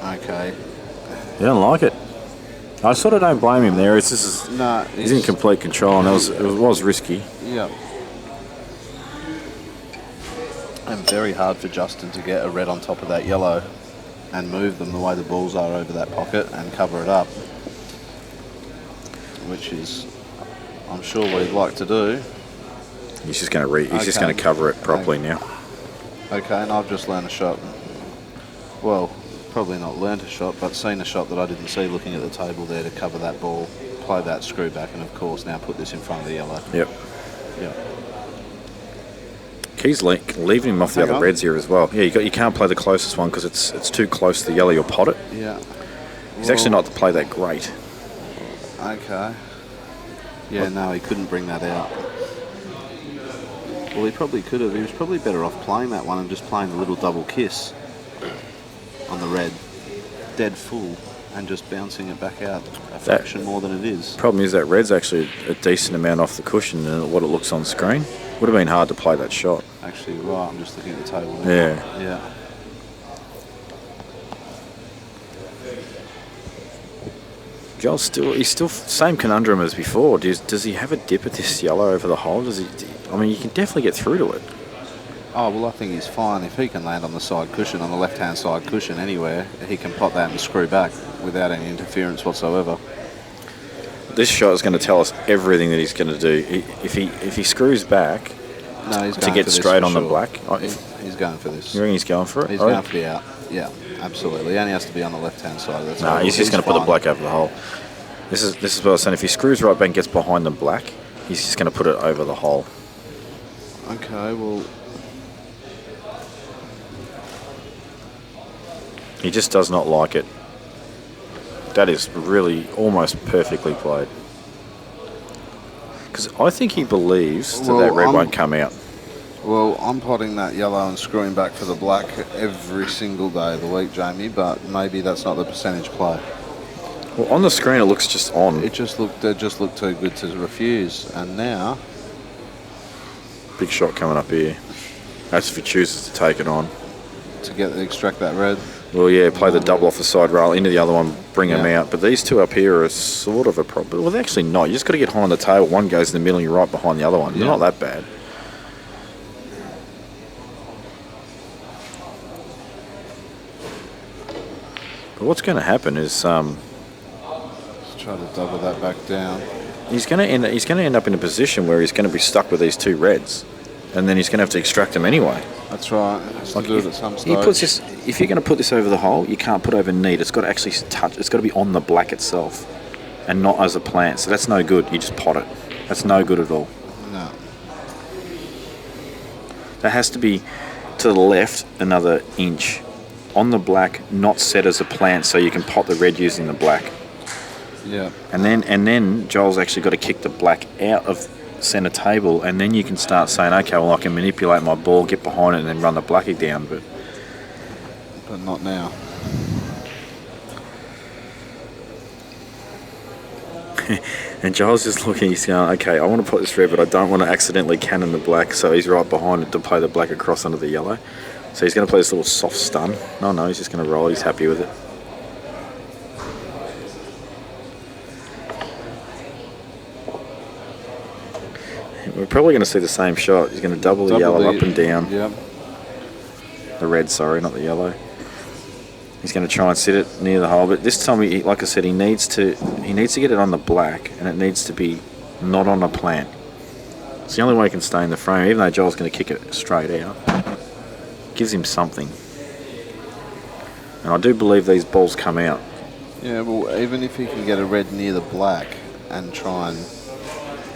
Okay. He don't like it. I sort of don't blame him there. He's in complete control, and it was risky. Yeah. And very hard for Justin to get a red on top of that yellow and move them the way the balls are over that pocket and cover it up, which is, I'm sure, what he'd like to do. He's just going to just going to cover it properly now. Okay, and I've just learned a shot. Well, probably not learned a shot, but seen a shot that I didn't see looking at the table there to cover that ball, play that screw back, and of course now put this in front of the yellow. Yep. Yep. Key's leaving him off the other reds here as well. Yeah, you can't play the closest one because it's too close to the yellow. You'll pot it. Yeah. He's actually not to play that great. Okay. Yeah, no, he couldn't bring that out. Well, he probably could have. He was probably better off playing that one and just playing the little double kiss on the red, dead full, and just bouncing it back out a fraction more than it is. Problem is that red's actually a decent amount off the cushion than what it looks on screen. Would have been hard to play that shot. Actually, right, I'm just looking at the table now. Yeah. Yeah. Johl's he's still same conundrum as before. Does he have a dip at this yellow over the hole? I mean, you can definitely get through to it. Oh, well, I think he's fine. If he can land on the side cushion, on the left-hand side cushion anywhere, he can pot that and screw back without any interference whatsoever. This shot is going to tell us everything that he's going to do. If he screws back to get straight on the black, he's going for this. You reckon he's going for it? He's going to be out. Yeah, absolutely. He only has to be on the left-hand side of the table. No, he's just going to put the black over the hole. This is what I was saying. If he screws right back and gets behind the black, he's just going to put it over the hole. Okay, well, he just does not like it. That is really almost perfectly played. Because I think he believes that red won't come out. Well, I'm potting that yellow and screwing back for the black every single day of the week, Jamie, but maybe that's not the percentage play. Well, on the screen it looks just on. It just looked too good to refuse, and now... Big shot coming up here. That's if he chooses to take it on. to extract that red. Well, yeah, play the double off the side rail into the other one, bring them Yeah. out. But these two up here are sort of a problem. Well, they're actually not. You just got to get high on the table. One goes in the middle, you're right behind the other one. They're Yeah. not that bad. But what's going to happen is Let's try to double that back down. he's going to end up in a position where he's going to be stuck with these two reds, and then he's going to have to extract them anyway. That's right. Has to do it at some He stage. puts this. If you're going to put this over the hole, you can't put over neat. It's got to actually touch. It's got to be on the black itself, and not as a plant. So that's no good. You just pot it. That's no good at all. No. That has to be to the left another inch, on the black, not set as a plant, so you can pot the red using the black. Yeah. And then Joel's actually got to kick the black out of centre table, and then you can start saying, okay, well I can manipulate my ball, get behind it, and then run the blacky down. But Not now. And Joel's just looking, he's going, okay, I want to put this red, but I don't want to accidentally cannon the black, so he's right behind it to play the black across under the yellow. So he's going to play this little soft stun. No, he's just going to roll. He's happy with it. We're probably going to see the same shot. He's going to double the yellow up and down. Yep. The red, sorry, not the yellow. He's going to try and sit it near the hole, but this time, like I said, he needs to get it on the black, and it needs to be not on a plant. It's the only way he can stay in the frame, even though Joel's going to kick it straight out. Gives him something. And I do believe these balls come out. Yeah, well, even if he can get a red near the black and try and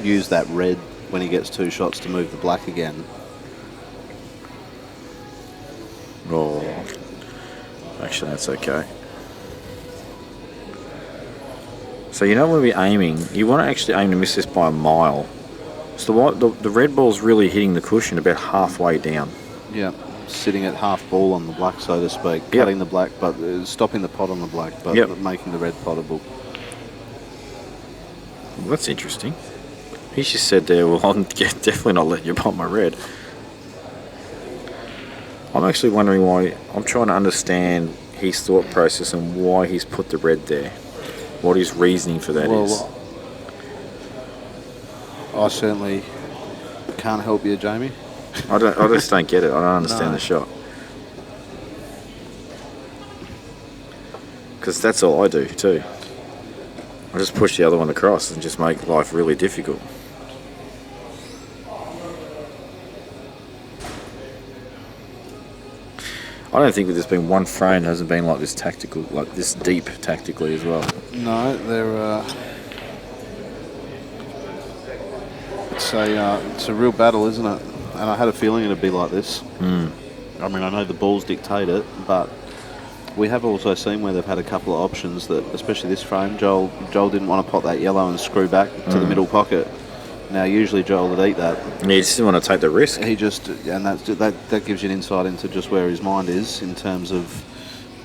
use that red when he gets two shots to move the black again. Oh, actually, that's okay. So you know when we're aiming, you want to actually aim to miss this by a mile. So the red ball's really hitting the cushion about halfway down. Yeah, sitting at half ball on the black, so to speak. Yep. Cutting the black, but stopping the pot on the black, but Yep. making the red potable. Well, that's interesting. He just said there, well, I'm definitely not letting you pot my red. I'm actually wondering why. I'm trying to understand his thought process and why he's put the red there. What his reasoning for that is. I certainly can't help you, Jamie. I just don't get it. I don't understand No. the shot. Because that's all I do too. I just push the other one across and just make life really difficult. I don't think that there's been one frame that hasn't been like this tactical, like this deep tactically as well. No, they're. It's a real battle, isn't it? And I had a feeling it'd be like this. I mean, I know the balls dictate it, but we have also seen where they've had a couple of options that, especially this frame, Joel didn't want to pot that yellow and screw back to the middle pocket. Now, usually Joel would eat that. And you just didn't want to take the risk. He just, and that gives you an insight into just where his mind is in terms of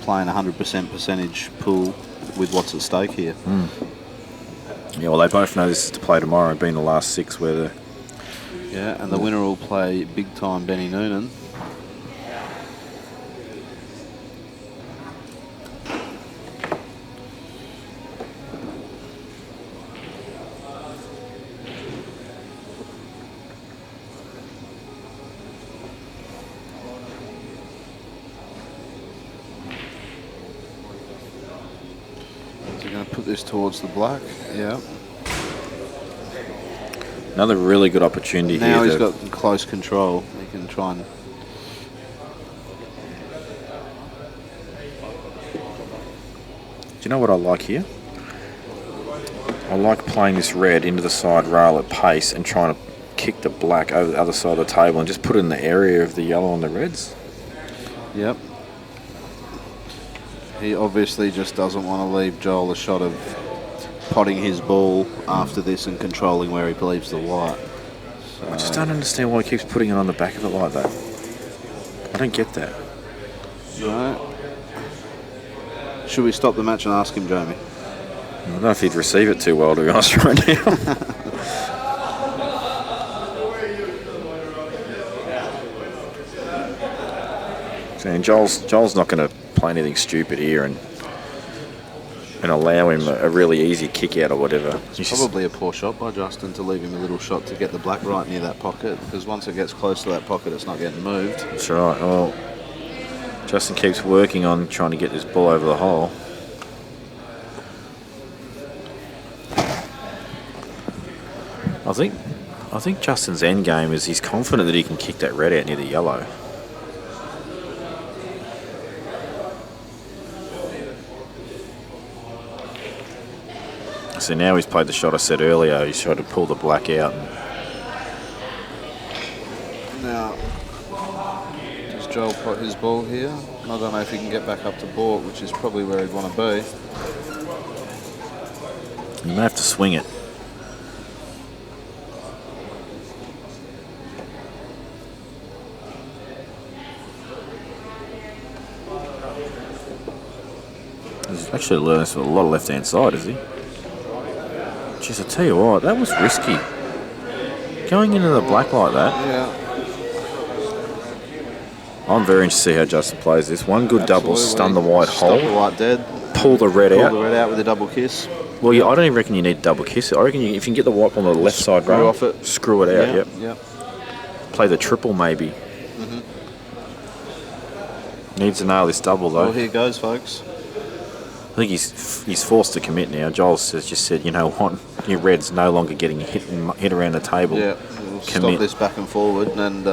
playing 100% percentage pool with what's at stake here. Yeah, well, they both know this is to play tomorrow, being the last six where the... Yeah, and the winner will play big time Benny Noonan. So going to put this towards the black. Yeah. Another really good opportunity Now here. he's got close control. He can try and... Do you know what I like here? I like playing this red into the side rail at pace and trying to kick the black over the other side of the table and just put it in the area of the yellow and the reds. Yep. He obviously just doesn't want to leave Joel a shot of potting his ball after this and controlling where he believes the white. So, I just don't understand why he keeps putting it on the back of it like that. I don't get that. no. Should we stop the match and ask him, Jamie? I don't know if he'd receive it too well, to be honest, right now. And Joel's not going to play anything stupid here and allow him a really easy kick out or whatever. It's probably a poor shot by Justin to leave him a little shot to get the black right near that pocket, because once it gets close to that pocket, it's not getting moved. That's right. Well, Justin keeps working on trying to get this ball over the hole. I think Justin's end game is he's confident that he can kick that red out near the yellow. So now he's played the shot I said earlier. He's tried to pull the black out. Now, does Joel put his ball here? I don't know if he can get back up to baulk, which is probably where he'd want to be. You may have to swing it. He's actually learning a lot of left-hand side, is he? Jeez, I tell you what, that was risky. Going into the black like that. Yeah. I'm very interested to see how Justin plays this. One good double, stun the white hole. Stop the white dead. Pull the red out. Pull the red out with a double kiss. Well, yeah, I don't even reckon you need a double kiss. I reckon if you can get the white on the left side Screw rail, off it. Screw it out, yep. Yep. Play the triple maybe. Needs to nail this double though. Well, here goes, folks. I think he's forced to commit now. Joel has just said, you know what, your red's no longer getting hit around the table. Yeah, we'll stop this back and forward, and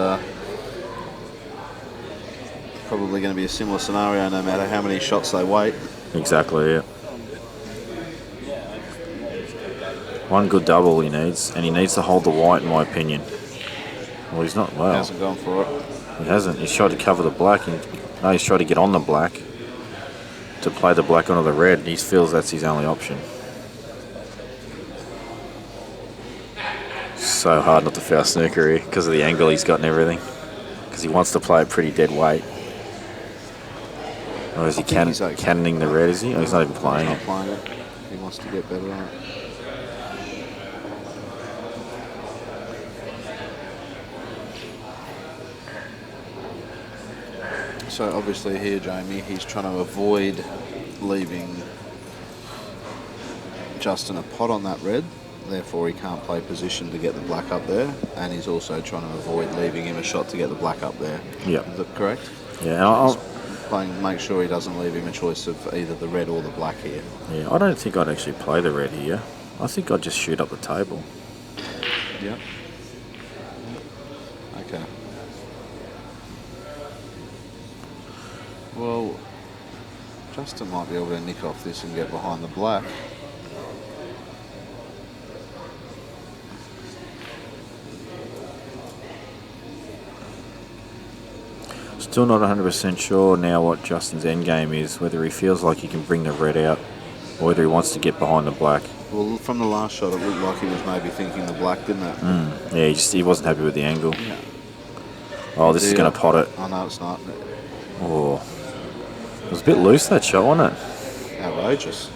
probably going to be a similar scenario no matter how many shots they wait. Exactly, yeah. One good double he needs, and he needs to hold the white in my opinion. Well, he's not, He well, hasn't gone for it. he hasn't. He's tried to cover the black, and no, he's tried to get on the black to play the black onto the red. He feels that's his only option. So hard not to foul snooker here because of the angle he's got and everything. Because he wants to play it pretty dead weight. Or is he cannoning the red, is he? Oh, he's not even playing He's it. not playing it. He wants to get better on it. So obviously here, Jamie, he's trying to avoid leaving Justin a pot on that red. Therefore, he can't play position to get the black up there, and he's also trying to avoid leaving him a shot to get the black up there. Yeah. Is that correct? Yeah, and Playing, make sure he doesn't leave him a choice of either the red or the black here. yeah, I don't think I'd actually play the red here. I think I'd just shoot up the table. Yeah. Okay. Well, Justin might be able to nick off this and get behind the black. Still not 100% sure now what Justin's end game is, whether he feels like he can bring the red out or whether he wants to get behind the black. Well, from the last shot, it looked like he was maybe thinking the black, didn't it? Yeah, he wasn't happy with the angle. Yeah. Oh, this is going to pot it. Oh, no, it's not. Oh, it was a bit loose, that shot, wasn't it? Outrageous.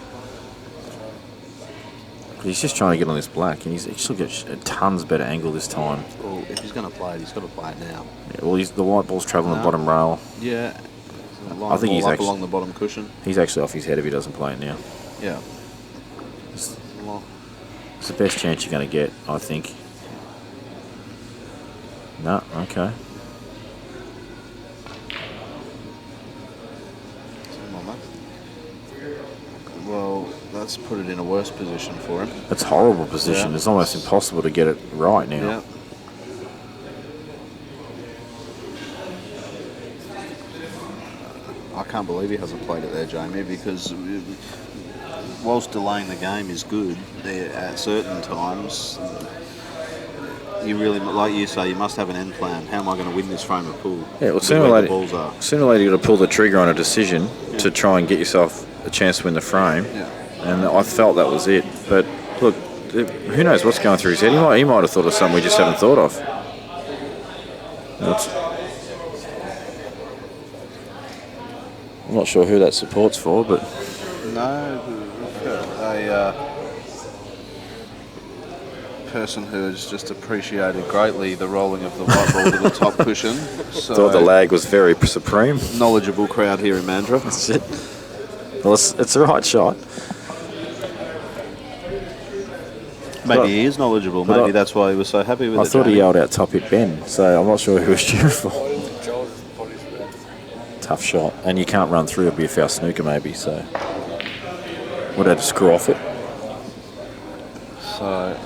He's just trying to get on this black, and he's actually got a tons better angle this time. Well, if he's going to play it, he's got to play it now. Yeah, well, the white ball's travelling the bottom rail. Yeah. I think he's actually along the bottom cushion. He's actually off his head if he doesn't play it now. Yeah. Well, it's the best chance you're going to get, I think. No, okay. Well, that's put it in a worse position for him. That's a horrible position. Yeah. It's almost impossible to get it right now. Yeah. I can't believe he hasn't played it there, Jamie, because whilst delaying the game is good, at certain times, you really, like you say, you must have an end plan. How am I going to win this frame of pool? Yeah, well, sooner or later you've got to pull the trigger on a decision to try and get yourself a chance to win the frame. Yeah. And I felt that was it. But look, who knows what's going through his head? He might have thought of something we just haven't thought of. I'm not sure who that support's for, but person who has just appreciated greatly the rolling of the white ball to the top cushion. So Thought the lag was very supreme. knowledgeable crowd here in Mandurah. That's it. Well, it's the right shot. Maybe he is knowledgeable. but Maybe I- that's why he was so happy with I it. thought he Jamie. yelled out top hit Ben, so I'm not sure who was cheering for. Tough shot, and you can't run through. It'll be a foul snooker maybe. So would have to screw off it. So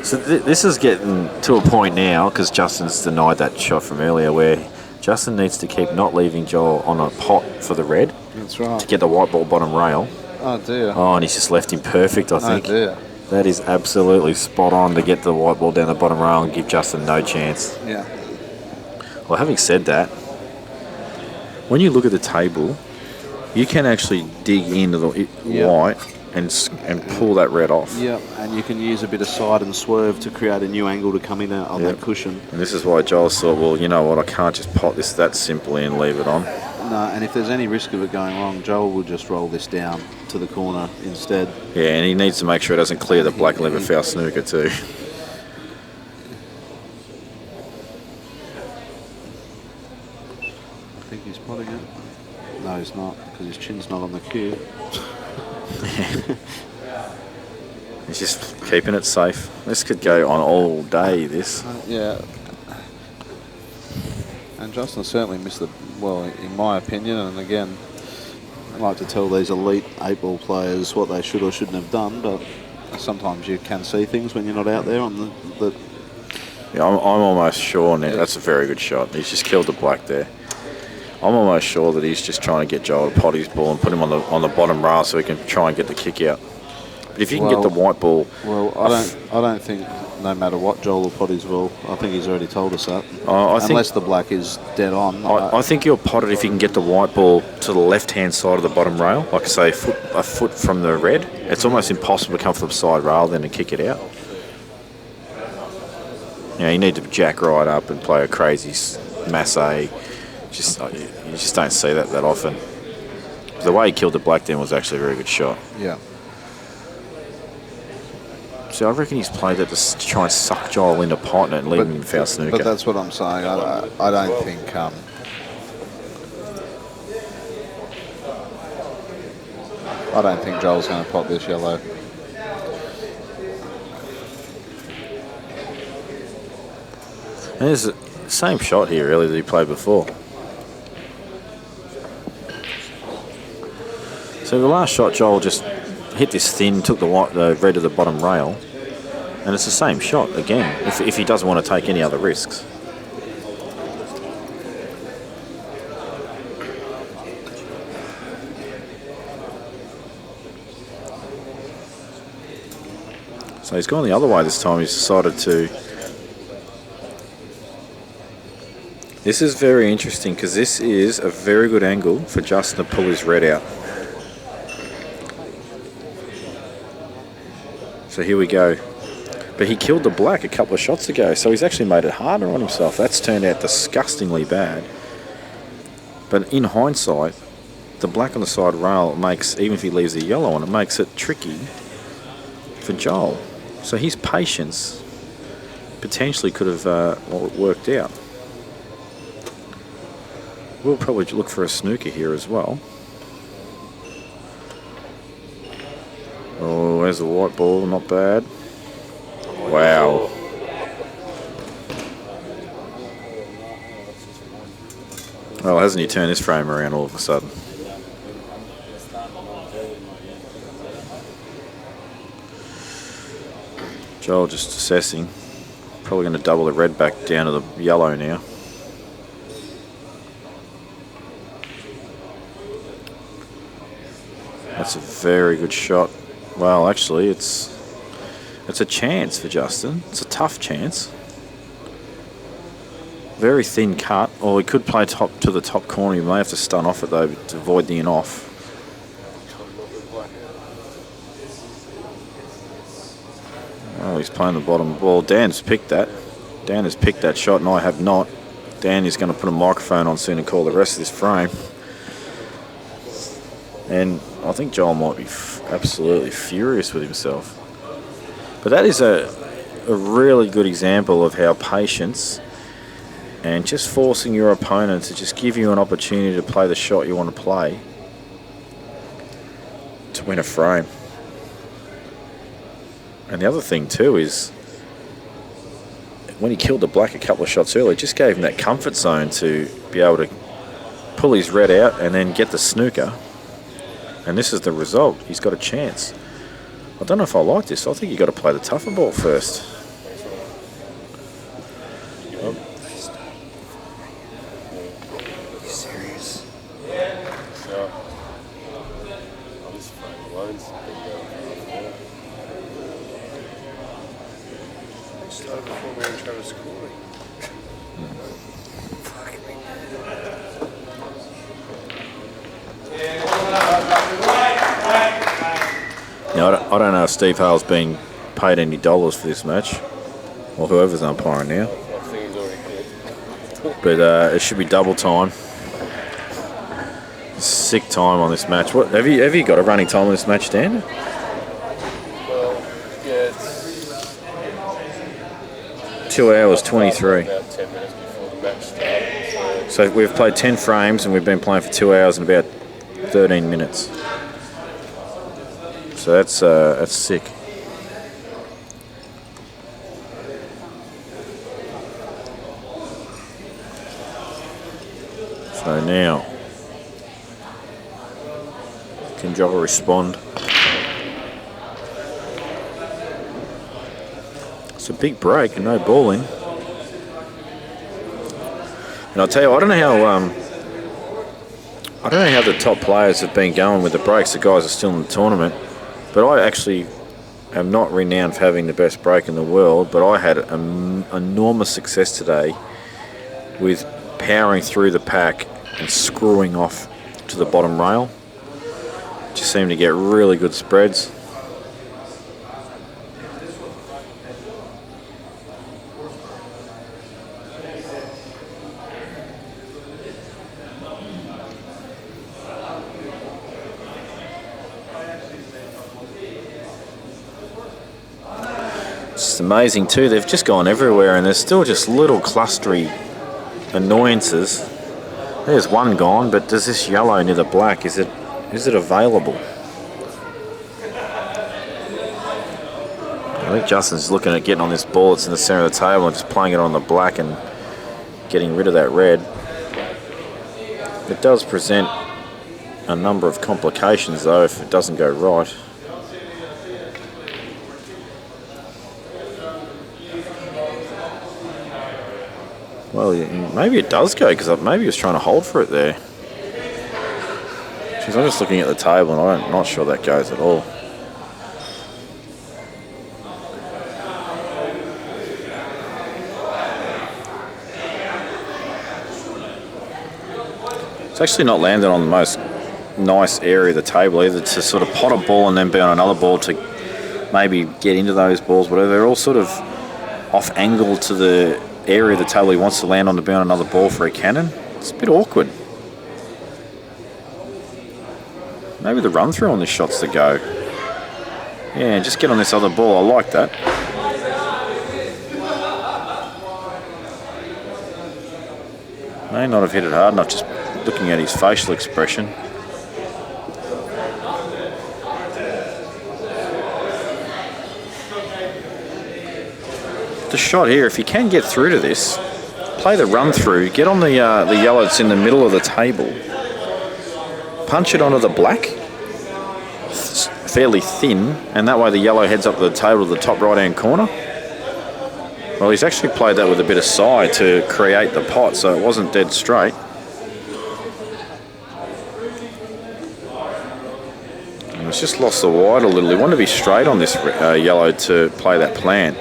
So this is getting to a point now because Justin's denied that shot from earlier, where Justin needs to keep not leaving Joel on a pot for the red that's right. to get the white ball bottom rail. Oh dear. Oh, and he's just left him perfect. I Oh think dear. that is absolutely spot on to get the white ball down the bottom rail and give Justin no chance. Yeah. Well, having said that, when you look at the table, you can actually dig into the Yeah. white and pull that red off. Yep, and you can use a bit of side and swerve to create a new angle to come in on Yep. that cushion. And this is why Joel thought, well, you know what, I can't just pot this that simply and leave it on. No, and if there's any risk of it going wrong, Joel will just roll this down to the corner instead. Yeah, and he needs to make sure it doesn't clear the black liver foul snooker too. I think he's potting it. No, he's not, because his chin's not on the cue. He's just keeping it safe. This could go on all day, this. Yeah. And Justin certainly missed the, well, in my opinion, and again, I like to tell these elite 8-ball players what they should or shouldn't have done, but sometimes you can see things when you're not out there on the Yeah, I'm almost sure now. That's a very good shot. He's just killed the black there. I'm almost sure that he's just trying to get Joel to pot his ball and put him on the bottom rail so he can try and get the kick out. But if you can get the white ball, Well, I don't think no matter what Joel will pot his ball. I think he's already told us that. Unless the black is dead on. I think you'll pot it if you can get the white ball to the left-hand side of the bottom rail, like I say, a foot from the red. It's almost impossible to come from the side rail then and kick it out. You know, you need to jack right up and play a crazy masse. You just don't see that often. The way he killed the black then was actually a very good shot. Yeah. So I reckon he's played that to try and suck Joel into pot and leave him in foul snooker. But that's what I'm saying. I don't think. I don't think Joel's going to pot this yellow. And there's the same shot here, really, that he played before. So the last shot, Joel just hit this thin, took the red to the bottom rail, and it's the same shot again, if he doesn't want to take any other risks. So he's gone the other way this time. He's decided to. This is very interesting because this is a very good angle for Justin to pull his red out. So here we go. But he killed the black a couple of shots ago, so he's actually made it harder on himself. That's turned out disgustingly bad. But in hindsight, the black on the side rail makes, even if he leaves the yellow on, it makes it tricky for Joel. So his patience potentially could have worked out. We'll probably look for a snooker here as well. Oh, there's the white ball, not bad. Wow. Well, hasn't he turned this frame around all of a sudden? Joel just assessing. Probably going to double the red back down to the yellow now. That's a very good shot. Well, actually, it's a chance for Justin. It's a tough chance. Very thin cut. Or he could play top to the top corner. He may have to stun off it though to avoid the in off. Oh, he's playing the bottom ball. Dan's picked that. Dan has picked that shot and I have not. Danny's going to put a microphone on soon and call the rest of this frame. And I think Johl might be absolutely furious with himself. But that is a really good example of how patience and just forcing your opponent to just give you an opportunity to play the shot you want to play to win a frame. And the other thing too is when he killed the black a couple of shots earlier, it just gave him that comfort zone to be able to pull his red out and then get the snooker. And this is the result. He's got a chance. I don't know if I like this. I think you've got to play the tougher ball first. You serious? So, I'm just finding lines. I started before me and Travis scoring. Now, I don't know if Steve Hale's been paid any dollars for this match, or whoever's umpiring now. I think he's already cleared. But it should be double time. Sick time on this match. What have you got a running time on this match, Dan? Well, yeah, it's 2 hours 23. about 10 minutes before the match started. So we've played 10 frames and we've been playing for 2 hours and about 13 minutes. So that's sick. So now, can Johl respond? It's a big break and no ball in. And I'll tell you, I don't know how the top players have been going with the breaks. The guys are still in the tournament. But I actually am not renowned for having the best break in the world, but I had enormous success today with powering through the pack and screwing off to the bottom rail. Just seemed to get really good spreads. It's amazing too, they've just gone everywhere and there's still just little clustery annoyances. There's one gone, but does this yellow near the black, is it available? I think Justin's looking at getting on this ball that's in the center of the table and just playing it on the black and getting rid of that red. It does present a number of complications though if it doesn't go right. Well, maybe it does go, because maybe he was trying to hold for it there. Jeez, I'm just looking at the table and I'm not sure that goes at all. It's actually not landed on the most nice area of the table either, to sort of pot a ball and then be on another ball to maybe get into those balls, whatever. They're all sort of off angle to the area of the table he wants to land on to be on another ball for a cannon. It's a bit awkward. Maybe the run through on this shot's the go. Yeah, just get on this other ball. I like that. May not have hit it hard enough, just looking at his facial expression. The shot here, if you can get through to this, play the run through, get on the yellow that's in the middle of the table, punch it onto the black, fairly thin, and that way the yellow heads up to the table to the top right hand corner. Well, he's actually played that with a bit of side to create the pot, so it wasn't dead straight. And he's just lost the wide a little. He wanted to be straight on this yellow to play that plan.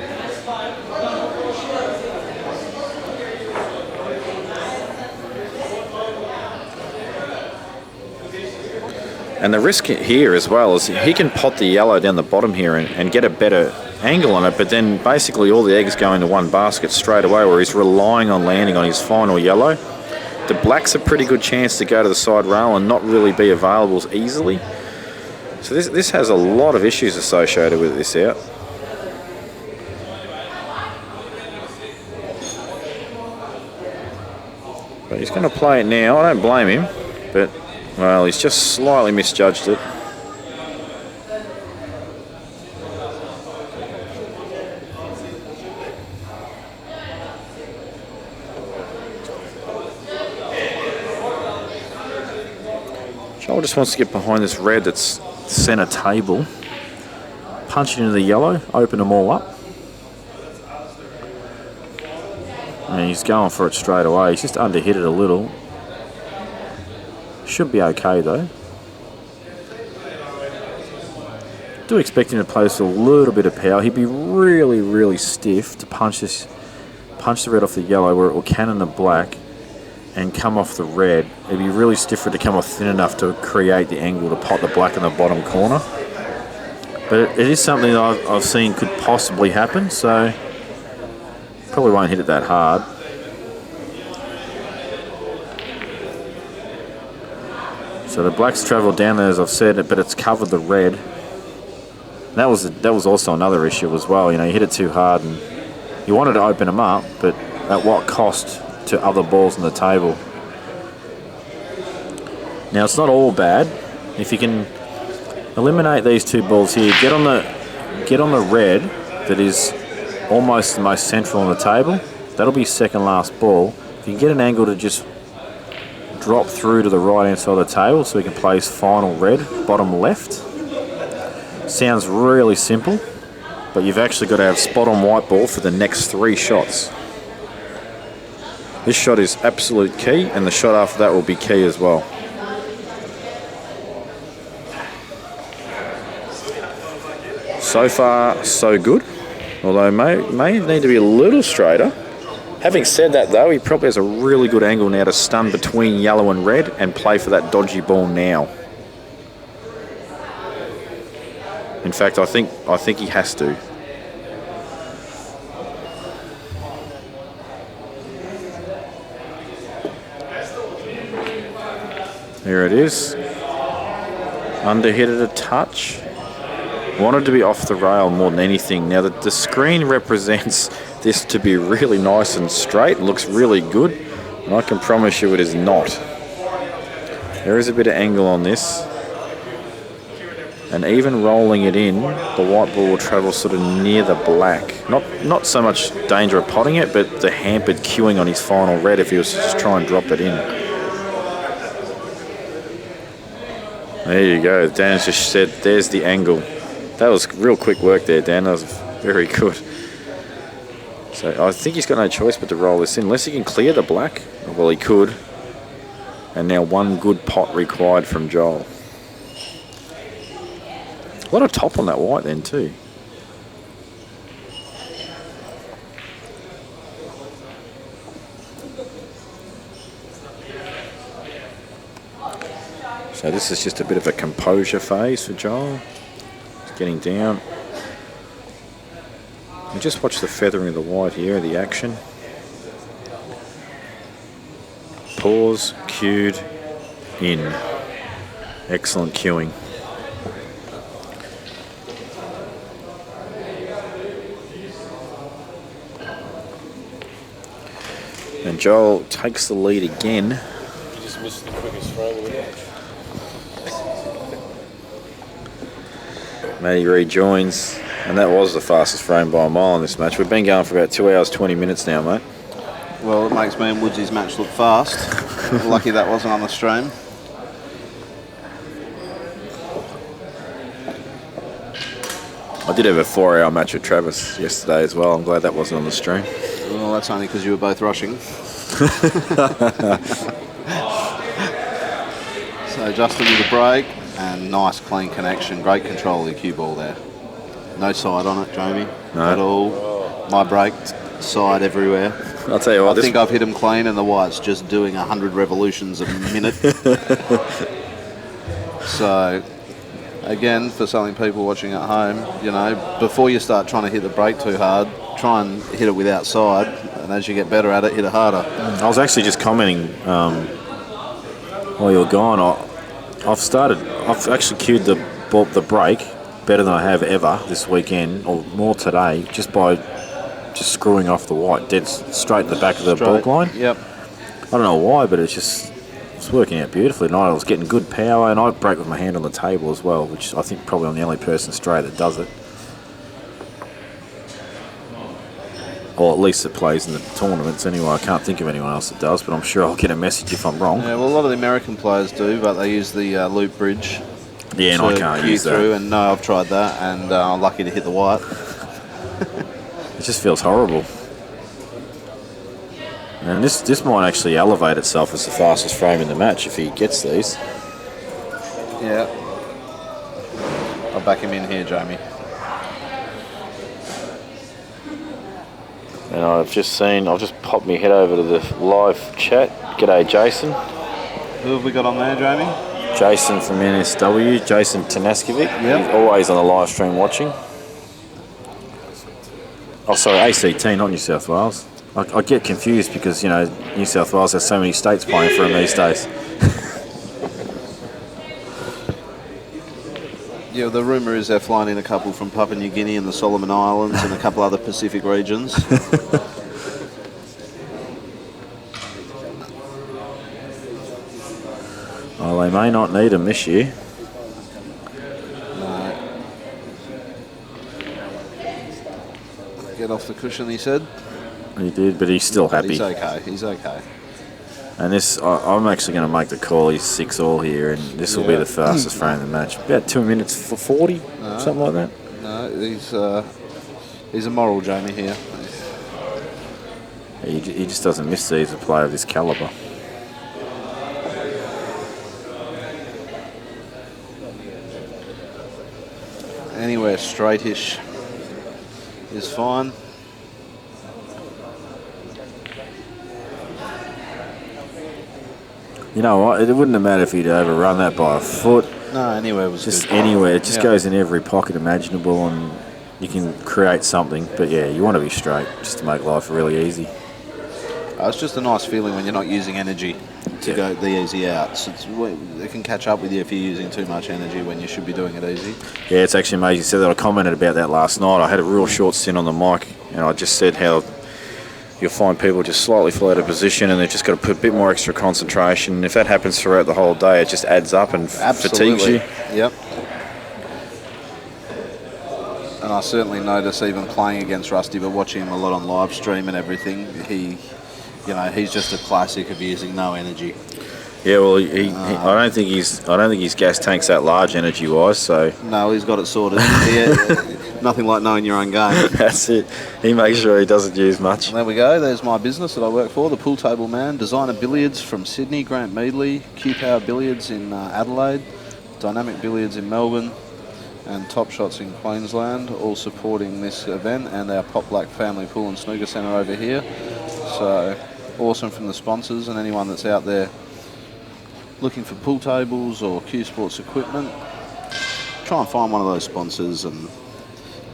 And the risk here as well is he can pot the yellow down the bottom here and get a better angle on it, but then basically all the eggs go into one basket straight away where he's relying on landing on his final yellow. The black's a pretty good chance to go to the side rail and not really be available as easily. So this has a lot of issues associated with this out. But he's going to play it now. I don't blame him, but, well, he's just slightly misjudged it. Johl just wants to get behind this red that's centre table, punch it into the yellow, open them all up. And he's going for it straight away. He's just underhit it a little. Should be okay though. Do expect him to play this with a little bit of power. He'd be really, really stiff to punch the red off the yellow where it will cannon the black and come off the red. It'd be really stiff for it to come off thin enough to create the angle to pot the black in the bottom corner. But it is something that I've seen could possibly happen, so probably won't hit it that hard. So the black's travelled down there, as I've said, but it's covered the red. That was also another issue as well. You know, you hit it too hard and you wanted to open them up, but at what cost to other balls on the table? Now it's not all bad. If you can eliminate these two balls here, get on the red that is almost the most central on the table. That'll be second last ball. If you can get an angle to just drop through to the right hand side of the table so he can play his final red, bottom left. Sounds really simple, but you've actually got to have spot on white ball for the next 3 shots. This shot is absolute key, and the shot after that will be key as well. So far, so good. Although may need to be a little straighter. Having said that though, he probably has a really good angle now to stun between yellow and red and play for that dodgy ball now. In fact, I think he has to. There it is. Underhit it a touch. Wanted to be off the rail more than anything. Now the screen represents this to be really nice and straight. It looks really good. And I can promise you it is not. There is a bit of angle on this. And even rolling it in, the white ball will travel sort of near the black. Not so much danger of potting it, but the hampered cueing on his final red if he was to just try and drop it in. There you go. Dan's just said, there's the angle. That was real quick work there, Dan. That was very good. So I think he's got no choice but to roll this in. Unless he can clear the black. Well, he could. And now one good pot required from Johl. A lot of top on that white then too. So this is just a bit of a composure phase for Johl. He's getting down. And just watch the feathering of the white here, the action. Pause, cued, in. Excellent cueing. And Johl takes the lead again. You just missed the quickest frame of the match. Matty rejoins, and that was the fastest frame by a mile in this match. We've been going for about 2 hours, 20 minutes now, mate. Well, it makes me and Woodsy's match look fast. Lucky that wasn't on the stream. I did have a 4-hour match with Travis yesterday as well. I'm glad that wasn't on the stream. Well, that's only because you were both rushing. So Justin with a break and nice clean connection. Great control of the cue ball there. No side on it, Jamie, at all. My break, side everywhere. I'll tell you what, I think I've hit him clean and the white's just doing 100 revolutions a minute. So again, for something people watching at home, you know, before you start trying to hit the brake too hard, try and hit it with outside, and as you get better at it, hit it harder. I was actually just commenting while you were gone. I've actually cued the break better than I have ever this weekend, or more today, just by screwing off the white dead straight in the back of the balk line. Yep. I don't know why, but it's working out beautifully tonight. I was getting good power, and I break with my hand on the table as well, which I think probably I'm the only person straight that does it. Or at least that plays in the tournaments anyway. I can't think of anyone else that does, but I'm sure I'll get a message if I'm wrong. Yeah, well, a lot of the American players do, but they use the loop bridge. Yeah, and I can't use that. And no, I've tried that, and I'm lucky to hit the white. It just feels horrible. And this might actually elevate itself as the fastest frame in the match if he gets these. Yeah. I'll back him in here, Jamie. And I've just popped my head over to the live chat. G'day, Jason. Who have we got on there, Jamie? Jason from NSW, Jason Tanaskovic. Yep. He's always on the live stream watching. Oh, sorry, ACT, not New South Wales. I get confused because, you know, New South Wales has so many states playing for him these days. Yeah, the rumour is they're flying in a couple from Papua New Guinea and the Solomon Islands and a couple other Pacific regions. Oh, they may not need him this year. No. Get off the cushion, he said. He did, but he's still happy. He's okay. He's okay. And this, I'm actually going to make the call. He's 6-all here, and this will be the fastest frame of the match. About 2 minutes for 40, something like that. No, he's a moral Jamie here. He just doesn't miss these, a player of this calibre. Anywhere straightish is fine. You know what? It wouldn't have mattered if he'd overrun that by a foot. No, anywhere was just good. Anywhere. It just goes in every pocket imaginable, and you can create something. But yeah, you want to be straight just to make life really easy. It's just a nice feeling when you're not using energy to go the easy outs. It can catch up with you if you're using too much energy when you should be doing it easy. Yeah, it's actually amazing. You said that. I commented about that last night. I had a real short stint on the mic, and I just said how you'll find people just slightly fall out of position, and they've just got to put a bit more extra concentration. And if that happens throughout the whole day, it just adds up and fatigues you. Yep. And I certainly notice even playing against Rusty, but watching him a lot on live stream and everything, he's just a classic of using no energy. Yeah, well, I don't think his gas tank's that large energy wise. So no, he's got it sorted. Nothing like knowing your own game. That's it. He makes sure he doesn't use much. There we go. There's my business that I work for, the Pool Table Man. Designer Billiards from Sydney, Grant Meadley. Billiards in Adelaide. Dynamic Billiards in Melbourne. And Top Shots in Queensland, all supporting this event, and our Pop Black Family Pool and Snooker Centre over here. So awesome from the sponsors, and anyone that's out there looking for pool tables or Q Sports equipment, try and find one of those sponsors and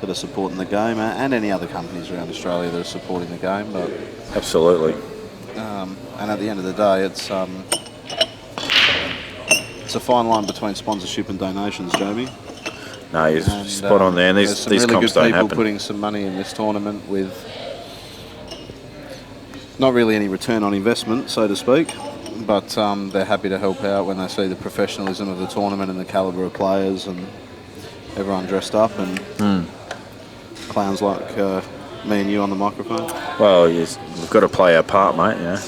that are supporting the game, and any other companies around Australia that are supporting the game. But absolutely. And at the end of the day, it's a fine line between sponsorship and donations, Jamie. No, you're spot on there. And these some really comps good don't people happen. putting some money in this tournament with not really any return on investment, so to speak. But they're happy to help out when they see the professionalism of the tournament and the calibre of players and everyone dressed up and clowns like me and you on the microphone. Well, yes, we've got to play our part, mate. Yeah.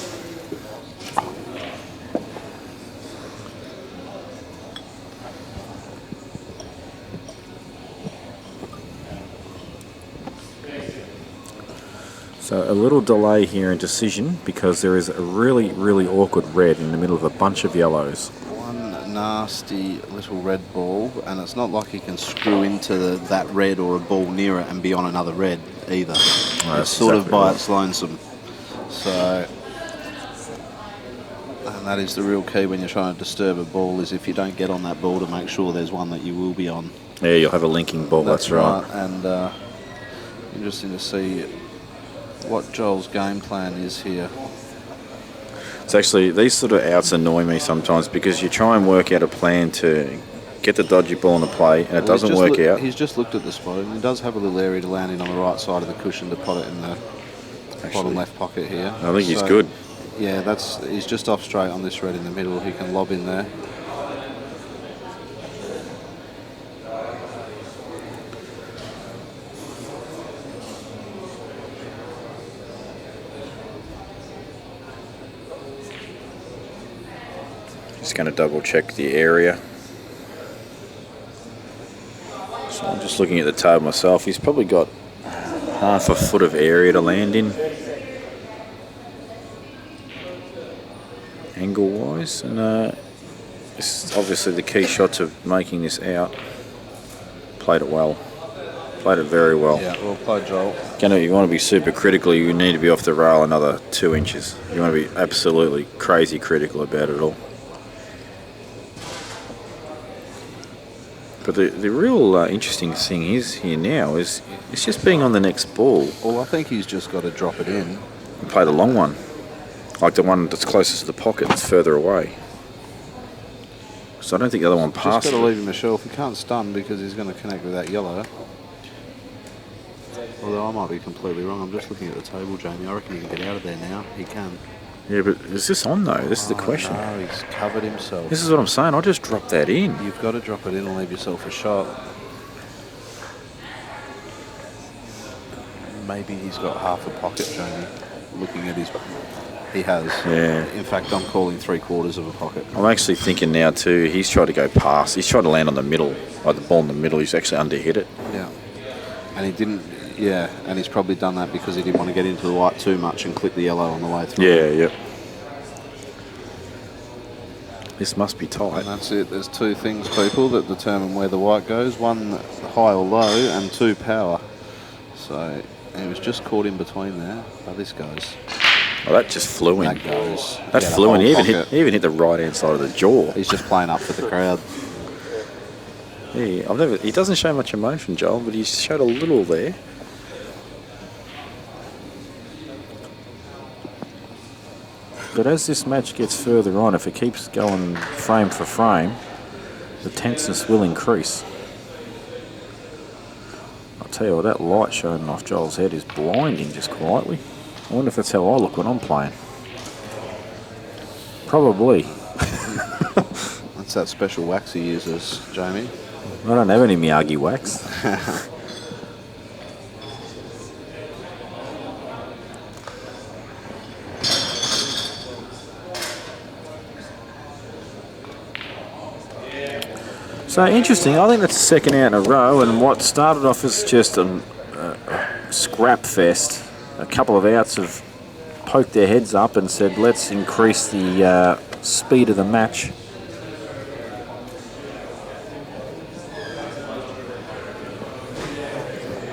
So a little delay here in decision because there is a really, really awkward red in the middle of a bunch of yellows. One nasty little red ball, and it's not like you can screw into that red or a ball near it and be on another red either. No, it's sort exactly of by right. its lonesome. So, and And that is the real key when you're trying to disturb a ball, is if you don't get on that ball, to make sure there's one that you will be on. Yeah, you'll have a linking ball, that's right. And interesting to see what Joel's game plan is here. It's actually, these sort of outs annoy me sometimes because you try and work out a plan to get the dodgy ball in the play and it doesn't work out. He's just looked at the spot and he does have a little area to land in on the right side of the cushion to pot it in the bottom left pocket here. I think he's good. Yeah, he's just off straight on this red in the middle. He can lob in there. Just going to double check the area. So I'm just looking at the table myself. He's probably got half a foot of area to land in, angle-wise, and this is obviously the key shot to making this out. Played it well. Played it very well. Yeah, well played, Joel. You want to be super critical. You need to be off the rail another 2 inches. You want to be absolutely crazy critical about it all. But the real interesting thing is here now is it's just being on the next ball. Well, I think he's just got to drop it in. And play the long one. Like the one that's closest to the pocket that's further away. So I don't think the other one passed. Just got to leave him a shelf. He can't stun because he's going to connect with that yellow. Although I might be completely wrong. I'm just looking at the table, Jamie. I reckon he can get out of there now. He can. Yeah, but is this on though? This is the question. No, he's covered himself. This is what I'm saying. I'll just drop that in. You've got to drop it in and leave yourself a shot. Maybe he's got half a pocket, Jamie. Looking at his... He has. Yeah. In fact, I'm calling 3/4 of a pocket. I'm actually thinking now too, he's tried to go past. He's tried to land on the middle, like the ball in the middle. He's actually underhit it. Yeah. And he didn't... Yeah, and he's probably done that because he didn't want to get into the white too much and click the yellow on the way through. Yeah, yep. This must be tight. And that's it. There's two things, people, that determine where the white goes. One, high or low, and two, power. So he was just caught in between there. But this goes. Oh, that just flew in. That goes. That flew in. He even hit the right-hand side of the jaw. He's just playing up for the crowd. Yeah, he doesn't show much emotion, Joel, but he showed a little there. But as this match gets further on, if it keeps going frame for frame, the tenseness will increase. I'll tell you what, that light shining off Joel's head is blinding just quietly. I wonder if that's how I look when I'm playing. Probably. That's that special wax he uses, Jamie. I don't have any Miyagi wax. So interesting. I think that's the second out in a row, and what started off as just a scrap fest, a couple of outs have poked their heads up and said, let's increase the speed of the match.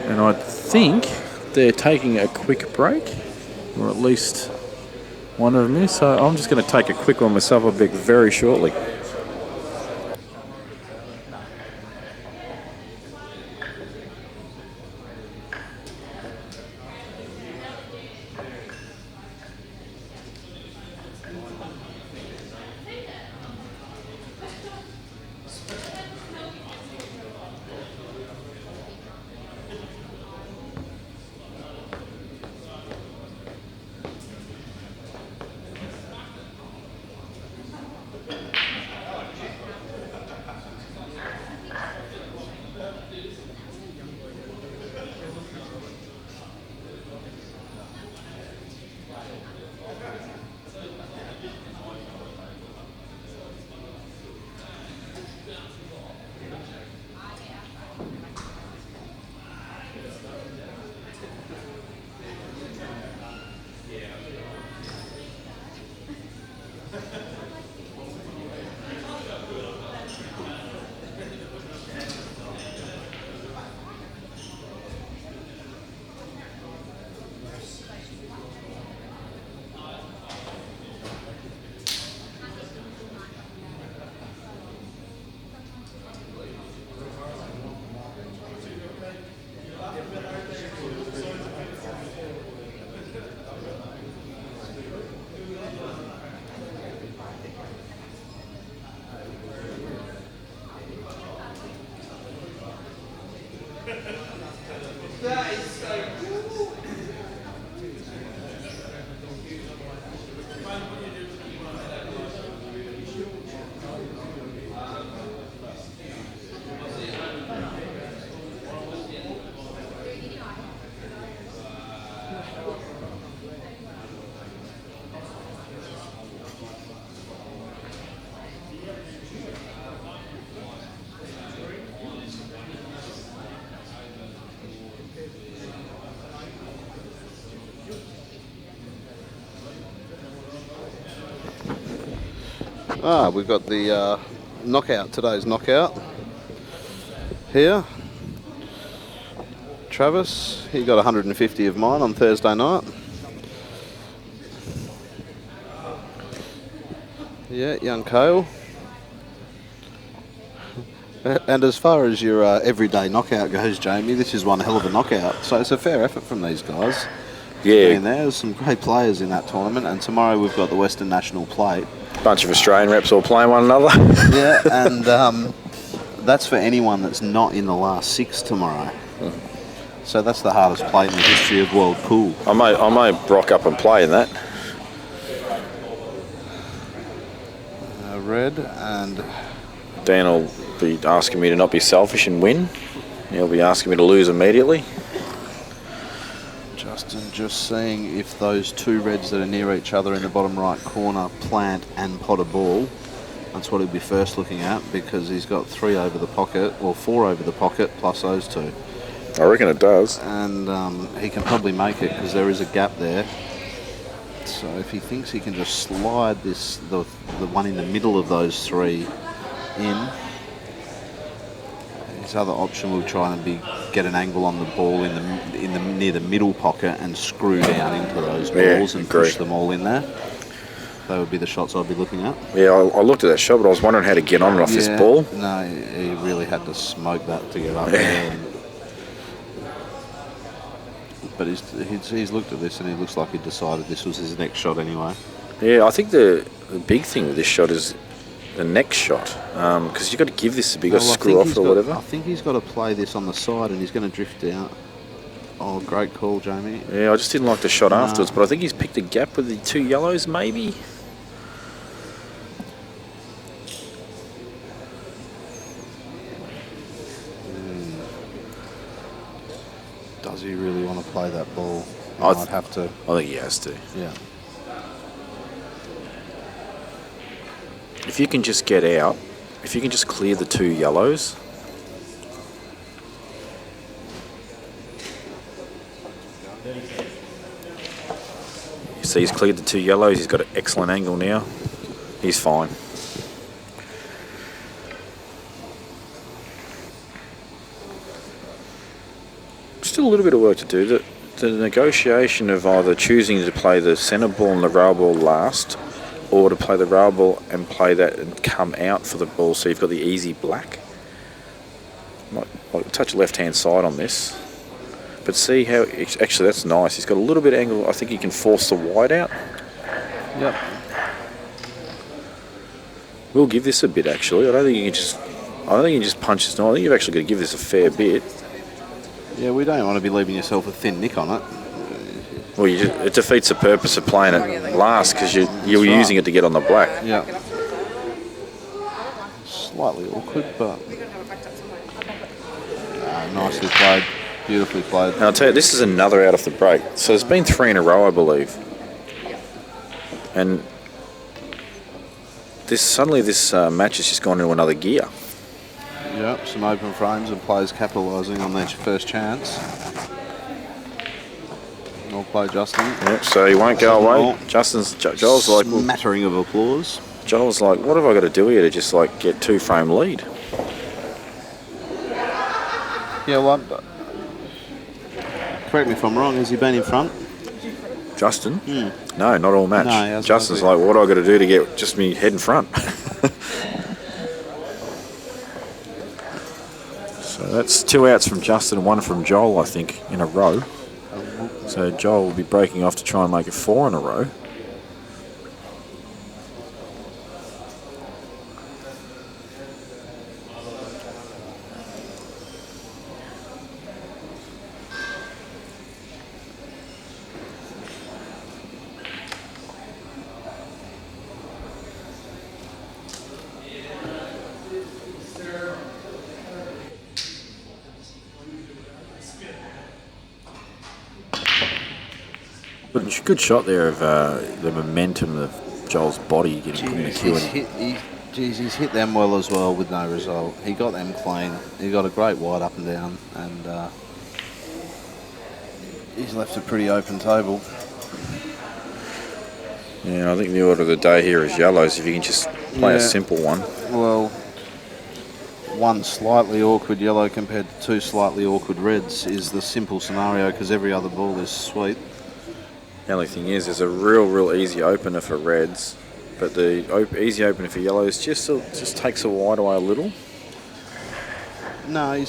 And I think they're taking a quick break, or at least one of them is. So I'm just going to take a quick one myself. I'll be back very shortly. We've got the knockout, today's knockout here. Travis, he got 150 of mine on Thursday night. Yeah, young Kale. And as far as your everyday knockout goes, Jamie, this is one hell of a knockout. So it's a fair effort from these guys. Yeah. There's some great players in that tournament, and tomorrow we've got the Western National Plate. Bunch of Australian reps all playing one another. Yeah, and that's for anyone that's not in the last 6 tomorrow. So that's the hardest plate in the history of world pool. I may rock up and play in that. Red, and Dan will be asking me to not be selfish and win. He'll be asking me to lose immediately. Justin just seeing if those 2 reds that are near each other in the bottom right corner plant and pot a ball. That's what he'll be first looking at, because he's got 3 over the pocket, or 4 over the pocket, plus those 2. I reckon it does. And he can probably make it, because there is a gap there. So if he thinks he can just slide this, the one in the middle of those 3 in, his other option will try and get an angle on the ball in the near the middle pocket and screw down into those balls and push them all in there. That would be the shots I'd be looking at. Yeah, I looked at that shot, but I was wondering how to get on and off this ball. No, he really had to smoke that to get up there. But he's looked at this and he looks like he decided this was his next shot anyway. Yeah, I think the big thing with this shot is the next shot, because you've got to give this a big screw off or whatever. I think he's got to play this on the side and he's going to drift out. Oh, great call, Jamie. Yeah, I just didn't like the shot afterwards, but I think he's picked a gap with the 2 yellows, maybe. Does he really want to play that ball? He might have to. I think he has to. Yeah. If you can just get out, if you can just clear the 2 yellows. You see he's cleared the 2 yellows, he's got an excellent angle now. He's fine. Still a little bit of work to do. The negotiation of either choosing to play the centre ball and the rail ball last, or to play the rail ball and play that and come out for the ball, so you've got the easy black. Might touch left hand side on this, but see how actually that's nice. He's got a little bit of angle. I think he can force the white out. Yep. We'll give this a bit actually. I don't think you can just punch this. No, I think you've actually got to give this a fair bit. Yeah, we don't want to be leaving yourself a thin nick on it. Well, it defeats the purpose of playing it last, because you're using it to get on the black. Yeah. Slightly awkward, but nicely played, beautifully played. And I'll tell you, this is another out off the break. So there's been 3 in a row, I believe. And suddenly this match has just gone into another gear. Yep, some open frames and players capitalising on their first chance. Well played, Justin. Yep, so he won't go away. Joel's like, smattering of applause. Joel's like, what have I got to do here to just like get 2-frame lead? Yeah, well, correct me if I'm wrong, has he been in front? Justin? No, not all match. No, Justin's like, what do I got to do to get just me head in front? So that's 2 outs from Justin and 1 from Joel, I think, in a row. So Joel will be breaking off to try and make it 4 in a row. Good shot there of the momentum of Joel's body getting put in the queue. He's hit them well as well with no result. He got them clean. He got a great wide up and down, and he's left a pretty open table. Yeah, I think the order of the day here is yellows. If you can just play a Yeah. simple one. Well, one slightly awkward yellow compared to two slightly awkward reds is the simple scenario because every other ball is sweet. The only thing is, there's a real easy opener for reds, but the easy opener for yellows just takes a wide away a little. No,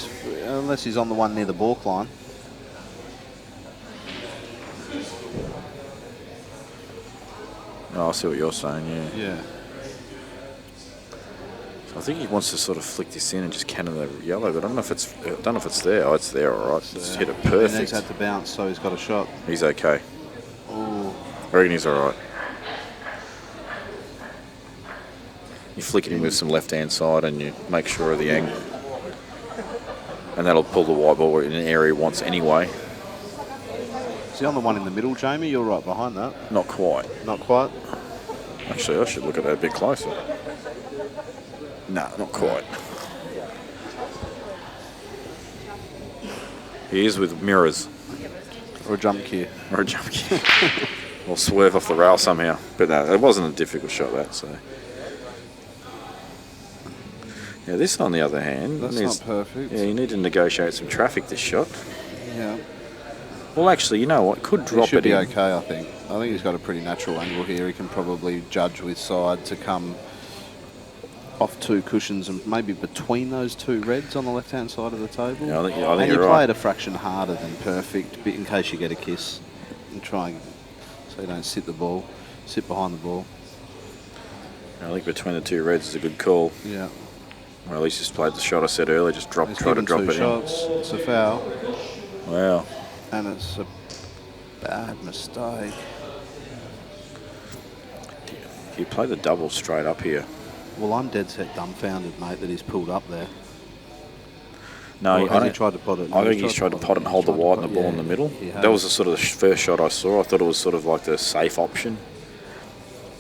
unless he's on the one near the balk line. Oh, I see what you're saying. Yeah. Yeah. I think he wants to sort of flick this in and just cannon the yellow, but I don't know if it's there. Oh, it's there, all right. Just hit it And he's perfect. had to bounce, so he's got a shot. He's okay. Oh, I reckon he's all right. You flick it in with some left-hand side and you make sure of the angle. And that'll pull the white ball in an area he wants anyway. is he on the one in the middle, Jamie? You're right behind that. Not quite. Not quite. Actually, I should look at that a bit closer. No, not quite. He is with mirrors. Or a jump cue. Or a jump kick. Or swerve off the rail somehow. But no, it wasn't a difficult shot, that, so. Yeah, this on the other hand. That's needs, not perfect. Yeah, you need to negotiate some traffic this shot. Yeah. Well, actually, you know what? Could drop He should it be in. okay, I think. I think he's got a pretty natural angle here. He can probably judge with side to come off two cushions and maybe between those two reds on the left-hand side of the table. Yeah, I think and you you're play right. it a fraction harder than perfect, but in case you get a kiss, and try and so you don't sit behind the ball. I think between the two reds is a good call. Yeah. Well, at least just played the shot I said earlier. Just try to given drop two it shots. It's a foul, in. Wow. and it's a bad mistake. He played the double straight up here. Well, I'm dead set dumbfounded, mate, that he's pulled up there. No, Or I has he don't. tried to pot it? I think he's tried to pot it and hold the white and the ball in the middle. That was the sort of the first shot I saw. I thought it was sort of like the safe option.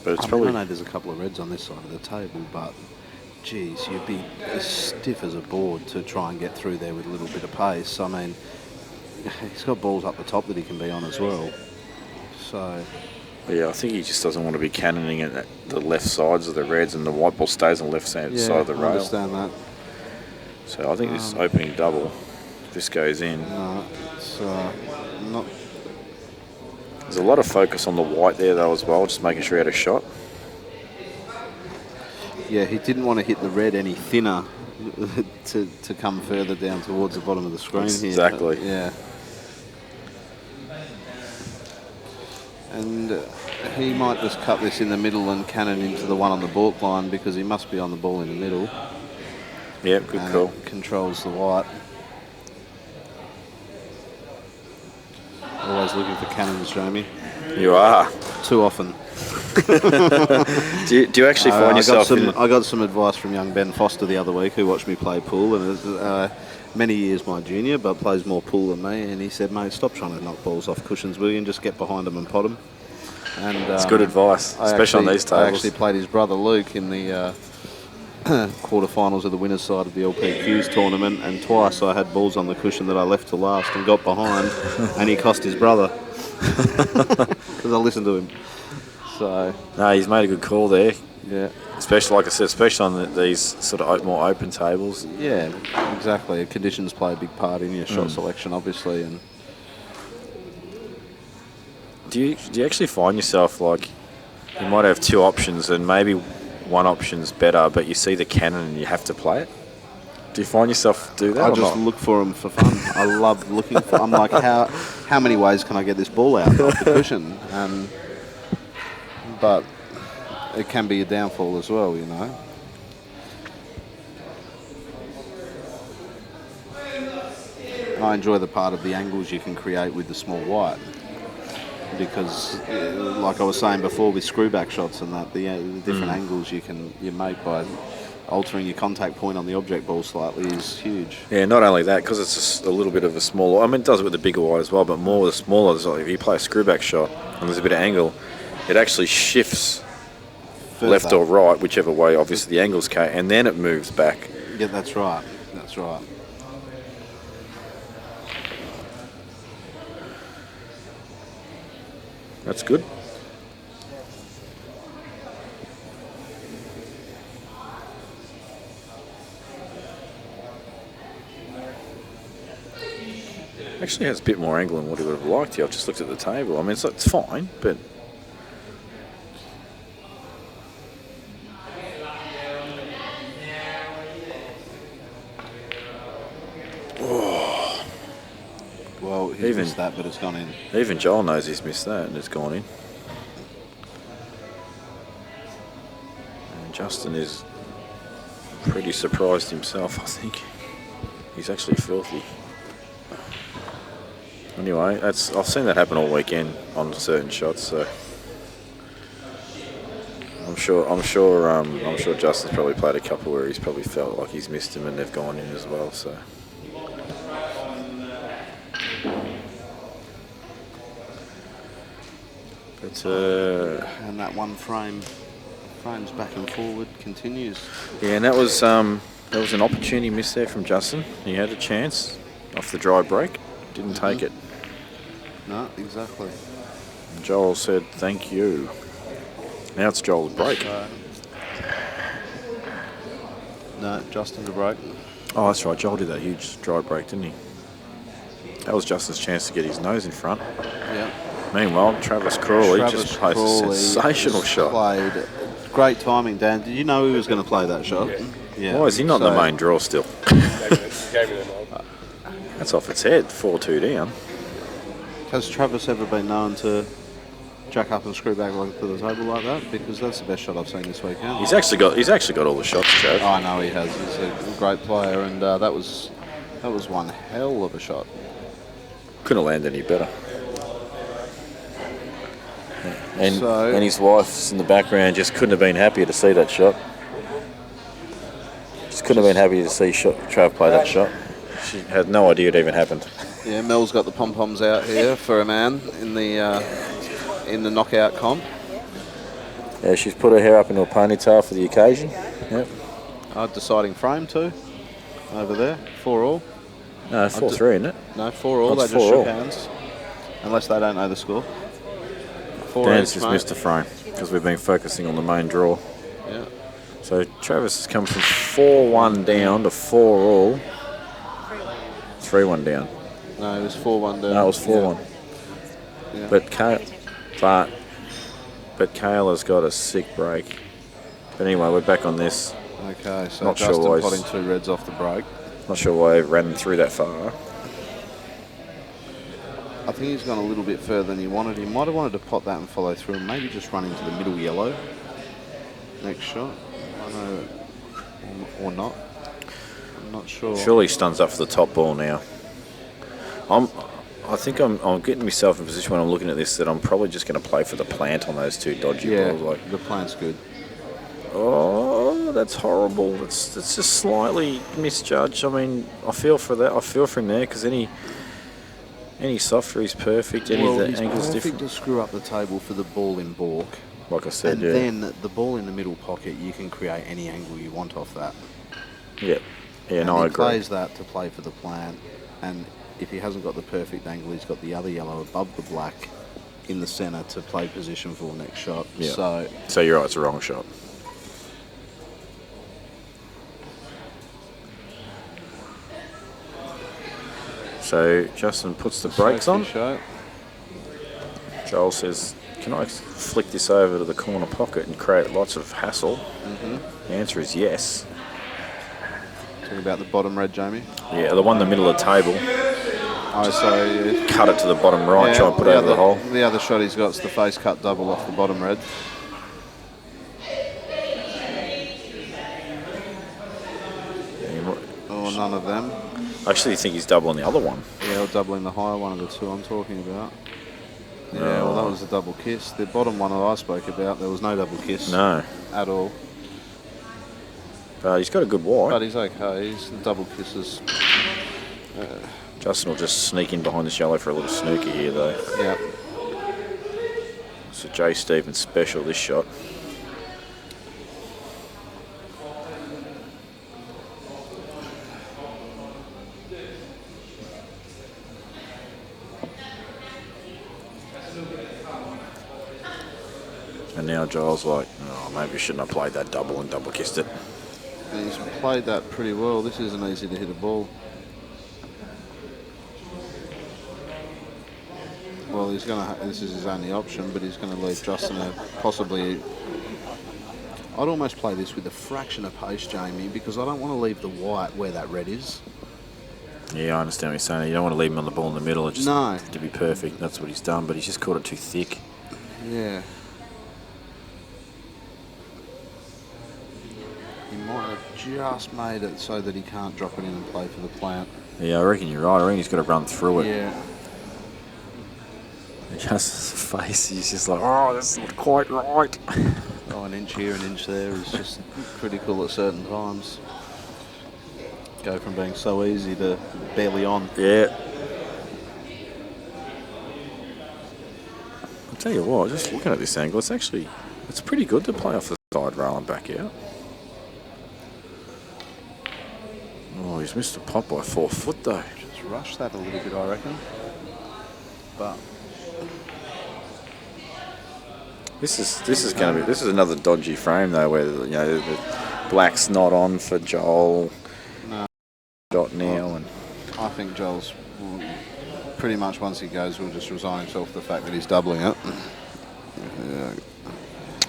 But it's probably. I know there's a couple of reds on this side of the table, but geez, you'd be as stiff as a board to try and get through there with a little bit of pace. I mean, he's got balls up the top that he can be on as well. So. Yeah, I think he just doesn't want to be cannoning it at the left sides of the reds, and the white ball stays on the left side of the I rail. understand that. So I think this opening double, if this goes in. No, it's not. There's a lot of focus on the white there though as well, just making sure he had a shot. Yeah, he didn't want to hit the red any thinner to come further down towards the bottom of the screen here. Exactly. Yeah. And he might just cut this in the middle and cannon into the one on the balk line because he must be on the ball in the middle. Yeah, good And call. it controls the white. Always looking for cannons, Jamie. You are. Too often. Do you actually find yourself I got some advice from young Ben Foster the other week, who watched me play pool, and is many years my junior, but plays more pool than me. And he said, "Mate, stop trying to knock balls off cushions, will you? And just get behind them and pot them." And it's good advice, especially on these tables. I actually played his brother Luke in the quarterfinals of the winners' side of the LPQs tournament, and twice I had balls on the cushion that I left to last and got behind, and he cost his brother because I listened to him. So no, he's made a good call there. yeah, Especially, like I said, especially on these sort of more open tables. yeah, exactly. Conditions play a big part in your shot selection, obviously, and Do you actually find yourself like you might have two options and maybe one option's better, but you see the cannon and you have to play it? Do you find yourself do that? I or just not? look for them for fun. I love looking for. I'm like, how many ways can I get this ball out off the cushion? But it can be a downfall as well, you know. I enjoy the part of the angles you can create with the small white, because, like I was saying before, with screwback shots and that, the different angles you make by altering your contact point on the object ball slightly is huge. Yeah, not only that, because it's just a little bit of a smaller. I mean, it does it with the bigger white as well, but more with the smaller. Like if you play a screwback shot and there's a bit of angle, it actually shifts left or right, whichever way. Obviously, the angle's and then it moves back. Yeah, that's right. That's right. That's good. actually has a bit more angle than what he would have liked here. I've just looked at the table. I mean, it's fine, but... Well, he's missed that, but it's gone in. Even Johl knows he's missed that and it's gone in. And Justin is pretty surprised himself, I think. He's actually filthy. Anyway, I've seen that happen all weekend on certain shots, so I'm sure Justin's probably played a couple where he's probably felt like he's missed them and they've gone in as well. So. But, and that one frames back and forward continues. Yeah, and that was an opportunity miss there from Justin. He had a chance off the dry break, didn't take it. No, exactly. And Johl said, "Thank you." Now it's Johl's break. No, Justin to break. Oh, that's right. Johl did that huge dry break, didn't he? That was Justin's chance to get his nose in front. Yeah. Meanwhile, Travis Crawley just played a sensational shot. Played great timing, Dan. Did you know he was going to play that shot? Yeah. Why is he not in the main draw still? Gave me the nod. That's off its head, 4-2 down. Has Travis ever been known to jack up and screw back to the table like that? Because that's the best shot I've seen this weekend. He's actually got all the shots, Trav. I know he has. He's a great player, and that was one hell of a shot. Couldn't have landed any better. And his wife's in the background just couldn't have been happier to see that shot. Just couldn't have been happier to see Trav play that shot. She had no idea it even happened. Yeah, Mel's got the pom-poms out here for a man in the knockout comp. Yeah, she's put her hair up into a ponytail for the occasion. Yep. Deciding frame too, over there, 4-all. No, 4-3, isn't it? No, 4-all. Oh, they just shook hands, unless they don't know the score. Dan's just missed a frame because we've been focusing on the main draw. Yeah. So Travis has come from 4-1 down to 4-all. 3-1 down. No, it was 4-1 down. No, it was 4-1. Yeah. But Kale has got a sick break. But anyway, we're back on this. Okay, so Not Justin sure why potting 2 reds off the break. Not sure why he ran through that far. I think he's gone a little bit further than he wanted. He might have wanted to pot that and follow through and maybe just run into the middle yellow. Next shot. I know, or not. I'm not sure. Surely he stuns up for the top ball now. I think I'm getting myself in a position when I'm looking at this that I'm probably just going to play for the plant on those 2 dodgy balls. Like, the plant's good. Oh, that's horrible. It's just slightly misjudged. I mean, I feel for that. I feel for him there because any softer is perfect. Any of the angle's perfect different. to screw up the table for the ball in balk. Like I said, and yeah. then the ball in the middle pocket, you can create any angle you want off that. Yeah. Yeah, and no, I he agree. plays that to play for the plant, and if he hasn't got the perfect angle, he's got the other yellow above the black in the centre to play position for the next shot. Yeah. So you're right, it's a wrong shot. So Justin puts the brakes on. Johl says, "Can I flick this over to the corner pocket and create lots of hassle?" The answer is yes. Talking about the bottom red, Jamie? Yeah, the one in the middle of the table. Oh, so cut it to the bottom right, try and put it over the hole. The other shot he's got is the face cut double off the bottom red. Oh, none of them. I actually think he's doubling the other one. Yeah, or doubling the higher one of the 2 I'm talking about. Yeah, well, that was a double kiss. The bottom one that I spoke about, there was no double kiss. No. At all. But he's got a good white. But he's okay. He's double kisses. Justin will just sneak in behind this yellow for a little snooker here, though. Yeah. It's a Jay Stevens special, this shot. And now Johl's like, oh, maybe shouldn't have played that double and double kissed it. He's played that pretty well. This isn't easy to hit a ball. Well, he's going to. This is his only option, but he's going to leave Justin a possibly. I'd almost play this with a fraction of pace, Jamie, because I don't want to leave the white where that red is. Yeah, I understand what you're saying. You don't want to leave him on the ball in the middle. It's just No. to be perfect. That's what he's done, but he's just caught it too thick. Yeah. He might have just made it so that he can't drop it in and play for the plant. Yeah, I reckon you're right. I reckon he's got to run through it. Yeah. Just his face, he's just like, oh, that's not quite right. Oh, an inch here, an inch there is just critical at certain times. Go from being so easy to barely on. Yeah. I'll tell you what, just looking at this angle, it's pretty good to play off the side rail and back out. Oh, he's missed a pot by 4 foot though. Just rush that a little bit, I reckon. But this is another dodgy frame though, where the black's not on for Johl. No. Dot now, and I think Joel's pretty much once he goes will just resign himself to the fact that he's doubling it.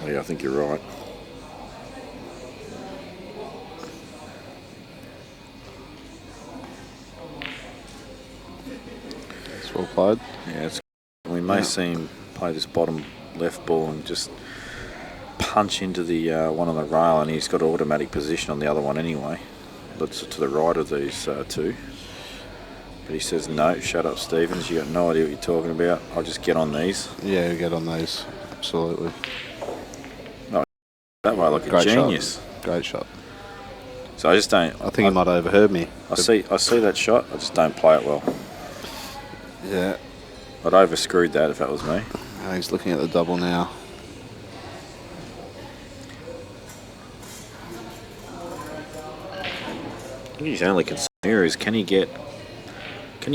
Yeah, I think you're right. It's well played. Yeah, we may see him play this bottom left ball and just punch into the one on the rail, and he's got automatic position on the other one anyway. That's to the right of these two. But he says, no, shut up, Stevens. You got no idea what you're talking about. I'll just get on these. Yeah, get on these. Absolutely. No, that way like a Great genius. Shot. Great shot. So I just don't. I think he might have overheard me. I see that shot. I just don't play it well. Yeah. I'd over-screwed that if that was me. He's looking at the double now. I think his only concern here is can he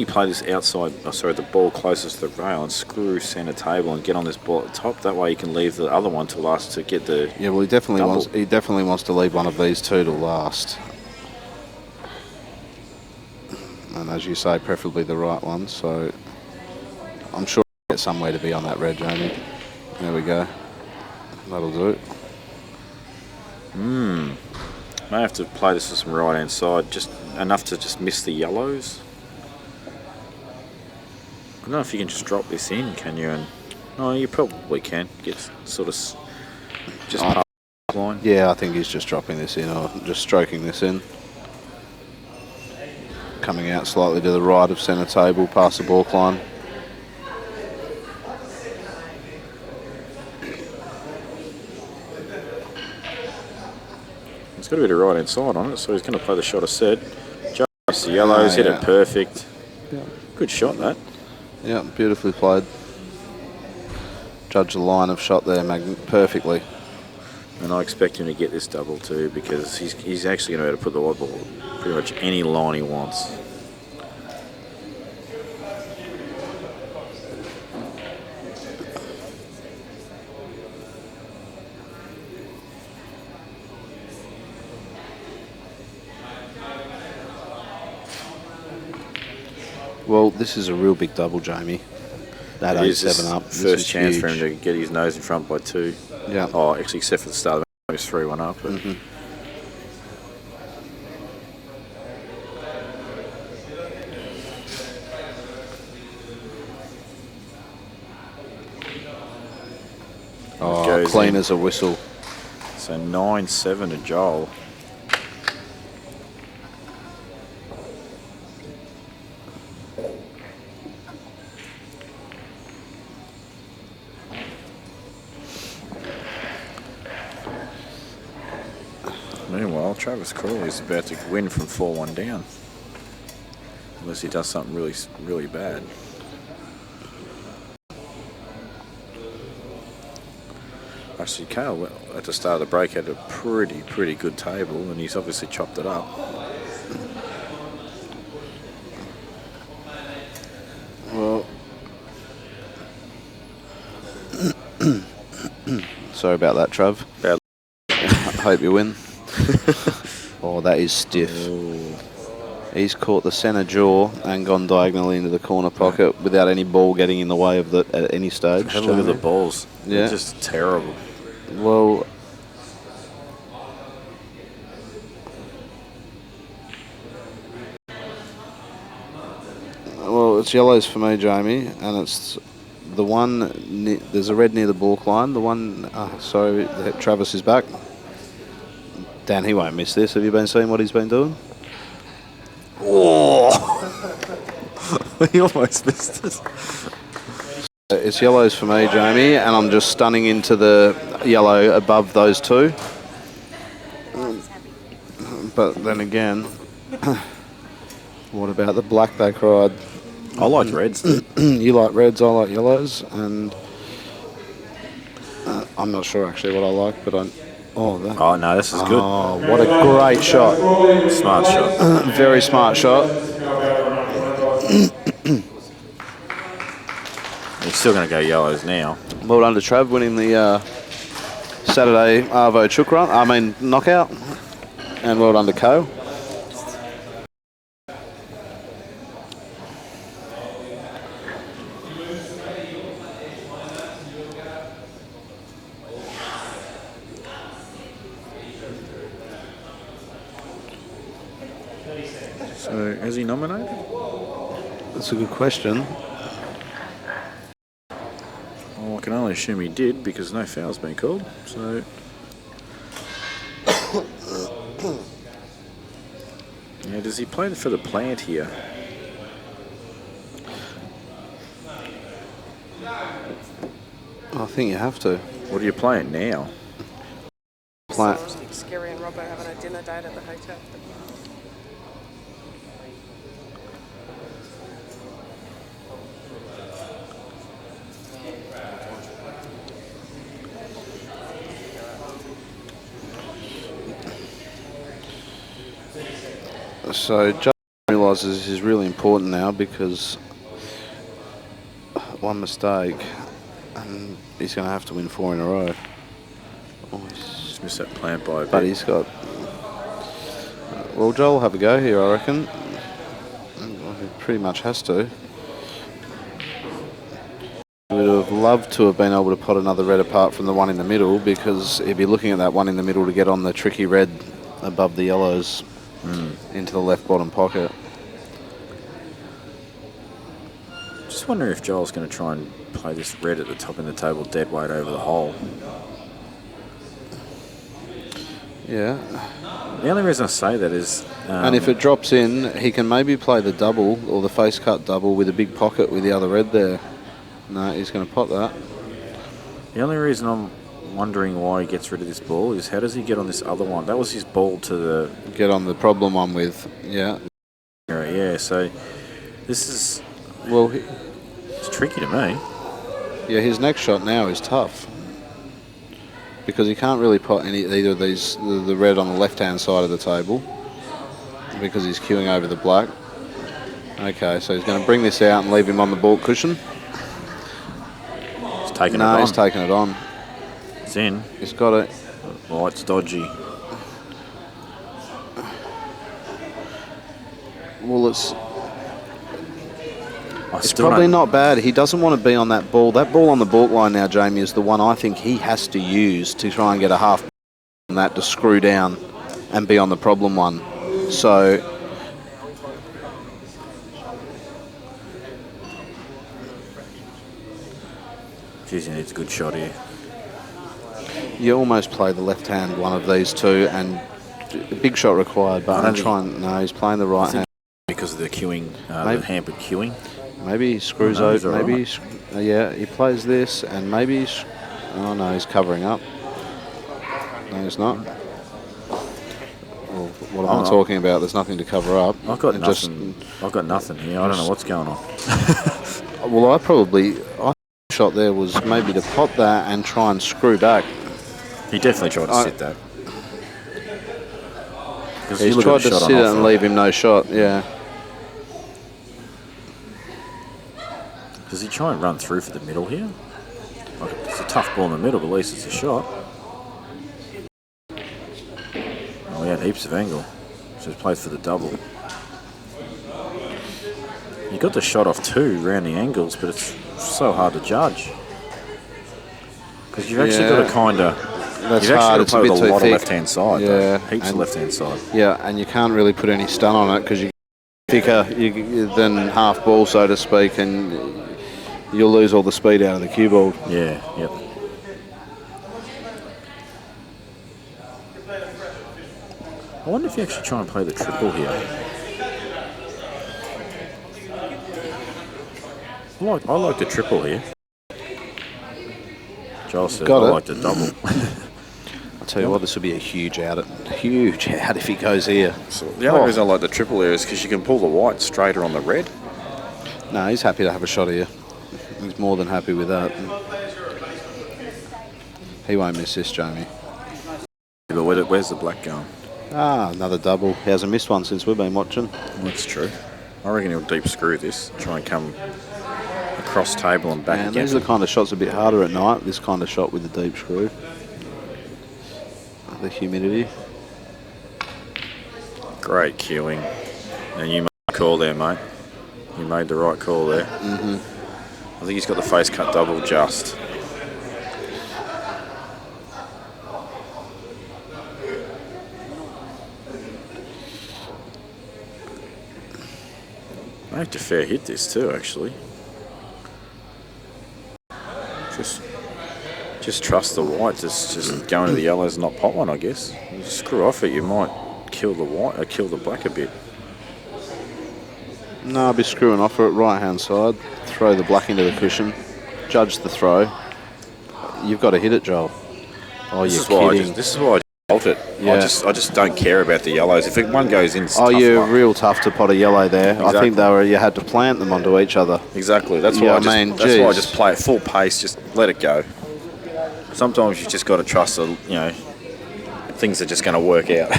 play this outside, the ball closest to the rail and screw centre table and get on this ball at the top. That way he can leave the other one to last to get the Yeah, well he definitely double. wants to leave one of these two to last. And as you say, preferably the right one, so I'm sure he'll get somewhere to be on that red, Jamie. There we go. That'll do it. May have to play this with some right hand side, just enough to just miss the yellows. I don't know if you can just drop this in, can you? And no, you probably can. Get sort of just past the line. Yeah, I think he's just dropping this in or just stroking this in. Coming out slightly to the right of centre table, past the balk line. It's got a bit of right hand side on it, so he's going to play the shot I said. Just the yellows, hit it perfect. Yeah. Good shot, that. Yeah, beautifully played. Judge the line of shot there perfectly. And I expect him to get this double too, because he's actually going to be able to put the white ball pretty much any line he wants. Well, this is a real big double, Jamie. That It is 8-7 up. This first is chance huge. for him to get his nose in front by 2. Yeah. Oh, actually, except for the start of it was 3-1 up. But Oh, goes clean in. as a whistle. So 9-7 to Johl. Meanwhile, Travis Crawley's about to win from 4-1 down. Unless he does something really, really bad. Actually, Kale at the start of the break had a pretty good table, and he's obviously chopped it up. Well, sorry about that, Trav. Hope you win. Oh, that is stiff. Ooh. He's caught the centre jaw and gone diagonally into the corner pocket without any ball getting in the way of it at any stage. Have a look at the balls. Yeah. They're just terrible. Well, it's yellows for me, Jamie, and it's the one. There's a red near the balk line. The one. Sorry, Travis is back. Dan, he won't miss this. Have you been seeing what he's been doing? Oh! He almost missed it. It's yellows for me, Jamie, and I'm just stunning into the yellow above those two. But then again, what about the black they cried? I like reds. You like reds, I like yellows, and I'm not sure actually what I like, but I. Oh no, this is good. Oh, what a great shot! Smart shot. Very smart shot. He's still going to go yellows now. Well done to Trav, winning the Saturday Arvo chook run. I mean knockout, and well done to Co. So, has he nominated? That's a good question. Well, I can only assume he did because no foul's been called. So, yeah, does he play for the plant here? I think you have to. What are you playing now? Plant. Scary and Robbo having a dinner date at the hotel. So Johl realises this is really important now because one mistake and he's going to have to win 4 in a row. Oh, Just missed that plant by a bit. but he's got... Well, Johl will have a go here, I reckon. He pretty much has to. Would have loved to have been able to pot another red apart from the one in the middle because he'd be looking at that one in the middle to get on the tricky red above the yellows. Into the left bottom pocket. Just wondering if Joel's going to try and play this red at the top of the table dead weight over the hole. Yeah. The only reason I say that is... and if it drops in, he can maybe play the double or the face cut double with a big pocket with the other red there. No, he's going to pot that. The only reason I'm wondering why he gets rid of this ball is how does he get on this other one? That was his ball to the... Get on the problem one with, yeah. Yeah, so this is... Well, it's tricky to me. yeah, his next shot now is tough. Because he can't really pot either of these, the red on the left-hand side of the table. Because he's queuing over the black. Okay, so he's going to bring this out and leave him on the ball cushion. He's taking it on. No, he's taking it on. It's in. He's got it. Oh, it's dodgy. Well, it's probably not bad. He doesn't want to be on that ball. That ball on the balk line now, Jamie, is the one I think he has to use to try and get a half on that to screw down and be on the problem one. So geez, he needs a good shot here. you almost play the left hand one of these two, and a big shot required. But I'm trying. No, he's playing the right hand because of the queuing, the hampered queuing. Maybe he screws over. Maybe yeah, he plays this, and maybe. Oh no, he's covering up. No, he's not. Well, what am I talking about? There's nothing to cover up. I've got nothing. I've got nothing here. I don't know what's going on. Well, I shot there was maybe to pot that and try and screw back. He definitely tried to sit that. He's tried to sit it and leave him no shot. Yeah. Does he try and run through for the middle here? Like, it's a tough ball in the middle, but at least it's a shot. Oh, he had heaps of angle. So he plays for the double. You got the shot off too, round the angles, but it's so hard to judge. Because you've actually got to kind of... That's You've hard. actually It's got a to bit play with a too lot thick. of left-hand side, though. Heaps of left-hand side. Yeah, and you can't really put any stun on it because you're thicker than half ball, so to speak, and you'll lose all the speed out of the cue ball. Yeah, yep. I wonder if you actually try and play the triple here. I like the triple here. Joel said I like the double. I'll tell you what, this will be a huge out if he goes here. So the other reason I like the triple here is because you can pull the white straighter on the red. No, he's happy to have a shot here. He's more than happy with that. He won't miss this, Jamie. But where's the black going? Ah, another double. He hasn't missed one since we've been watching. That's true. I reckon he'll deep screw this, try and come across table and back again. These are the kind of shots a bit harder at night, this kind of shot with the deep screw. The humidity. Great cueing. And you made the call there, mate. You made the right call there. Mm-hmm. I think he's got the face cut double just. I have to fair hit this too, actually. Just trust the white. Just go into the yellows and not pot one, I guess. You screw off it, you might kill the white or kill the black a bit. No, I'll be screwing off her at right-hand side. Throw the black into the cushion. Judge the throw. You've got to hit it, Joel. Oh, you're kidding. This is why I hold it. Yeah. I just don't care about the yellows. If one goes in, it's tough you're luck. real tough to pot a yellow there. Exactly. I think you had to plant them onto each other. Exactly. That's why I just play it full pace. Just let it go. Sometimes you just got to trust that things are just going to work out.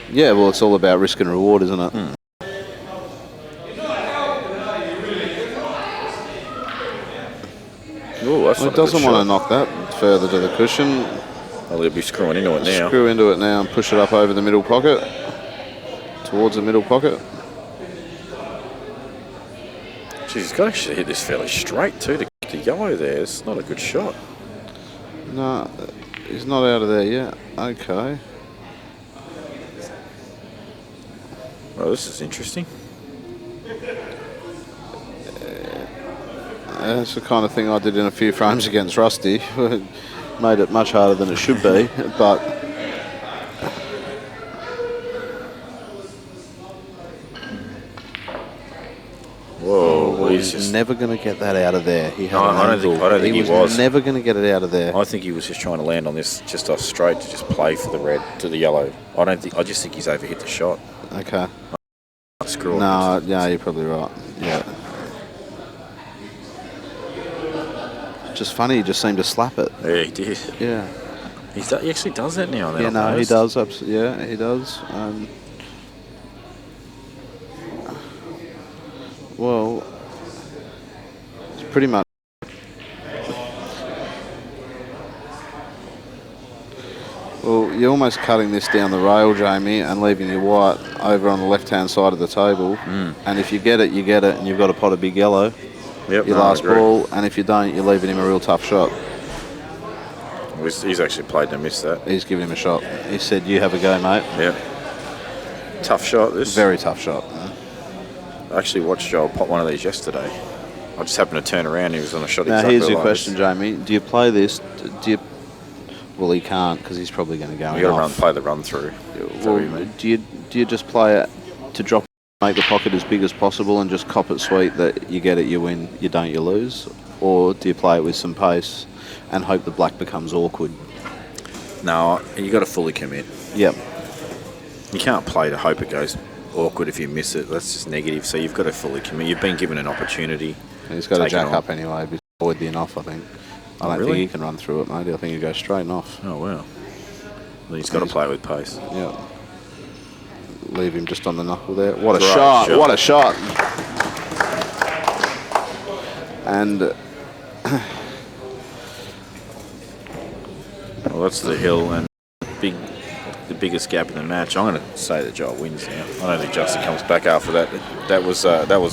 Yeah, well, it's all about risk and reward, isn't it? Ooh, that's It doesn't want to knock that further to the cushion. Well, he'll be screwing into it now. Screw into it now and push it up over the middle pocket. Towards the middle pocket. Jeez, he's got to actually hit this fairly straight too to get the yellow there. It's not a good shot. No, he's not out of there yet. Okay. Well, this is interesting. That's the kind of thing I did in a few frames against Rusty. Made it much harder than it should be, but Whoa, he's never going to get that out of there. He had No, an I don't think he was was. never going to get it out of there. I think he was just trying to land on this just off straight to just play for the red to the yellow. I just think he's overhit the shot. Okay. Screw No, yeah, you're probably right. Yeah. Just funny, he just seemed to slap it. Yeah, he did. Yeah. He actually does that now. Yeah, no, he does. Yeah, he does. Well, it's pretty much. Well, you're almost cutting this down the rail, Jamie, and leaving your white over on the left-hand side of the table. And if you get it, you get it, and you've got to pot a big yellow. Yep, your last ball, and if you don't, you're leaving him a real tough shot. He's actually played to miss that. He's given him a shot. He said, "You have a go, mate." Yeah. Tough shot, this. Very tough shot. I actually watched Joel pot one of these yesterday. I just happened to turn around and he was on a shot Now, exactly here's your like question, this. Jamie. Do you play this? Well, he can't because he's probably going to go You got off. to play the run through. Well, do you just play it to drop, make the pocket as big as possible, and just cop it sweet that you get it, you win, you don't, you lose, or do you play it with some pace and hope the black becomes awkward? No, you got to fully commit. Yep. You can't play to hope it goes awkward if you miss it. That's just negative. So you've got to fully commit. You've been given an opportunity. He's got to Take it jack on. up anyway. Avoid the off, I think. I don't really? think he can run through it, mate. I think he goes straight and off. Oh, wow. Well, he's got to play with pace. Yeah. Leave him just on the knuckle there. What a Great shot. shot. What a shot. And Well, that's the hill and big the biggest gap in the match. I'm going to say that Johl wins now. I don't think Justin comes back after that. That was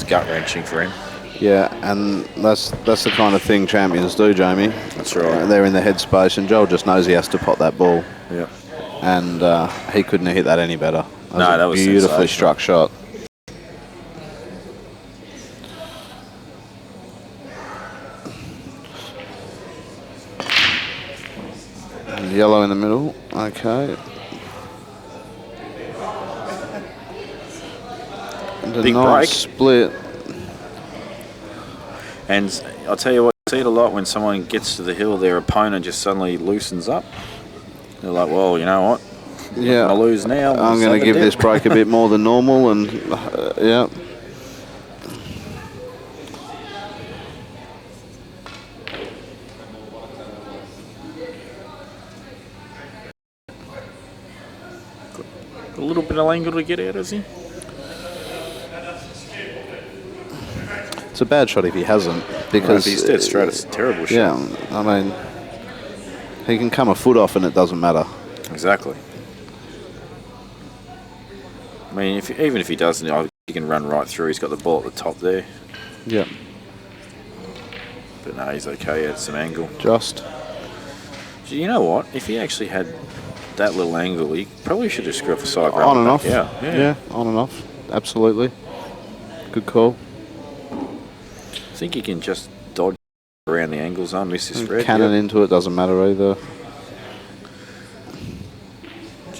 gut wrenching for him. Yeah, and that's the kind of thing champions do, Jamie. That's right. They're in the headspace, and Johl just knows he has to pot that ball. Yeah. And he couldn't have hit that any better. That was beautifully struck shot. And yellow in the middle. Okay. And a Big nice break. split. And I'll tell you what, I see it a lot when someone gets to the hill, their opponent just suddenly loosens up. They're like, well, you know what? Yeah. I'm going to lose now. I'm going to give this break a bit more than normal, and yeah. A little bit of angle to get out, is he? It's a bad shot if he hasn't, because if he's dead straight, it's a terrible shot. Yeah, I mean, he can come a foot off and it doesn't matter. Exactly. I mean, even if he doesn't, he can run right through. He's got the ball at the top there. Yeah. But no, he's okay. He had some angle. Just. You know what? If he actually had that little angle, he probably should have screwed off the side. On and off. Yeah, on and off. Absolutely. Good call. I think he can just dodge around the angle zone, miss this red. Cannon into it, doesn't matter either.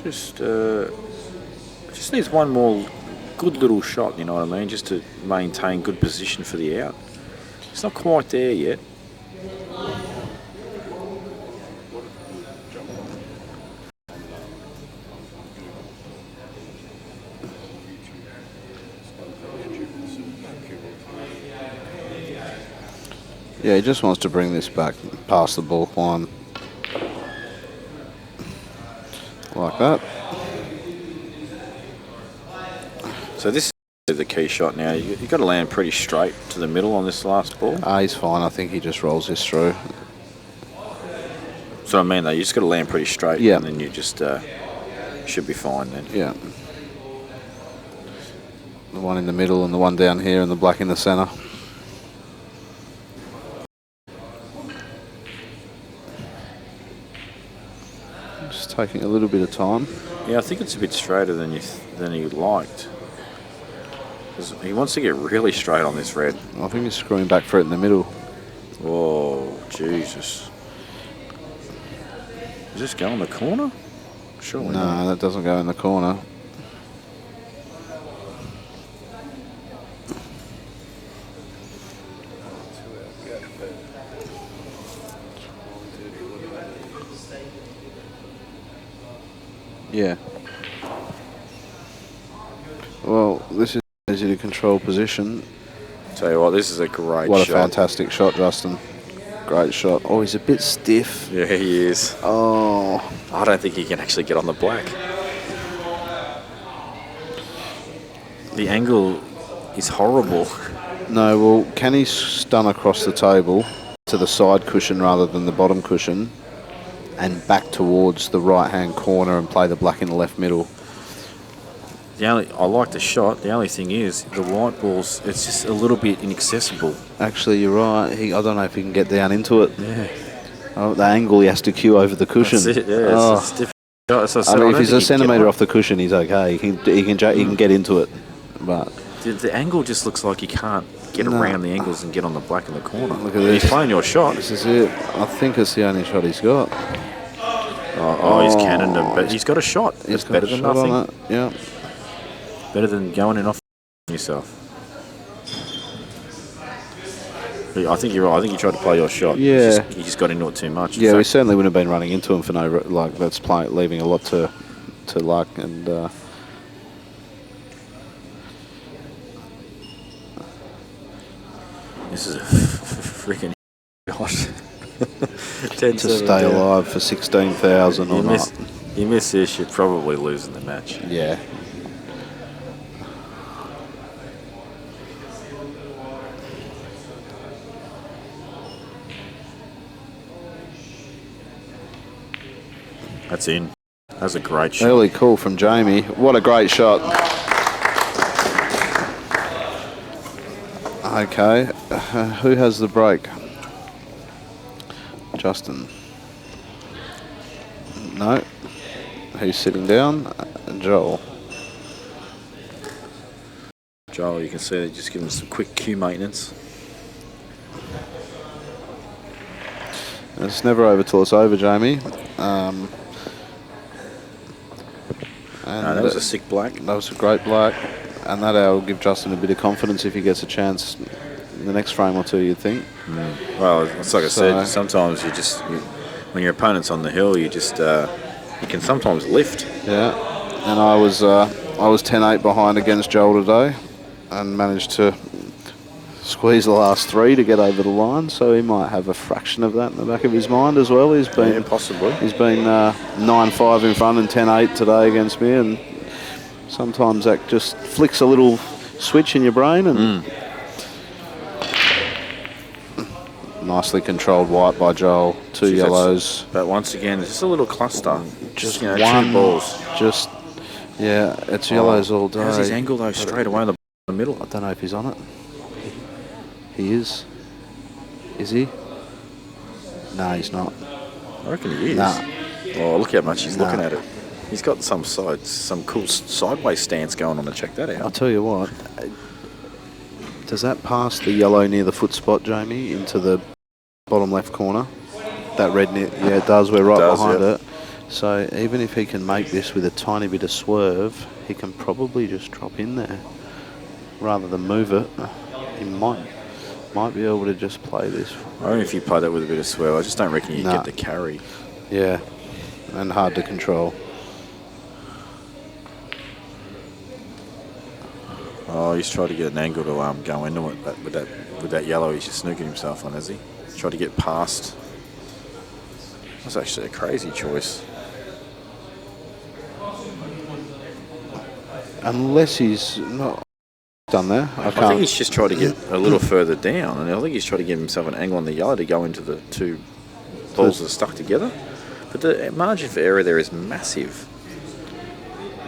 Just needs one more good little shot, you know what I mean, just to maintain good position for the out. It's not quite there yet. Yeah, he just wants to bring this back past the ball line. Like that. So this is the key shot now. You've got to land pretty straight to the middle on this last ball. He's fine. I think he just rolls this through. So I mean, though, you just got to land pretty straight, yeah, and then you just should be fine then. Yeah. The one in the middle and the one down here and the black in the centre. Just taking a little bit of time. Yeah, I think it's a bit straighter than you liked. He wants to get really straight on this red. I think he's screwing back for it in the middle. Oh, Jesus. Does this go in the corner? Surely not. No, that doesn't go in the corner. Yeah. Well, this is easy to control position. Tell you what, this is a great shot. What a fantastic shot, Justin. Great shot. Oh, he's a bit stiff. Yeah, he is. Oh. I don't think he can actually get on the black. The angle is horrible. No, well, can he stun across the table to the side cushion rather than the bottom cushion and back towards the right-hand corner and play the black in the left middle? I like the shot. The only thing is, the white balls, it's just a little bit inaccessible. Actually, you're right. I don't know if he can get down into it. Yeah. Oh, the angle, he has to cue over the cushion. That's it, yeah. It's different. I mean, if he's a centimetre off the cushion, he's okay. He can get into it. But the angle just looks like he can't get around the angles and get on the black in the corner. Look at this. He's playing your shot. This is it. I think it's the only shot he's got. He's cannoned him, but he's got a shot. It's better than nothing. Yeah. Better than going in off yourself. But I think you're right. I think you tried to play your shot. Yeah. You just got into it too much. Yeah, we certainly wouldn't have been running into him for no that's leaving a lot to luck and. This is a freaking shot. To stay alive for 16,000 or not. You miss this, you're probably losing the match. Yeah. That's in. That's a great shot. Early call from Jamie. What a great shot. Okay, who has the break? Justin. No, he's sitting down. Joel. Joel, you can see they just give him some quick cue maintenance. It's never over till it's over, Jamie. And that was a sick black. That was a great black. And that will give Justin a bit of confidence if he gets a chance in the next frame or two, you'd think. Well, it's like I said, sometimes when your opponent's on the hill, you can sometimes lift. Yeah, and I was 10-8 behind against Joel today and managed to squeeze the last 3 to get over the line, so he might have a fraction of that in the back of his mind as well. He's been possibly. He's been 9-5 in front and 10-8 today against me, and sometimes that just flicks a little switch in your brain. And nicely controlled white by Joel. 2 yellows. But once again, it's just a little cluster. Just 2 one balls. It's yellows all day. How's his angle though? Straight away in the middle. I don't know if he's on it. He is. Is he? No, he's not. I reckon he is. Nah. Oh, look how much he's looking at it. He's got some cool sideways stance going on to check that out. I'll tell you what. Does that pass the yellow near the foot spot, Jamie, into the bottom left corner? That red net, yeah, it does. We're right behind it. So even if he can make this with a tiny bit of swerve, he can probably just drop in there rather than move it. He might be able to just play this. Only if you play that with a bit of swerve. I just don't reckon you get the carry. Yeah, and hard to control. Oh, he's tried to get an angle to go into it, but with that yellow, he's just snooking himself on, has he? Tried to get past. That's actually a crazy choice. Unless he's not done there. I think he's just tried to get a little further down, and I think he's tried to give himself an angle on the yellow to go into the 2 balls that are stuck together. But the margin for error there is massive.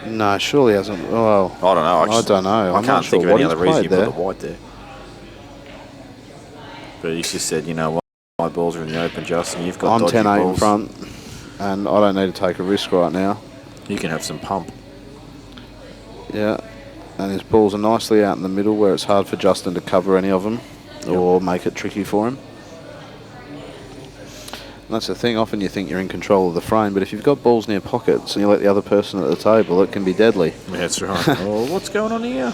No, surely hasn't. Well, I don't know. I don't know. I can't think of any other reason you put the white there. But he's just said, you know what, my balls are in the open, Justin. You've got dodgy balls. I'm 10-8 in front, and I don't need to take a risk right now. You can have some pump. Yeah, and his balls are nicely out in the middle where it's hard for Justin to cover any of them or make it tricky for him. And that's the thing, often you think you're in control of the frame, but if you've got balls near pockets and you let the other person at the table, it can be deadly. Yeah, that's right. Oh, what's going on here?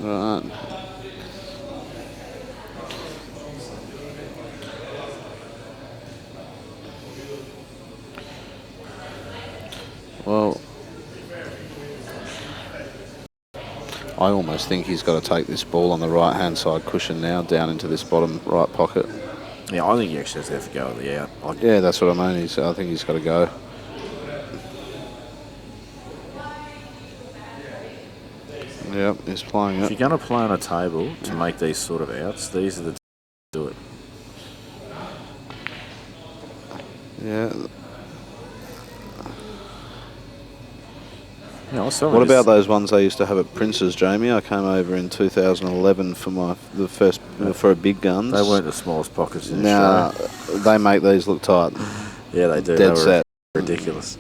Right. Well, I almost think he's got to take this ball on the right-hand side cushion now, down into this bottom right pocket. Yeah, I think he actually has to have to go with the out. Yeah, that's what I mean. I think he's got to go. Yep, he's playing it. If you're going to play on a table to make these sort of outs, these are the to do it. Yeah. Yeah, what about those ones I used to have at Prince's, Jamie? I came over in 2011 for a big guns. They weren't the smallest pockets in Australia. They make these look tight. Yeah, they do. Dead they were set. Ridiculous.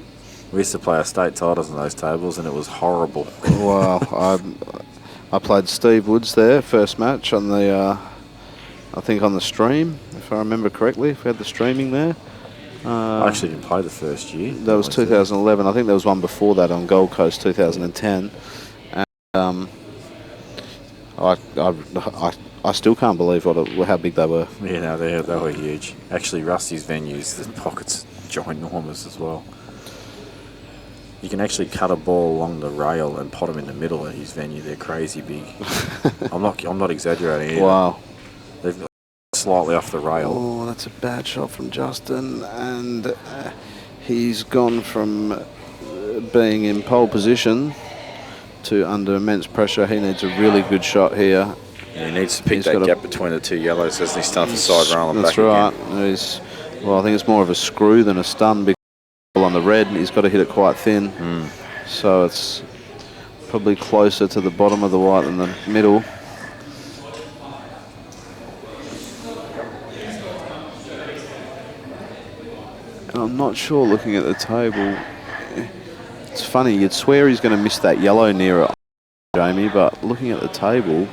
We used to play our state titles on those tables, and it was horrible. Wow. I played Steve Woods there, first match on the, I think on the stream, if I remember correctly, if we had the streaming there. I actually didn't play the first year. That was 2011. I think there was one before that on Gold Coast, 2010. And I still can't believe how big they were. Yeah, no, they were huge. Actually, Rusty's venues, the pockets ginormous as well. You can actually cut a ball along the rail and pot them in the middle at his venue. They're crazy big. I'm not exaggerating either. Wow. They've got slightly off the rail. Oh, that's a bad shot from Justin, and he's gone from being in pole position to under immense pressure. He needs a really good shot here. Yeah, he needs to pick that gap between the 2 yellows as he starts the side rail and back again. That's right. Well, I think it's more of a screw than a stun because the red, he's got to hit it quite thin. So it's probably closer to the bottom of the white than the middle. And I'm not sure, looking at the table, it's funny, you'd swear he's going to miss that yellow near it, Jamie, but looking at the table,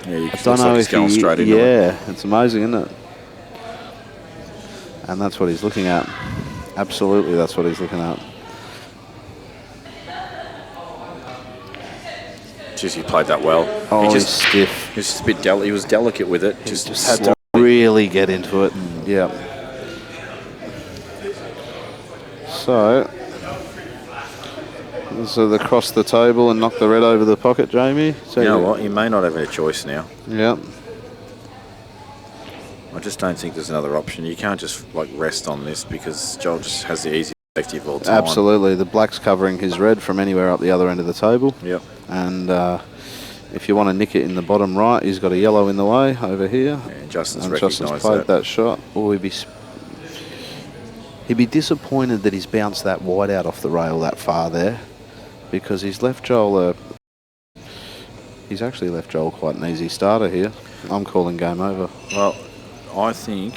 Yeah, you I don't know like if he's going he, straight into it. yeah, it's amazing, isn't it? And that's what he's looking at. Absolutely, that's what he's looking at. Jeez, he played that well. Oh, he he's stiff. He was just a bit he was delicate with it. Just Had to really get into it. Yeah. So across the table and knock the red over the pocket, Jamie. So you know what? You may not have a choice now. Yeah. I just don't think there's another option. You can't just like rest on this because Johl just has the easiest safety of all time. Absolutely. The black's covering his red from anywhere up the other end of the table. Yep. And if you want to nick it in the bottom right, he's got a yellow in the way over here. Yeah, and Justin's Justin's played that shot. Oh, he'd be disappointed that he's bounced that wide out off the rail that far there, because he's left Johl he's actually left Johl quite an easy starter here. I'm calling game over. Well, I think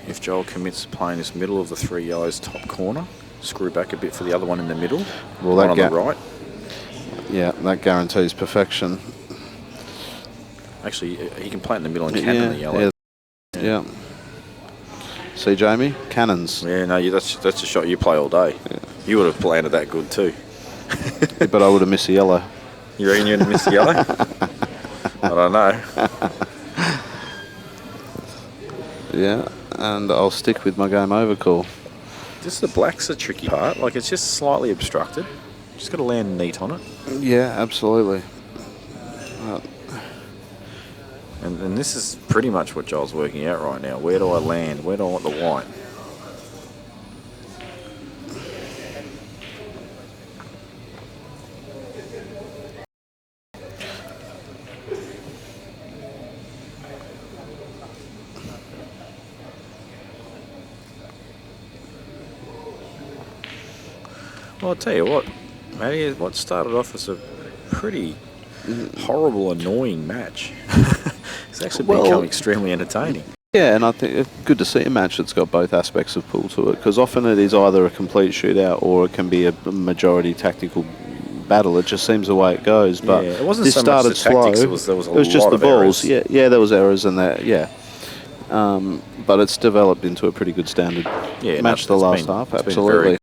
if Johl commits to playing this middle of the three yellows top corner, screw back a bit for the other one in the middle, well, one on the right. Yeah, that guarantees perfection. Actually, he can play in the middle and cannon the yellow. Yeah. See, Jamie? Cannons. Yeah, no, that's a shot you play all day. Yeah. You would have landed that good too. But I would have missed the yellow. You reckon you'd have missed the yellow? I don't know. Yeah, and I'll stick with my game over call. Just the black's the tricky part. Like, it's just slightly obstructed. Just got to land neat on it. Yeah, absolutely. And this is pretty much what Joel's working out right now. Where do I land? Where do I want the white? Well, I'll tell you what, Matty, what started off as a pretty horrible, annoying match. It's actually become extremely entertaining. Yeah, and I think it's good to see a match that's got both aspects of pool to it, because often it is either a complete shootout or it can be a majority tactical battle. It just seems the way it goes. But yeah, it wasn't this so started much the tactics, slow. it was just lot the of balls. errors. Yeah, there was errors in that. Yeah, but it's developed into a pretty good standard match. The last half, absolutely.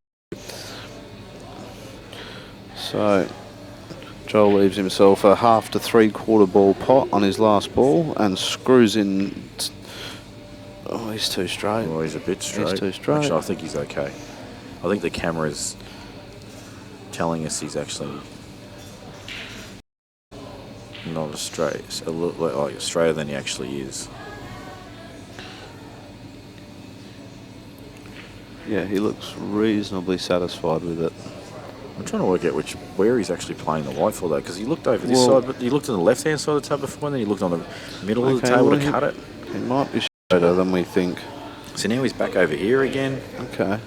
So Johl leaves himself a half to 3/4 ball pot on his last ball and screws in. Oh, he's too straight. Well, he's a bit straight. He's too straight. Actually, I think he's okay. I think the camera's telling us he's actually not as straight. A little like straighter than he actually is. Yeah, he looks reasonably satisfied with it. I'm trying to work out where he's actually playing the white for, though, because he looked over this side, but he looked on the left-hand side of the table before, and then he looked on the middle of the table to cut it. He might be straighter than we think. So now he's back over here again. Okay.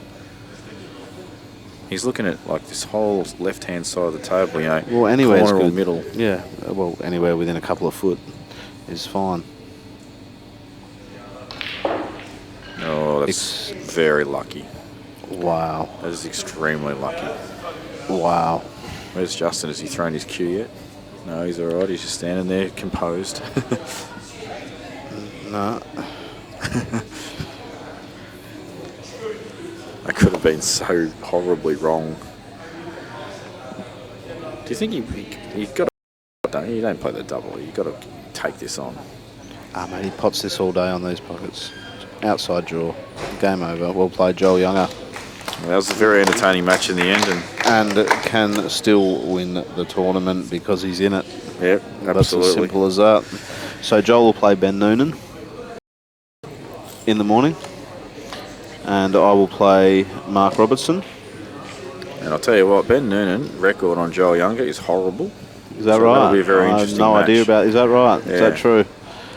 He's looking at like this whole left-hand side of the table, you know, well, anywhere's corner or good. middle. Yeah, well, anywhere within a couple of foot is fine. Oh, that's very lucky. Wow. That is extremely lucky. Wow. Where's Justin? Has he thrown his cue yet? No, he's all right. He's just standing there, composed. No. That could have been so horribly wrong. Do you think he got to... You don't play the double. You've got to take this on. Mate, he pots this all day on these pockets. Outside draw. Game over. Well played, Joel Younger. Well, that was a very entertaining match in the end. And can still win the tournament because he's in it. Yep, absolutely. That's as simple as that. So Joel will play Ben Noonan in the morning. And I will play Marc Robertson. And I'll tell you what, Ben Noonan, record on Joel Younger is horrible. Is that right? That'll be a very interesting match. I have no idea about. Is that right? Yeah. Is that true?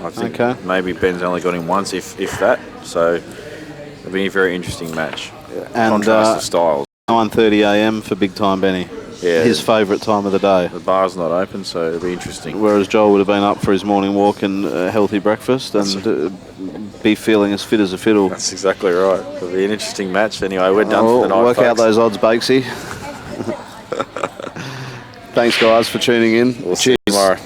I think maybe Ben's only got him once, if that. So it'll be a very interesting match. And contrast of styles. 9:30 a.m. for big time Benny. Yeah. His favourite time of the day. The bar's not open, so it'll be interesting. Whereas Joel would have been up for his morning walk and a healthy breakfast and be feeling as fit as a fiddle. That's exactly right. It'll be an interesting match. Anyway, we're done for the night, Work out folks. those odds, Bakesy. Thanks, guys, for tuning in. We'll see you tomorrow.